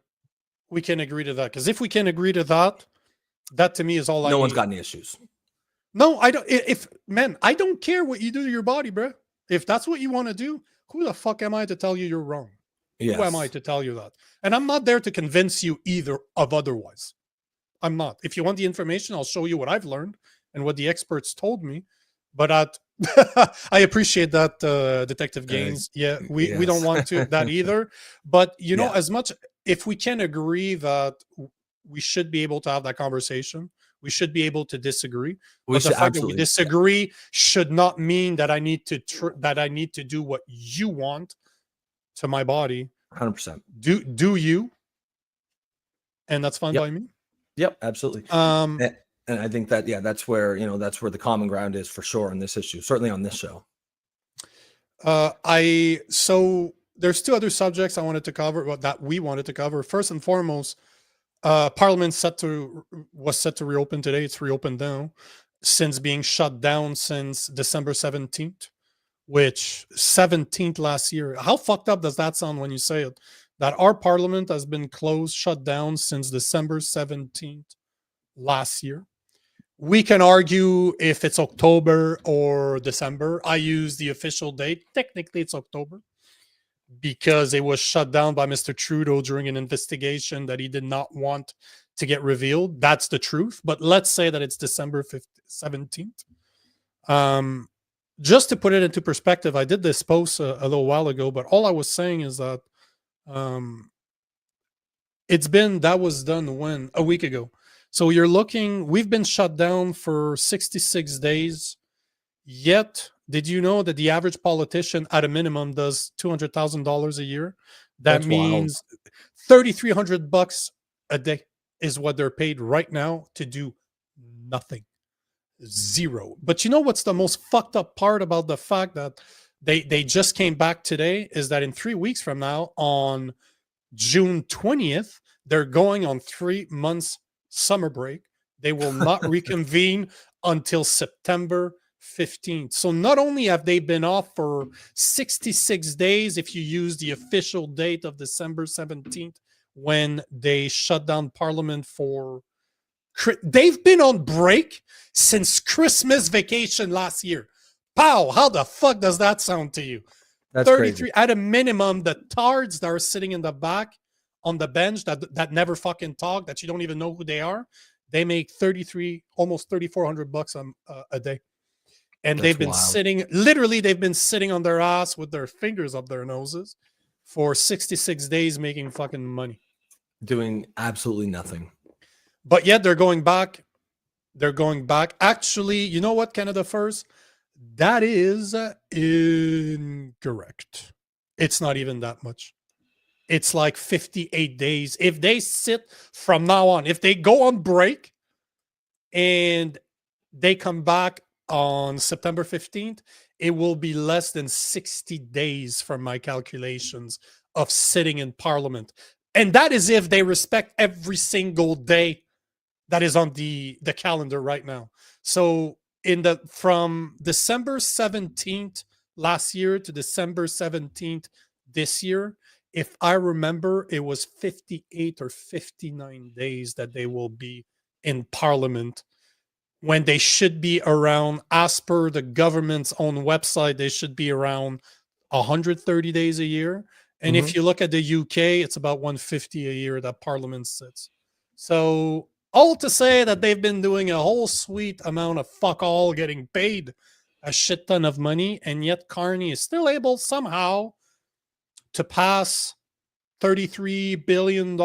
agree to that, because if we can agree to that, that to me is all I need. No one's got any issues. No, I don't. I don't care what you do to your body, bro. If that's what you want to do, who the fuck am I to tell you you're wrong? Yes. Who am I to tell you that? And I'm not there to convince you either of otherwise. I'm not. If you want the information, I'll show you what I've learned and what the experts told me. But I appreciate that, Detective Gaines. We don't want to that either. But as much, if we can agree that we should be able to have that conversation, we should be able to disagree. But the fact that we disagree should not mean that I need to do what you want to my body. 100%. Do you? And that's fine by me. Yep, absolutely. And I think that that's where the common ground is for sure on this issue. Certainly on this show. So there's two other subjects I wanted to cover. That we wanted to cover. First and foremost. Parliament was set to reopen today. It's reopened now, since being shut down since December 17th, which 17th last year. How fucked up does that sound when you say it? That our parliament has been shut down since December 17th last year. We can argue if it's October or December. I use the official date. Technically, it's October, because it was shut down by Mr. Trudeau during an investigation that he did not want to get revealed. That's the truth. But let's say that it's December 17th. Just to put it into perspective, I did this post a little while ago, but all I was saying is that that was done a week ago. So we've been shut down for 66 days, yet did you know that the average politician at a minimum does $200,000 a year? That means $3,300 a day is what they're paid right now to do nothing. Zero. But you know what's the most fucked up part about the fact that they just came back today is that in 3 weeks from now, on June 20th, they're going on 3 months summer break. They will not reconvene until September 15th. So not only have they been off for 66 days, if you use the official date of December 17th, when they shut down Parliament they've been on break since Christmas vacation last year. Pow! How the fuck does that sound to you? That's 33 crazy. At a minimum, the tards that are sitting in the back on the bench that never fucking talk, that you don't even know who they are, they make almost $3,400 a day. And they've been they've been sitting on their ass with their fingers up their noses for 66 days making fucking money. Doing absolutely nothing. But yet they're going back. Actually, you know what, Canada First? That is incorrect. It's not even that much. It's like 58 days. If they sit from now on, if they go on break and they come back on September 15th, it will be less than 60 days from my calculations of sitting in Parliament. And that is if they respect every single day that is on the calendar right now. So from December 17th last year to December 17th this year, if I remember, it was 58 or 59 days that they will be in Parliament, when they should be around, as per the government's own website, they should be around 130 days a year. And if you look at the UK, it's about 150 a year that Parliament sits. So all to say that they've been doing a whole sweet amount of fuck all, getting paid a shit ton of money, and yet Carney is still able somehow to pass $33 billion.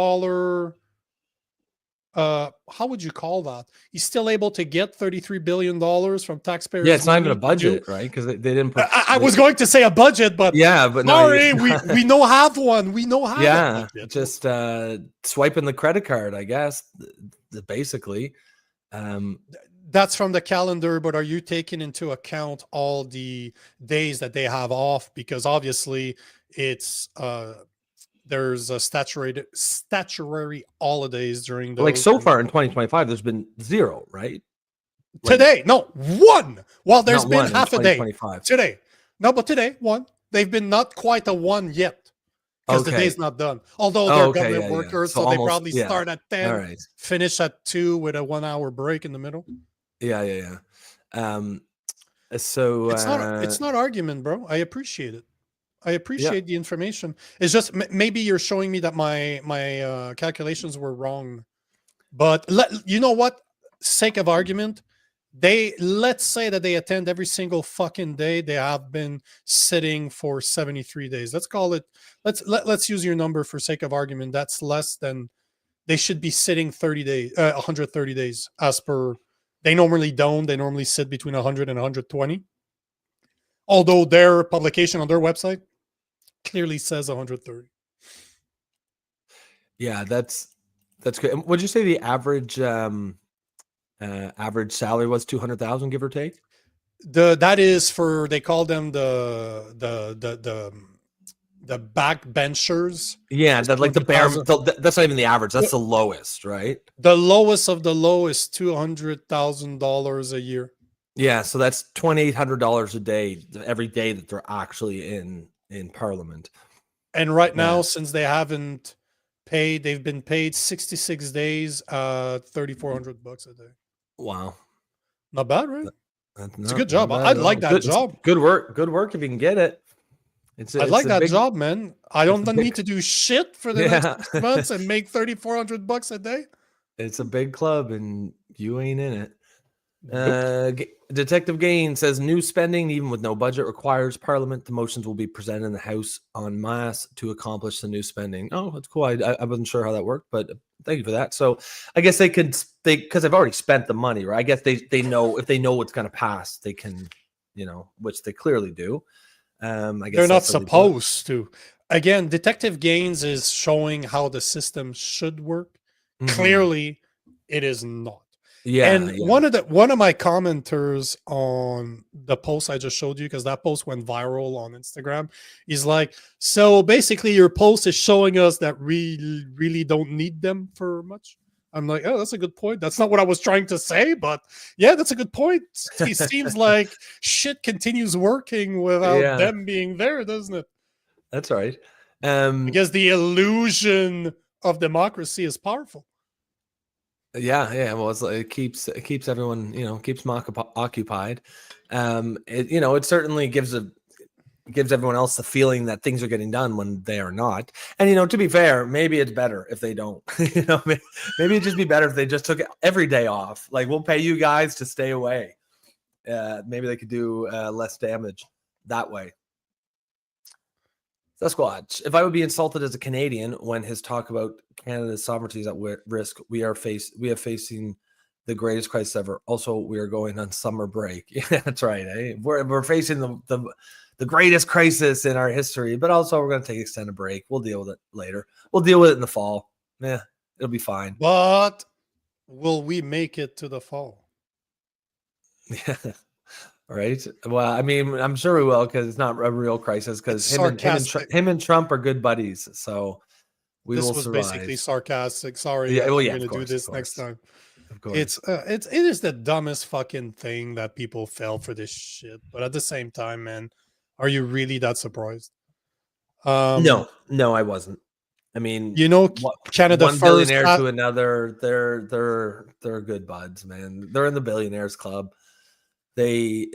How would you call that? He's still able to get $33 billion from taxpayers. Yeah, it's not even a budget, right? Because they didn't put. I was going to say a budget, but sorry, we don't have one. We know how. Yeah, just swiping the credit card, I guess. Basically, That's from the calendar, but are you taking into account all the days that they have off? Because obviously it's there's a statutory holidays during those. Like so far in 2025, there's been 0, right? Today, no, 1. Well, there's been half a day today. No, but today, 1. They've been not quite a 1 yet because the day's not done. Although they're government workers, so they probably start at 10, finish at 2 with a 1 hour break in the middle. Yeah. So it's not argument, bro. I appreciate it. I appreciate the information. It's just maybe you're showing me that my calculations were wrong. But you know what? Sake of argument, let's say that they attend every single fucking day. They have been sitting for 73 days. Let's call it. Let's use your number for sake of argument. That's less than they should be sitting 30 days, 130 days as per. They normally don't. They normally sit between 100 and 120. Although their publication on their website clearly says 130. Yeah, that's good. Would you say the average average salary was 200,000, give or take? That is for, they call them the backbenchers. Yeah, that like the bare. That's not even the average. That's the lowest, right? The lowest of the low is $200,000 a year. Yeah, so that's $2,800 a day every day that they're actually in Parliament. And right now, since they haven't paid, they've been paid 66 days, $3,400 a day. Wow, not bad, right? It's a good job. I'd like that job. Good work if you can get it. I'd like that job, man. I don't need to do shit for the next 6 months and make $3,400 a day. It's a big club, and you ain't in it. Detective Gain says new spending, even with no budget, requires Parliament. The motions will be presented in the House en masse to accomplish the new spending. Oh, that's cool. I wasn't sure how that worked, but thank you for that. So I guess they because they've already spent the money, right? I guess they know, if they know what's going to pass, they can, which they clearly do. I guess they're not supposed to. Again, Detective Gains is showing how the system should work. Mm-hmm. Clearly, it is not. Yeah, and one of my commenters on the post I just showed you, because that post went viral on Instagram, is like, so basically your post is showing us that we really don't need them for much. I'm like, oh, that's a good point. That's not what I was trying to say, but yeah, that's a good point. It seems like shit continues working without them being there, doesn't it? That's right. Because the illusion of democracy is powerful. Yeah. Well, it keeps everyone, keeps them occupied. It certainly gives everyone else the feeling that things are getting done when they are not. And to be fair, maybe it's better if they don't. Maybe it'd just be better if they just took every day off. Like, we'll pay you guys to stay away. Maybe they could do less damage that way. Sasquatch, if I would be insulted as a Canadian when his talk about Canada's sovereignty is at risk, we have facing the greatest crisis ever. Also, we are going on summer break. Yeah, that's right. Eh? We're facing the greatest crisis in our history, but also we're going to take an extended break. We'll deal with it later. We'll deal with it in the fall. Yeah, it'll be fine. But will we make it to the fall? Yeah. Right. Well, I mean, I'm sure we will, because it's not a real crisis, because him and Trump are good buddies. So this was survive. Basically sarcastic. Sorry, yeah, I'm going to do this next time. Of course. It is the dumbest fucking thing that people fell for this shit. But at the same time, man, are you really that surprised? No, I wasn't. I mean, Canada one first billionaire to another, they're good buds, man. They're in the billionaires club. They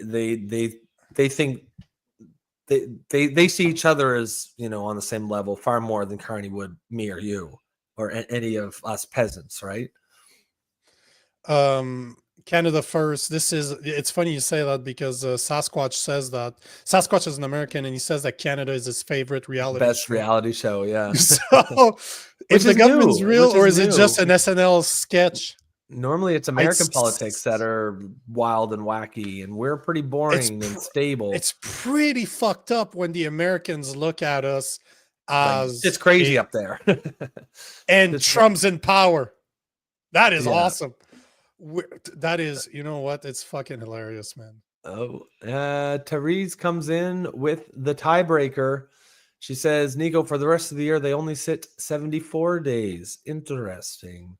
think they see each other as, on the same level far more than Carney would me or you or any of us peasants, right? Canada first. It's funny you say that, because Sasquatch says that Sasquatch is an American, and he says that Canada is his favorite reality show. Yeah. So if the government's real, or is it just an SNL sketch? Normally it's American politics that are wild and wacky, and we're pretty boring and stable. It's pretty fucked up when the Americans look at us as it's crazy up there. And Trump's in power. That is awesome. That is, you know what? It's fucking hilarious, man. Oh, Therese comes in with the tiebreaker. She says, Nico, for the rest of the year, they only sit 74 days. Interesting.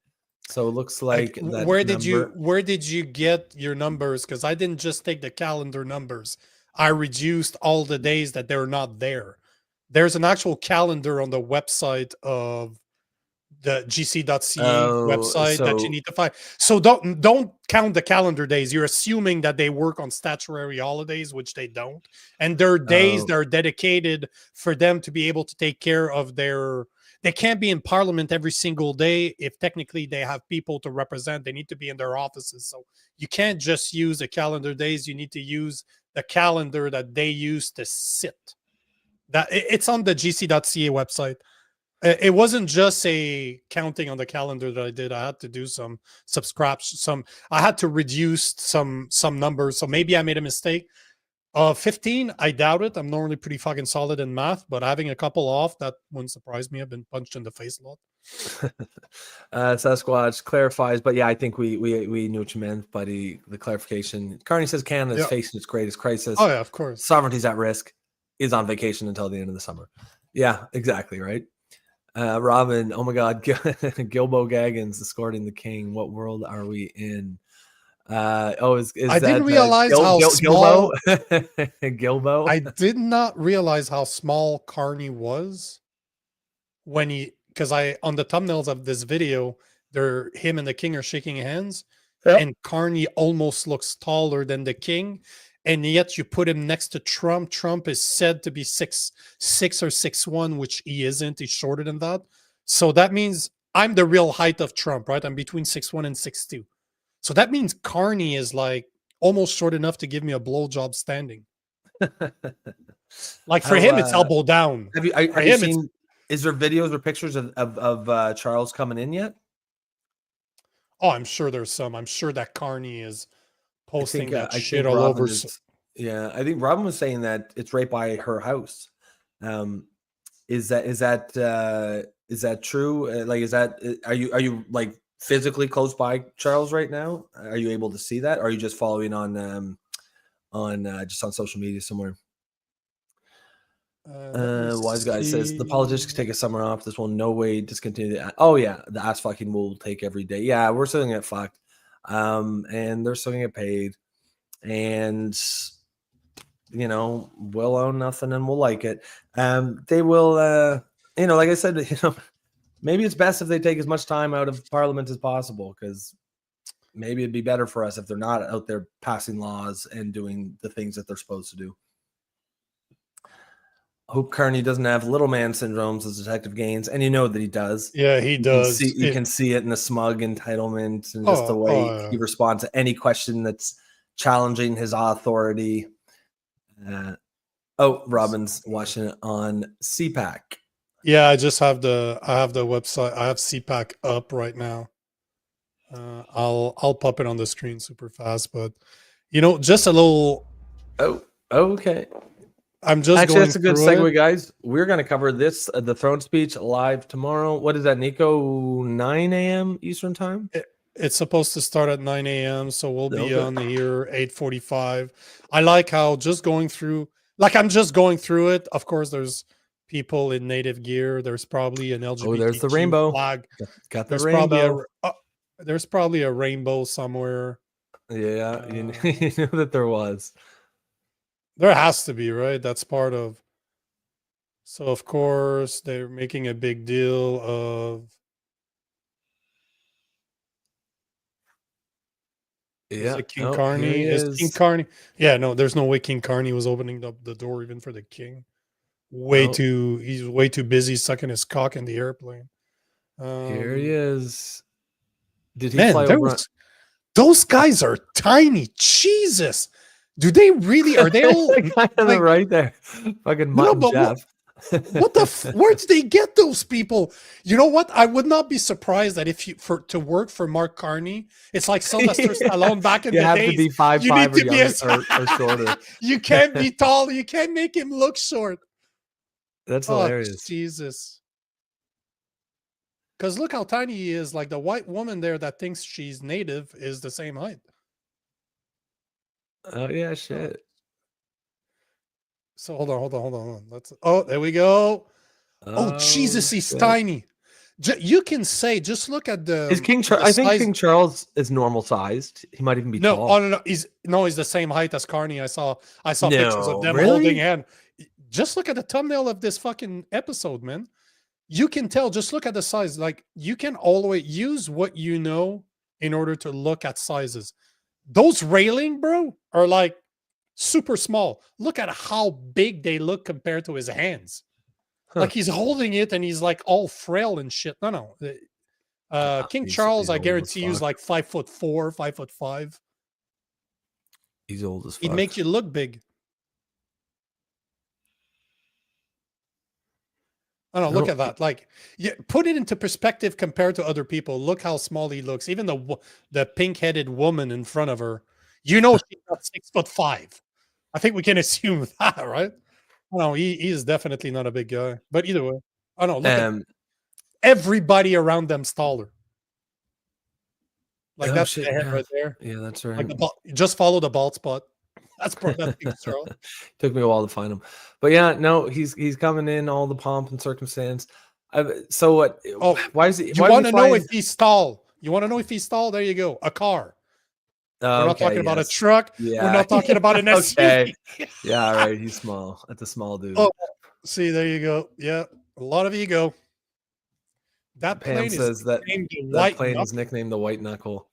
So it looks like that where did you get your numbers? Because I didn't just take the calendar numbers. I reduced all the days that they're not there. There's an actual calendar on the website of the gc.ca website that you need to find. So don't count the calendar days. You're assuming that they work on statutory holidays, which they don't. And there are days that are dedicated for them to be able to take care of their... They can't be in parliament every single day if technically they have people to represent. They need to be in their offices. So you can't just use the calendar days. You need to use the calendar that they use to sit. It's on the gc.ca website. It wasn't just a counting on the calendar that I did. I had to do some subscription. I had to reduce some numbers. So maybe I made a mistake. 15, I doubt it. I'm normally pretty fucking solid in math, but having a couple off, that wouldn't surprise me. I've been punched in the face a lot. Sasquatch clarifies, but yeah, I think we knew what you meant, buddy. The clarification. Carney says Canada is facing its greatest crisis. Oh yeah, of course. Sovereignty's at risk. Is on vacation until the end of the summer. Yeah, exactly right. Robin, oh my God, Gilbo Gaggins escorting the king. What world are we in? I didn't realize how small Gilbo. I did not realize how small Carney was when because on the thumbnails of this video, him and the king are shaking hands, and Carney almost looks taller than the king. And yet you put him next to Trump. Trump is said to be 6'6" or 6'1", which he isn't. He's shorter than that. So that means I'm the real height of Trump, right? I'm between 6'1" and 6'2". So that means Carney is like almost short enough to give me a blowjob standing. Like for him, it's elbow down. Have you seen? Is there videos or pictures of Charles coming in yet? Oh, I'm sure there's some. I'm sure that Carney is posting that shit all Robin over. Yeah, I think Robin was saying that it's right by her house. Is that true? Are you like physically close by Charles right now? Are you able to see that? Or are you just following on social media somewhere? Wise guy says the politicians take a summer off. This will no way discontinue the ass fucking will take every day. Yeah, we're still gonna get fucked. And they're still gonna get paid, and we'll own nothing and we'll like it. They will like I said, maybe it's best if they take as much time out of parliament as possible, because maybe it'd be better for us if they're not out there passing laws and doing the things that they're supposed to do. Hope Carney doesn't have little man syndromes as Detective Gaines, and you know that he does. Yeah, he does. You can see it in the smug entitlement and just the way he responds to any question that's challenging his authority. Robin's watching it on CPAC. Yeah, I have the website. I have CPAC up right now. I'll pop it on the screen super fast, but just a little. Oh, okay. I'm just actually going that's a good segue, guys. We're going to cover this the throne speech live tomorrow. What is that, Nico? 9 a.m. Eastern time. It's supposed to start at 9 a.m. So we'll be on here 8:45. I like how just going through, I'm just going through it. Of course, there's people in native gear. There's probly an LGBT there's the rainbow flag. Got the rainbow. There's probably a rainbow somewhere. Yeah, you knew that there was. There has to be, right? That's part of. So of course they're making a big deal of. Yeah, King Carney is King Carney. Yeah, no, there's no way King Carney was opening up the door even for the king. He's way too busy sucking his cock in the airplane. Here he is. Did he fly over? Those guys are tiny. Jesus. Do they really? Are they all right there? Fucking Mutton Jeff. What where did they get those people? You know what? I would not be surprised that if to work for Mark Carney, it's like Sylvester Stallone back in the days. You have to be 5'5" or shorter. You can't be tall. You can't make him look short. That's hilarious. Jesus. Because look how tiny he is. Like the white woman there that thinks she's native is the same height. Oh yeah, shit. So hold on. There we go. Oh, Jesus, he's tiny. You can say, just look at the. Is King Charles? I think King Charles is normal sized. He might even be tall. No. He's the same height as Carney. I saw pictures of them holding hand. Just look at the thumbnail of this fucking episode, man. You can tell. Just look at the size. Like you can always use what you know in order to look at sizes. Those railing, bro, are like super small. Look at how big they look compared to his hands. Like he's holding it and he's like all frail and shit. No. King Charles, I guarantee you, is like 5'4", 5'5". He's old as fuck. He'd make you look big. I don't know. Look at that. Like, put it into perspective compared to other people. Look how small he looks. Even the pink-headed woman in front of her, she's not 6'5". I think we can assume that, right? No, he is definitely not a big guy. But either way, I don't know. Look at everybody around them's taller. Like that's the head right there. Yeah, that's right. Like just follow the bald spot. That's Charles. Took me a while to find him, but yeah, no, he's coming in all the pomp and circumstance. So what? Oh, why is he? You want to know if he's tall? You want to know if he's tall? There you go. A car. We're not talking about a truck. Yeah. We're not talking about an SUV. Okay. Yeah, all right. He's small. That's a small dude. Oh, see, there you go. Yeah, a lot of ego. That Pam plane says that plane is nicknamed the White Knuckle.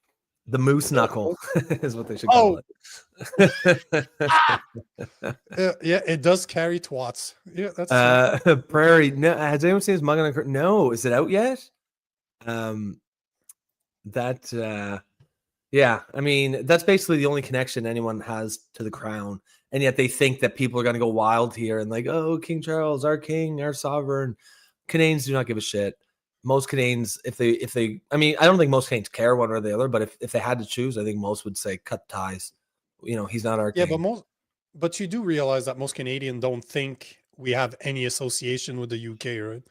The Moose Knuckle is what they should call it. Yeah, it does carry twats. Yeah, that's Prairie. No, has anyone seen his mug on the curtain? No, is it out yet? Yeah, I mean, that's basically the only connection anyone has to the crown. And yet they think that people are going to go wild here and like, oh, King Charles, our king, our sovereign. Canadians do not give a shit. Most Canadians, if they, I mean, I don't think most Canadians care one or the other, but if they had to choose, I think most would say cut ties. He's not our king. Yeah, but you do realize that most Canadians don't think we have any association with the UK, right?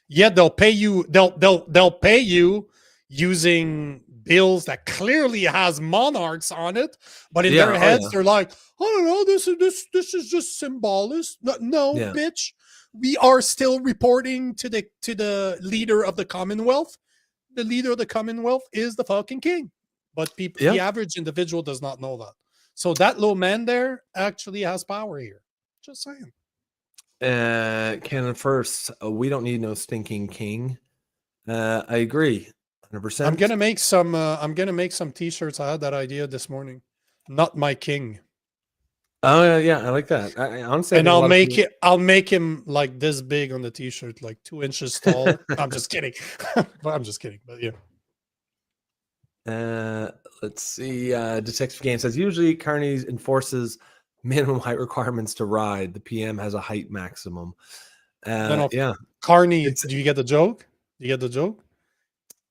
Yet they'll pay you, they'll pay you using bills that clearly has monarchs on it, but in their heads they're like, I don't know, this is just symbolic. No, bitch. We are still reporting to the leader of the Commonwealth. The leader of the Commonwealth is the fucking king. But the average individual does not know that. So that little man there actually has power here. Just saying. Cannon first. We don't need no stinking king. I agree. 100%. I'm gonna make some t-shirts. I had that idea this morning. Not my king. Oh yeah, I like that. I honestly, and I'll make him like this big on the t-shirt, like 2 inches tall. I'm just kidding. But yeah. Let's see. Detective Game says usually Carney enforces minimum height requirements to ride. The PM has a height maximum. Yeah. Carney, do you get the joke?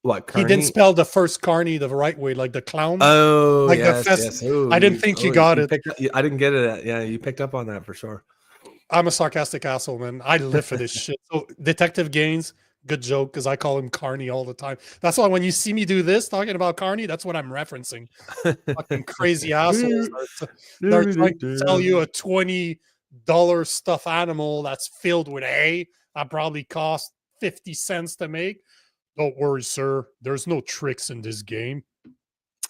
What? Carney? He didn't spell the first Carney the right way, like the clown. Oh, like yes. Ooh, I didn't think you got it. I didn't get it. Yeah, you picked up on that for sure. I'm a sarcastic asshole, man. I live for this shit. So Detective Gaines, good joke, because I call him Carney all the time. That's why when you see me do this, talking about Carney, that's what I'm referencing. Fucking crazy assholes. They're trying to sell you a $20 stuffed animal that's filled with hay that probably cost 50 cents to make. Don't worry, sir. There's no tricks in this game.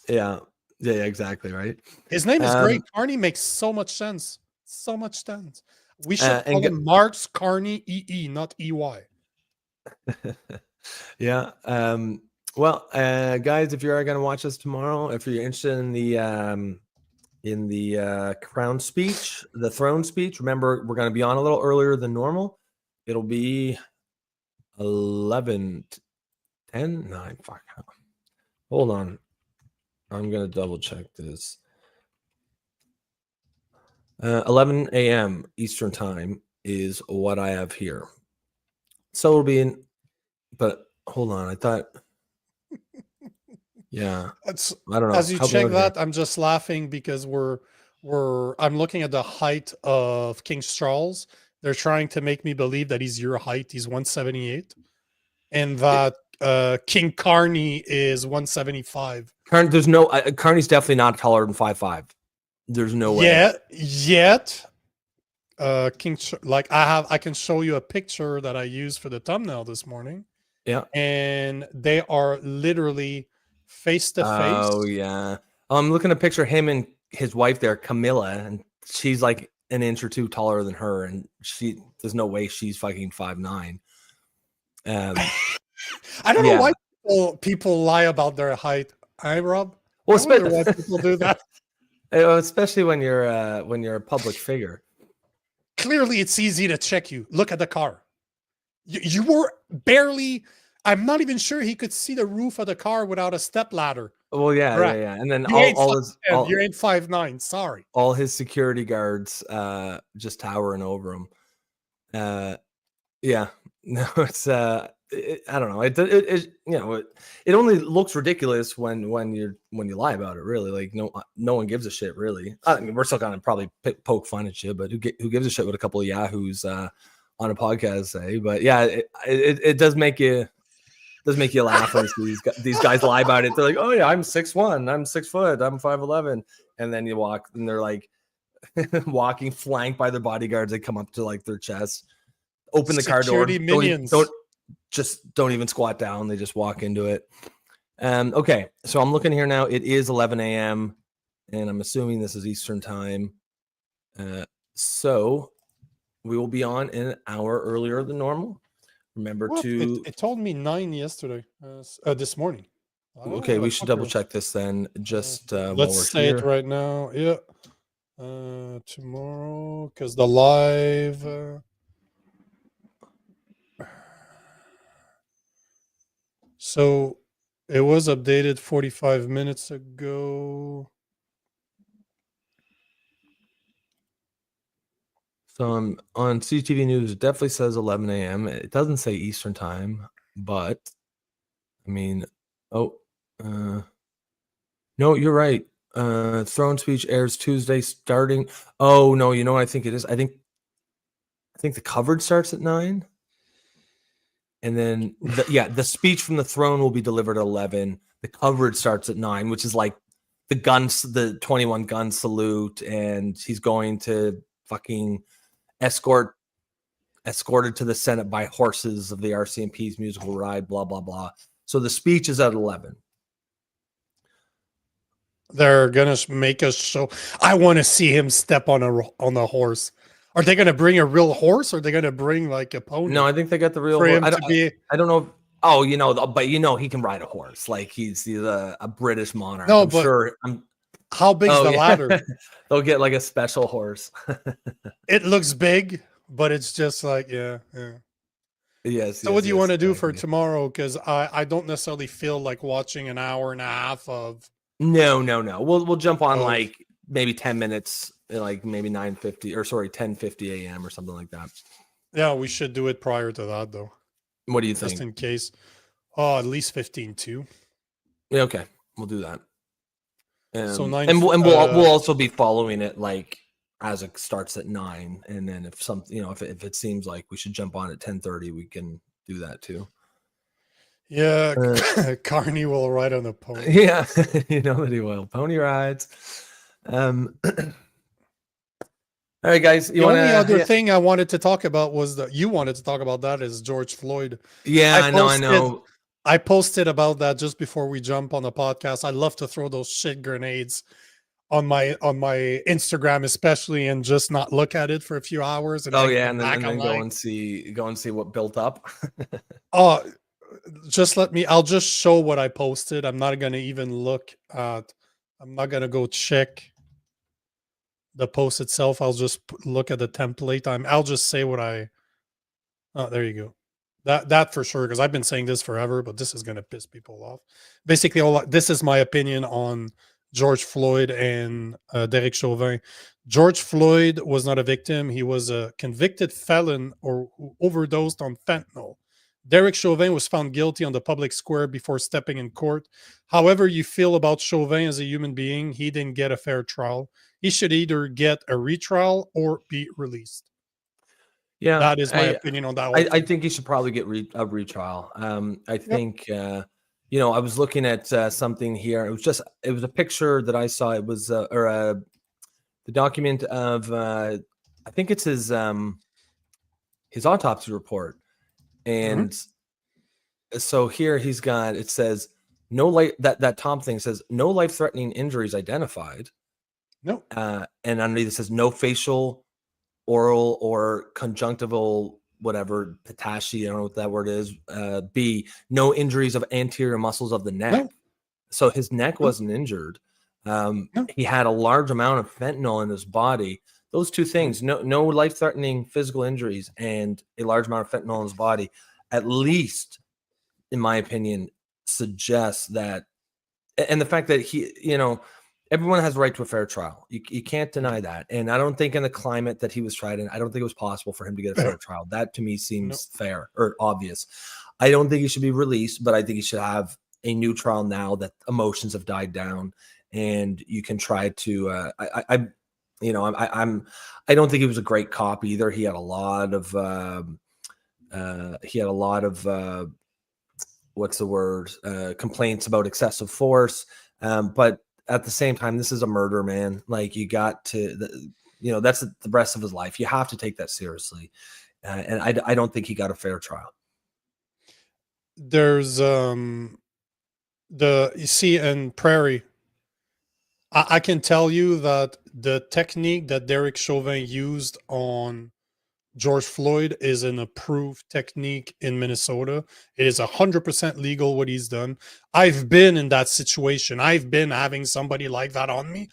Yeah, exactly, right? His name is great. Carney makes so much sense. So much sense. We should call him Marks Carney EE, not EY. Yeah. Well, guys, if you are going to watch us tomorrow, if you're interested in the crown speech, the throne speech, remember we're going to be on a little earlier than normal. It'll be 11. 10, 9, fuck. Hold on. I'm going to double check this. 11 a.m. Eastern time is what I have here. So it'll be in, but hold on. I thought, yeah, I don't know. As you check that, I'm just laughing because I'm looking at the height of King Charles. They're trying to make me believe that he's your height. He's 178. And that King Carney is 175. There's no Carney's definitely not taller than 5'5". There's no way. Yet I can show you a picture that I used for the thumbnail this morning. Yeah. And they are literally face to face. Oh yeah. I'm looking to picture him and his wife there, Camilla, and she's like an inch or two taller than her, and there's no way she's fucking 5'9". I don't know why people lie about their height. Rob? Well, I wonder why people do that. Especially when you're a public figure. Clearly, it's easy to check you. Look at the car. You were barely. I'm not even sure he could see the roof of the car without a step ladder. Well, yeah. And then you ain't 5'9". Sorry. All his security guards just towering over him. Yeah. No, it's I don't know. It only looks ridiculous when you lie about it. Really, like no one gives a shit. Really, I mean, we're still gonna probably poke fun at you, but who gives a shit what a couple of yahoos on a podcast say? But yeah, it does make you laugh when these guys lie about it. They're like, oh yeah, I'm 6'1", I'm 6 foot, I'm 5'11", and then you walk and they're like walking flanked by their bodyguards. They come up to like their chest, open the car door, don't even squat down. They just walk into it. Okay, so I'm looking here now. It is 11 a.m. and I'm assuming this is Eastern time. So we will be on an hour earlier than normal. Remember it told me 9 yesterday, this morning. Okay, we should double check this then. Just let's say it right now. Yeah, tomorrow, because the live. So it was updated 45 minutes ago. So on CTV News, it definitely says 11 a.m. It doesn't say Eastern time, but I mean, no, you're right. Throne speech airs Tuesday starting. Oh no, you know what I think it is? I think the coverage starts at 9. And then the speech from the throne will be delivered at 11. The coverage starts at 9, which is like the 21 gun salute, and he's going to fucking escorted to the Senate by horses of the RCMP's musical ride, blah blah blah. So the speech is at 11. They're gonna make us show. I want to see him step on a horse. Are they gonna bring a real horse, or are they gonna bring like a pony? No, I think they got the real horse. I don't know. But he can ride a horse. Like he's a British monarch. No, I'm sure. How big's the ladder? They'll get like a special horse. It looks big, but it's just like yeah. Yes. So what do you want to do for tomorrow? Because I don't necessarily feel like watching an hour and a half of. No. We'll jump on like maybe 10 minutes, like maybe 10:50 a.m. or something like that. Yeah, we should do it prior to that though. What do you think? Just in case. Oh, at least 15 too. Yeah, okay, we'll do that. So 9, and we'll also be following it like as it starts at 9, and then if it seems like we should jump on at 10:30, we can do that too. Yeah, Carney will ride on a pony. Yeah, you know that he will. Pony rides. All right, guys. The only other thing I wanted to talk about was you wanted to talk about that is George Floyd. Yeah, I know. I posted about that just before we jump on the podcast. I love to throw those shit grenades on my Instagram, especially, and just not look at it for a few hours. And then go and see what built up. I'll just show what I posted. I'm not gonna even look at. I'm not gonna go check the post itself. I'll just look at the template. I'll just say what I. Oh, there you go. That for sure, because I've been saying this forever, but this is gonna piss people off. Basically, this is my opinion on George Floyd and Derek Chauvin. George Floyd was not a victim. He was a convicted felon who overdosed on fentanyl. Derek Chauvin was found guilty on the public square before stepping in court. However you feel about Chauvin as a human being, he didn't get a fair trial. He should either get a retrial or be released. Yeah, that is my opinion on that. I think he should probably get a retrial. I think I was looking at something here. It was a picture that I saw. It was the document of I think it's his autopsy report, and so here he's got, it says no life, that Tom thing says no life-threatening injuries identified. No. And underneath it says no facial, oral, or conjunctival, whatever, patashi, I don't know what that word is. B, no injuries of anterior muscles of the neck. No. So his neck wasn't injured. He had a large amount of fentanyl in his body. Those two things, no life-threatening physical injuries and a large amount of fentanyl in his body, at least, in my opinion, suggests that, and the fact that everyone has a right to a fair trial. You can't deny that. And I don't think in the climate that he was tried in, I don't think it was possible for him to get a fair trial. That to me seems fair or obvious. I don't think he should be released, but I think he should have a new trial now that emotions have died down and you can try to, I don't think he was a great cop either. He had a lot of, complaints about excessive force. But at the same time, this is a murder, man. Like, you got to, that's the rest of his life. You have to take that seriously. And I don't think he got a fair trial. There's you see in Prairie, I can tell you that the technique that Derek Chauvin used on George Floyd is an approved technique in Minnesota. It is 100% legal what he's done. I've been in that situation. I've been having somebody like that on me.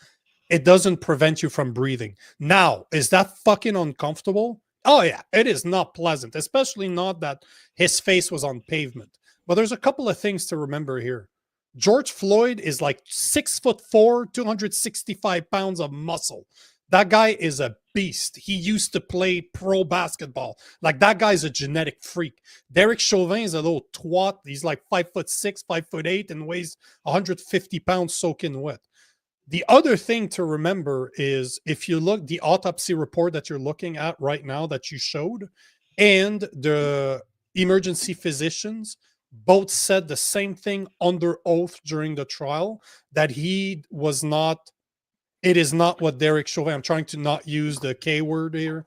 It doesn't prevent you from breathing. Now, is that fucking uncomfortable? Oh yeah, it is not pleasant, especially not that his face was on pavement. But there's a couple of things to remember here. George Floyd is like 6'4", 265 pounds of muscle. That guy is a beast. He used to play pro basketball. Like, that guy's a genetic freak. Derek Chauvin is a little twat. He's like 5'6", 5'8", and weighs 150 pounds soaking wet. The other thing to remember is, if you look, the autopsy report that you're looking at right now that you showed, and the emergency physicians both said the same thing under oath during the trial, that he was not, it is not what Derek Chauvin, I'm trying to not use the K word here.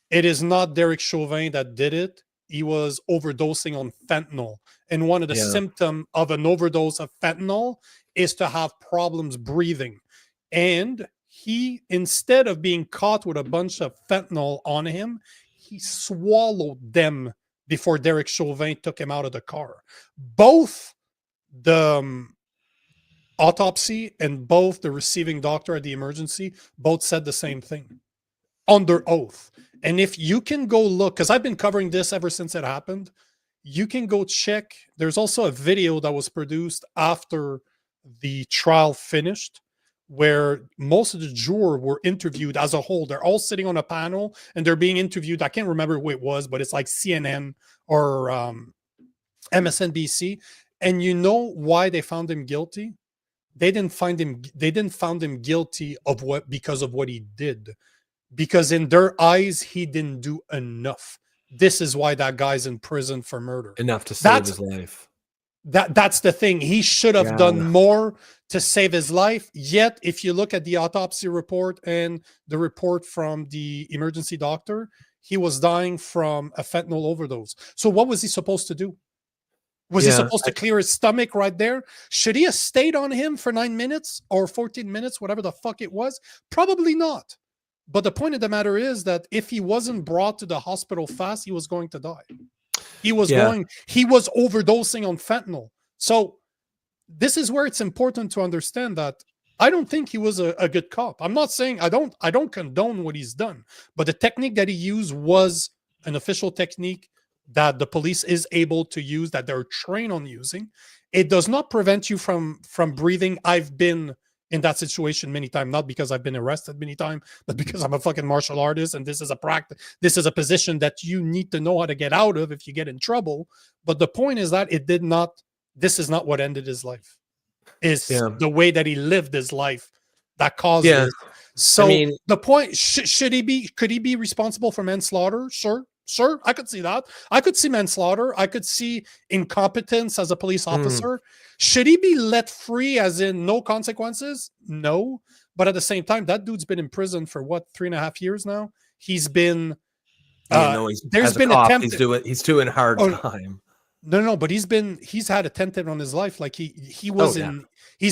It is not Derek Chauvin that did it. He was overdosing on fentanyl. And one of the symptoms of an overdose of fentanyl is to have problems breathing. And he, instead of being caught with a bunch of fentanyl on him, he swallowed them before Derek Chauvin took him out of the car. Both the autopsy and both the receiving doctor at the emergency both said the same thing under oath. And if you can go look, because I've been covering this ever since it happened, you can go check. There's also a video that was produced after the trial finished, where most of the jurors were interviewed as a whole. They're all sitting on a panel and they're being interviewed. I can't remember who it was, but it's like CNN or MSNBC. And you know why they found him guilty? They didn't find him guilty of what, because of what he did. Because in their eyes, he didn't do enough. This is why that guy's in prison for murder. Enough to save his life. That's the thing. He should have done more to save his life. Yet, if you look at the autopsy report and the report from the emergency doctor, he was dying from a fentanyl overdose. So what was he supposed to do? Was he supposed to clear his stomach right there? Should he have stayed on him for 9 minutes or 14 minutes, whatever the fuck it was? Probably not. But the point of the matter is that if he wasn't brought to the hospital fast, he was going to die. He was overdosing on fentanyl. So this is where it's important to understand that I don't think he was a good cop. I'm not saying I don't condone what he's done, but the technique that he used was an official technique that the police is able to use, that they're trained on using. It does not prevent you from breathing. I've been in that situation many times, not because I've been arrested many times, but because I'm a fucking martial artist, and this is a practice. This is a position that you need to know how to get out of if you get in trouble. But the point is that this is not what ended his life. It's the way that he lived his life that caused this. So I mean, the point, should he be, could he be responsible for manslaughter? Sure, I could see that. I could see manslaughter. I could see incompetence as a police officer. Should he be let free as in no consequences? No. But at the same time, that dude's been in prison for what, 3.5 years now? He's been there's been attempted. He's doing hard time. No, but he's had attempted on his life. Like he's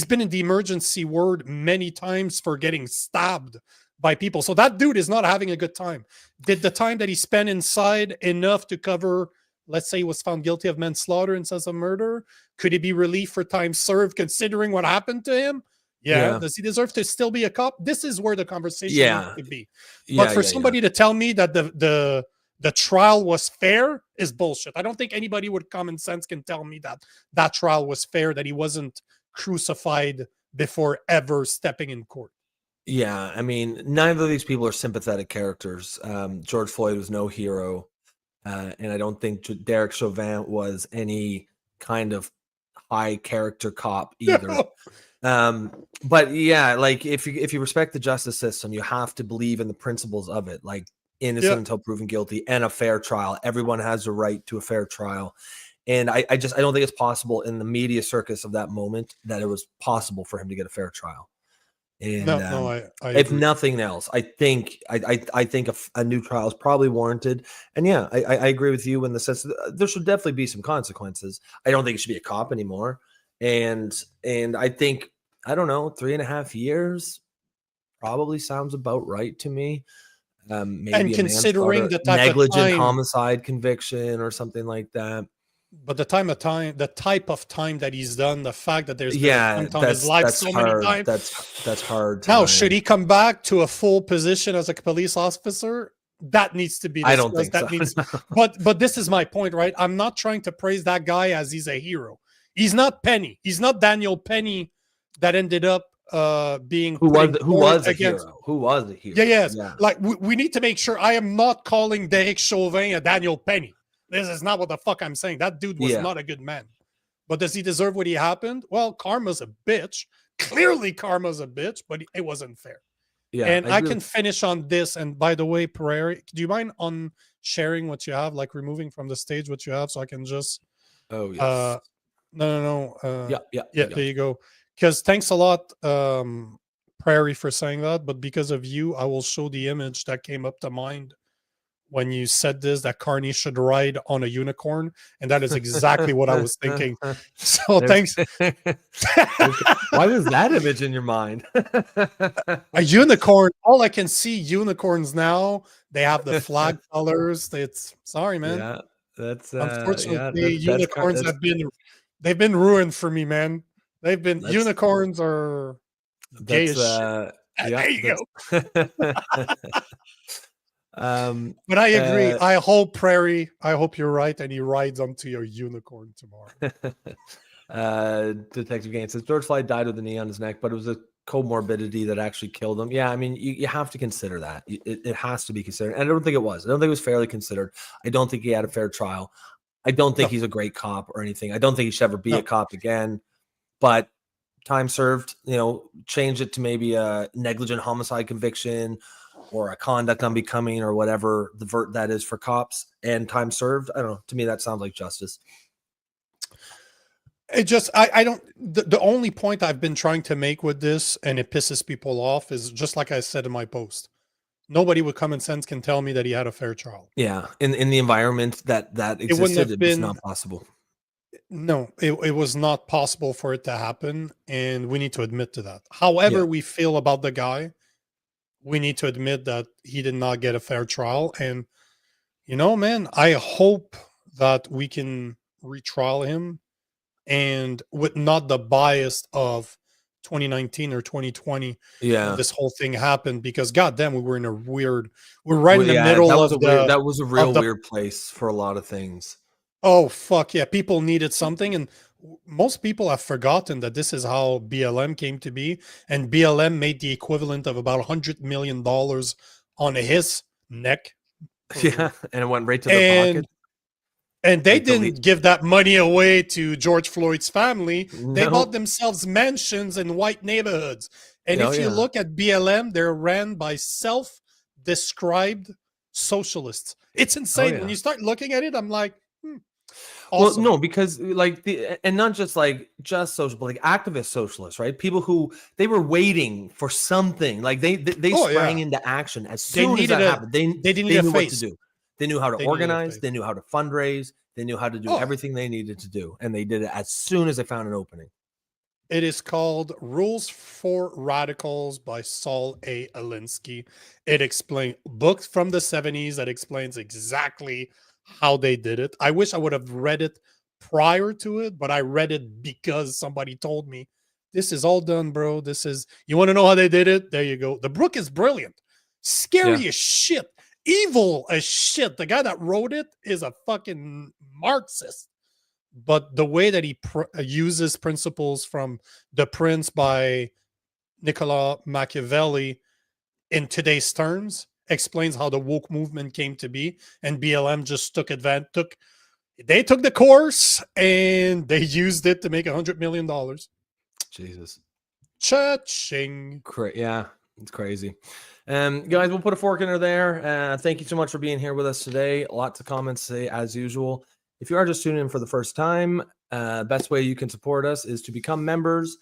been in the emergency ward many times for getting stabbed by people. So that dude is not having a good time. Did the time that he spent inside enough to cover, let's say he was found guilty of manslaughter instead of murder? Could he be released for time served considering what happened to him? Yeah. Does he deserve to still be a cop? This is where the conversation could be. But for somebody to tell me that the trial was fair is bullshit. I don't think anybody with common sense can tell me that that trial was fair, that he wasn't crucified before ever stepping in court. Yeah, I mean, neither of these people are sympathetic characters. George Floyd was no hero, and I don't think Derek Chauvin was any kind of high character cop either. But yeah, like if you respect the justice system, you have to believe in the principles of it, like innocent until proven guilty and a fair trial. Everyone has a right to a fair trial. And I don't think it's possible in the media circus of that moment that it was possible for him to get a fair trial. And I if agree. nothing else, I think a new trial is probably warranted. And yeah, I agree with you in the sense that there should definitely be some consequences. I don't think it should be a cop anymore. And I think, I don't know, 3.5 years probably sounds about right to me. Maybe and considering the type negligent of time, homicide conviction or something like that. But the type of time that he's done, the fact that there's been on his life so hard. many times. That's hard. Now, should he come back to a full position as a police officer? That needs to be discussed. I don't think so. But this is my point, right? I'm not trying to praise that guy as he's a hero. He's not Penny. He's not Daniel Penny that ended up being who was a hero. Yeah. Like we need to make sure. I am not calling Derek Chauvin a Daniel Penny. This is not what the fuck I'm saying. That dude was not a good man. But does he deserve what he happened? Well, karma's a bitch. Clearly, karma's a bitch, but it wasn't fair. Yeah, and I can finish on this. And by the way, Prairie, do you mind on sharing what you have, like removing from the stage what you have, so I can just? Oh yes. No. Yeah. There you go. Because thanks a lot, Prairie, for saying that. But because of you, I will show the image that came up to mind when you said this, that Carney should ride on a unicorn. And that is exactly what I was thinking. So thanks. Why was that image in your mind? A unicorn. All I can see unicorns now. They have the flag colors. It's sorry, man. Yeah, that's unfortunately unicorns they've been ruined for me, man. They've been unicorns are gay as shit. There you go. But I agree. I hope Prairie. I hope you're right, and he rides onto your unicorn tomorrow. Detective Gaines says George Floyd died with a knee on his neck, but it was a comorbidity that actually killed him. Yeah, I mean, you have to consider that. It has to be considered, and I don't think it was. I don't think it was fairly considered. I don't think he had a fair trial. I don't think he's a great cop or anything. I don't think he should ever be a cop again. But time served, change it to maybe a negligent homicide conviction or a conduct unbecoming or whatever the vert that is for cops, and time served. I don't know. To me, that sounds like justice. It just, I don't, the only point I've been trying to make with this, and it pisses people off, is just like I said in my post. Nobody with common sense can tell me that he had a fair trial. Yeah. In the environment that existed, it was not possible. No, it was not possible for it to happen, and we need to admit to that. However we feel about the guy, we need to admit that he did not get a fair trial. And, man, I hope that we can retrial him, and with not the bias of 2019 or 2020. This whole thing happened, because goddamn, we're in a weird, we're right in the middle of that was a real weird place for a lot of things. Oh, fuck yeah. People needed something. And most people have forgotten that this is how BLM came to be. And BLM made the equivalent of about $100 million on his neck. Yeah. And it went right to the pocket. And they didn't give that money away to George Floyd's family. They No. bought themselves mansions in white neighborhoods. And Oh, if you yeah. look at BLM, they're ran by self-described socialists. It's insane. yeah. When you start looking at it, I'm like, Well, awesome. no, because like and not just social, but like activist socialists, right? People who they were waiting for something. Like they sprang into action as soon as that happened. They knew what to do. They knew how to organize. They knew how to fundraise. They knew how to do everything they needed to do, and they did it as soon as they found an opening. It is called Rules for Radicals by Saul A. Alinsky. It explains books from the 70s that explains exactly how they did it. I wish I would have read it prior to it, but I read it because somebody told me this is all done, bro. You want to know how they did it? There you go. The book is brilliant, scary as shit, evil as shit. The guy that wrote it is a fucking Marxist. But the way that he uses principles from The Prince by Niccolo Machiavelli in today's terms explains how the woke movement came to be, and BLM just took they took the course and they used it to make $100 million. Jesus. Cha-ching. Yeah, it's crazy. Guys, we'll put a fork in her there. Thank you so much for being here with us today. Lots of comments today, as usual. If you are just tuning in for the first time, best way you can support us is to become members.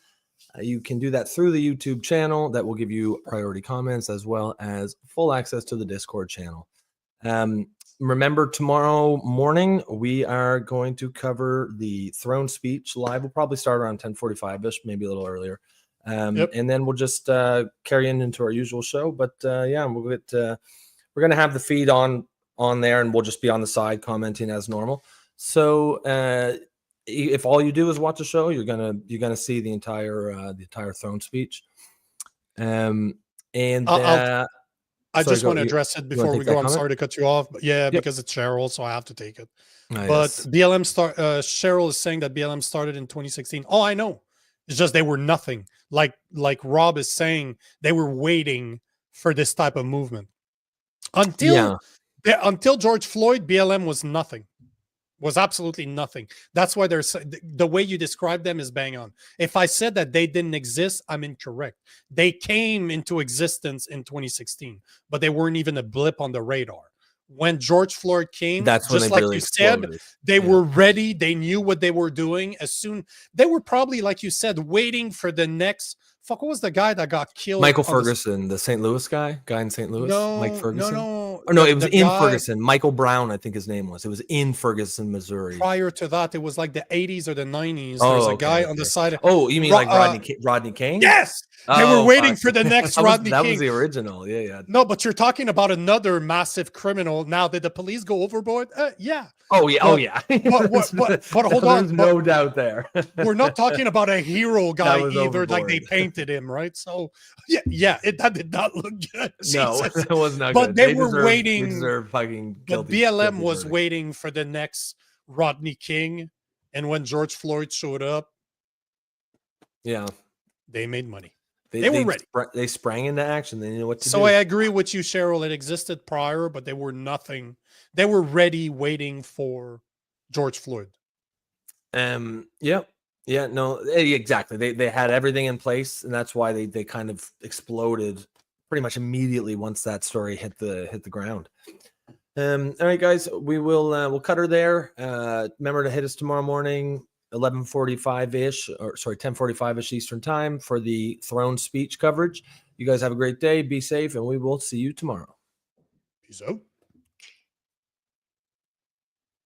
You can do that through the YouTube channel. That will give you priority comments as well as full access to the Discord channel. Remember, tomorrow morning, we are going to cover the throne speech live. We'll probably start around 10:45-ish, maybe a little earlier. And then we'll just carry into our usual show. But yeah, we're going to have the feed on there, and we'll just be on the side commenting as normal. So if all you do is watch the show, you're gonna see the entire throne speech. I just want to address it before we go. I'm sorry to cut you off, but because it's Cheryl, so I have to take it. But BLM Cheryl is saying that BLM started in 2016. Oh, I know. It's just they were nothing. Like Rob is saying, they were waiting for this type of movement until George Floyd. BLM was nothing. Was absolutely nothing. That's why the way you describe them is bang on. If I said that they didn't exist, I'm incorrect. They came into existence in 2016, but they weren't even a blip on the radar. When George Floyd came, that's when just they like really you said, they were ready. They knew what they were doing. They were probably, like you said, waiting for the next. What was the guy that got killed? Michael Ferguson, the St. Louis guy in St. Louis. No, Mike Ferguson. No. Or no, it was in Ferguson. Michael Brown, I think his name was. It was in Ferguson, Missouri. Prior to that, it was like the 80s or the 90s. There's a guy on the side. You mean like Rodney King? Yes. They were waiting for the next Rodney King. That was the original. Yeah. No, but you're talking about another massive criminal. Now, did the police go overboard? Yeah. Oh yeah. But hold on. There's no doubt there. We're not talking about a hero guy either. Overboard. Like they painted him, right? So that did not look good. No, it was not but good. They were waiting. They deserve fucking but BLM was waiting for the next Rodney King, and when George Floyd showed up, they made money. They were ready. They sprang into action. They knew what to do. So I agree with you, Cheryl. It existed prior, but they were nothing. They were ready, waiting for George Floyd. Yep. Yeah, no, exactly. They had everything in place, and that's why they kind of exploded pretty much immediately once that story hit the ground. All right, guys, we'll cut her there. Remember to hit us tomorrow morning, 11:45-ish, or sorry, 10:45-ish Eastern time for the throne speech coverage. You guys have a great day. Be safe, and we will see you tomorrow. Peace out.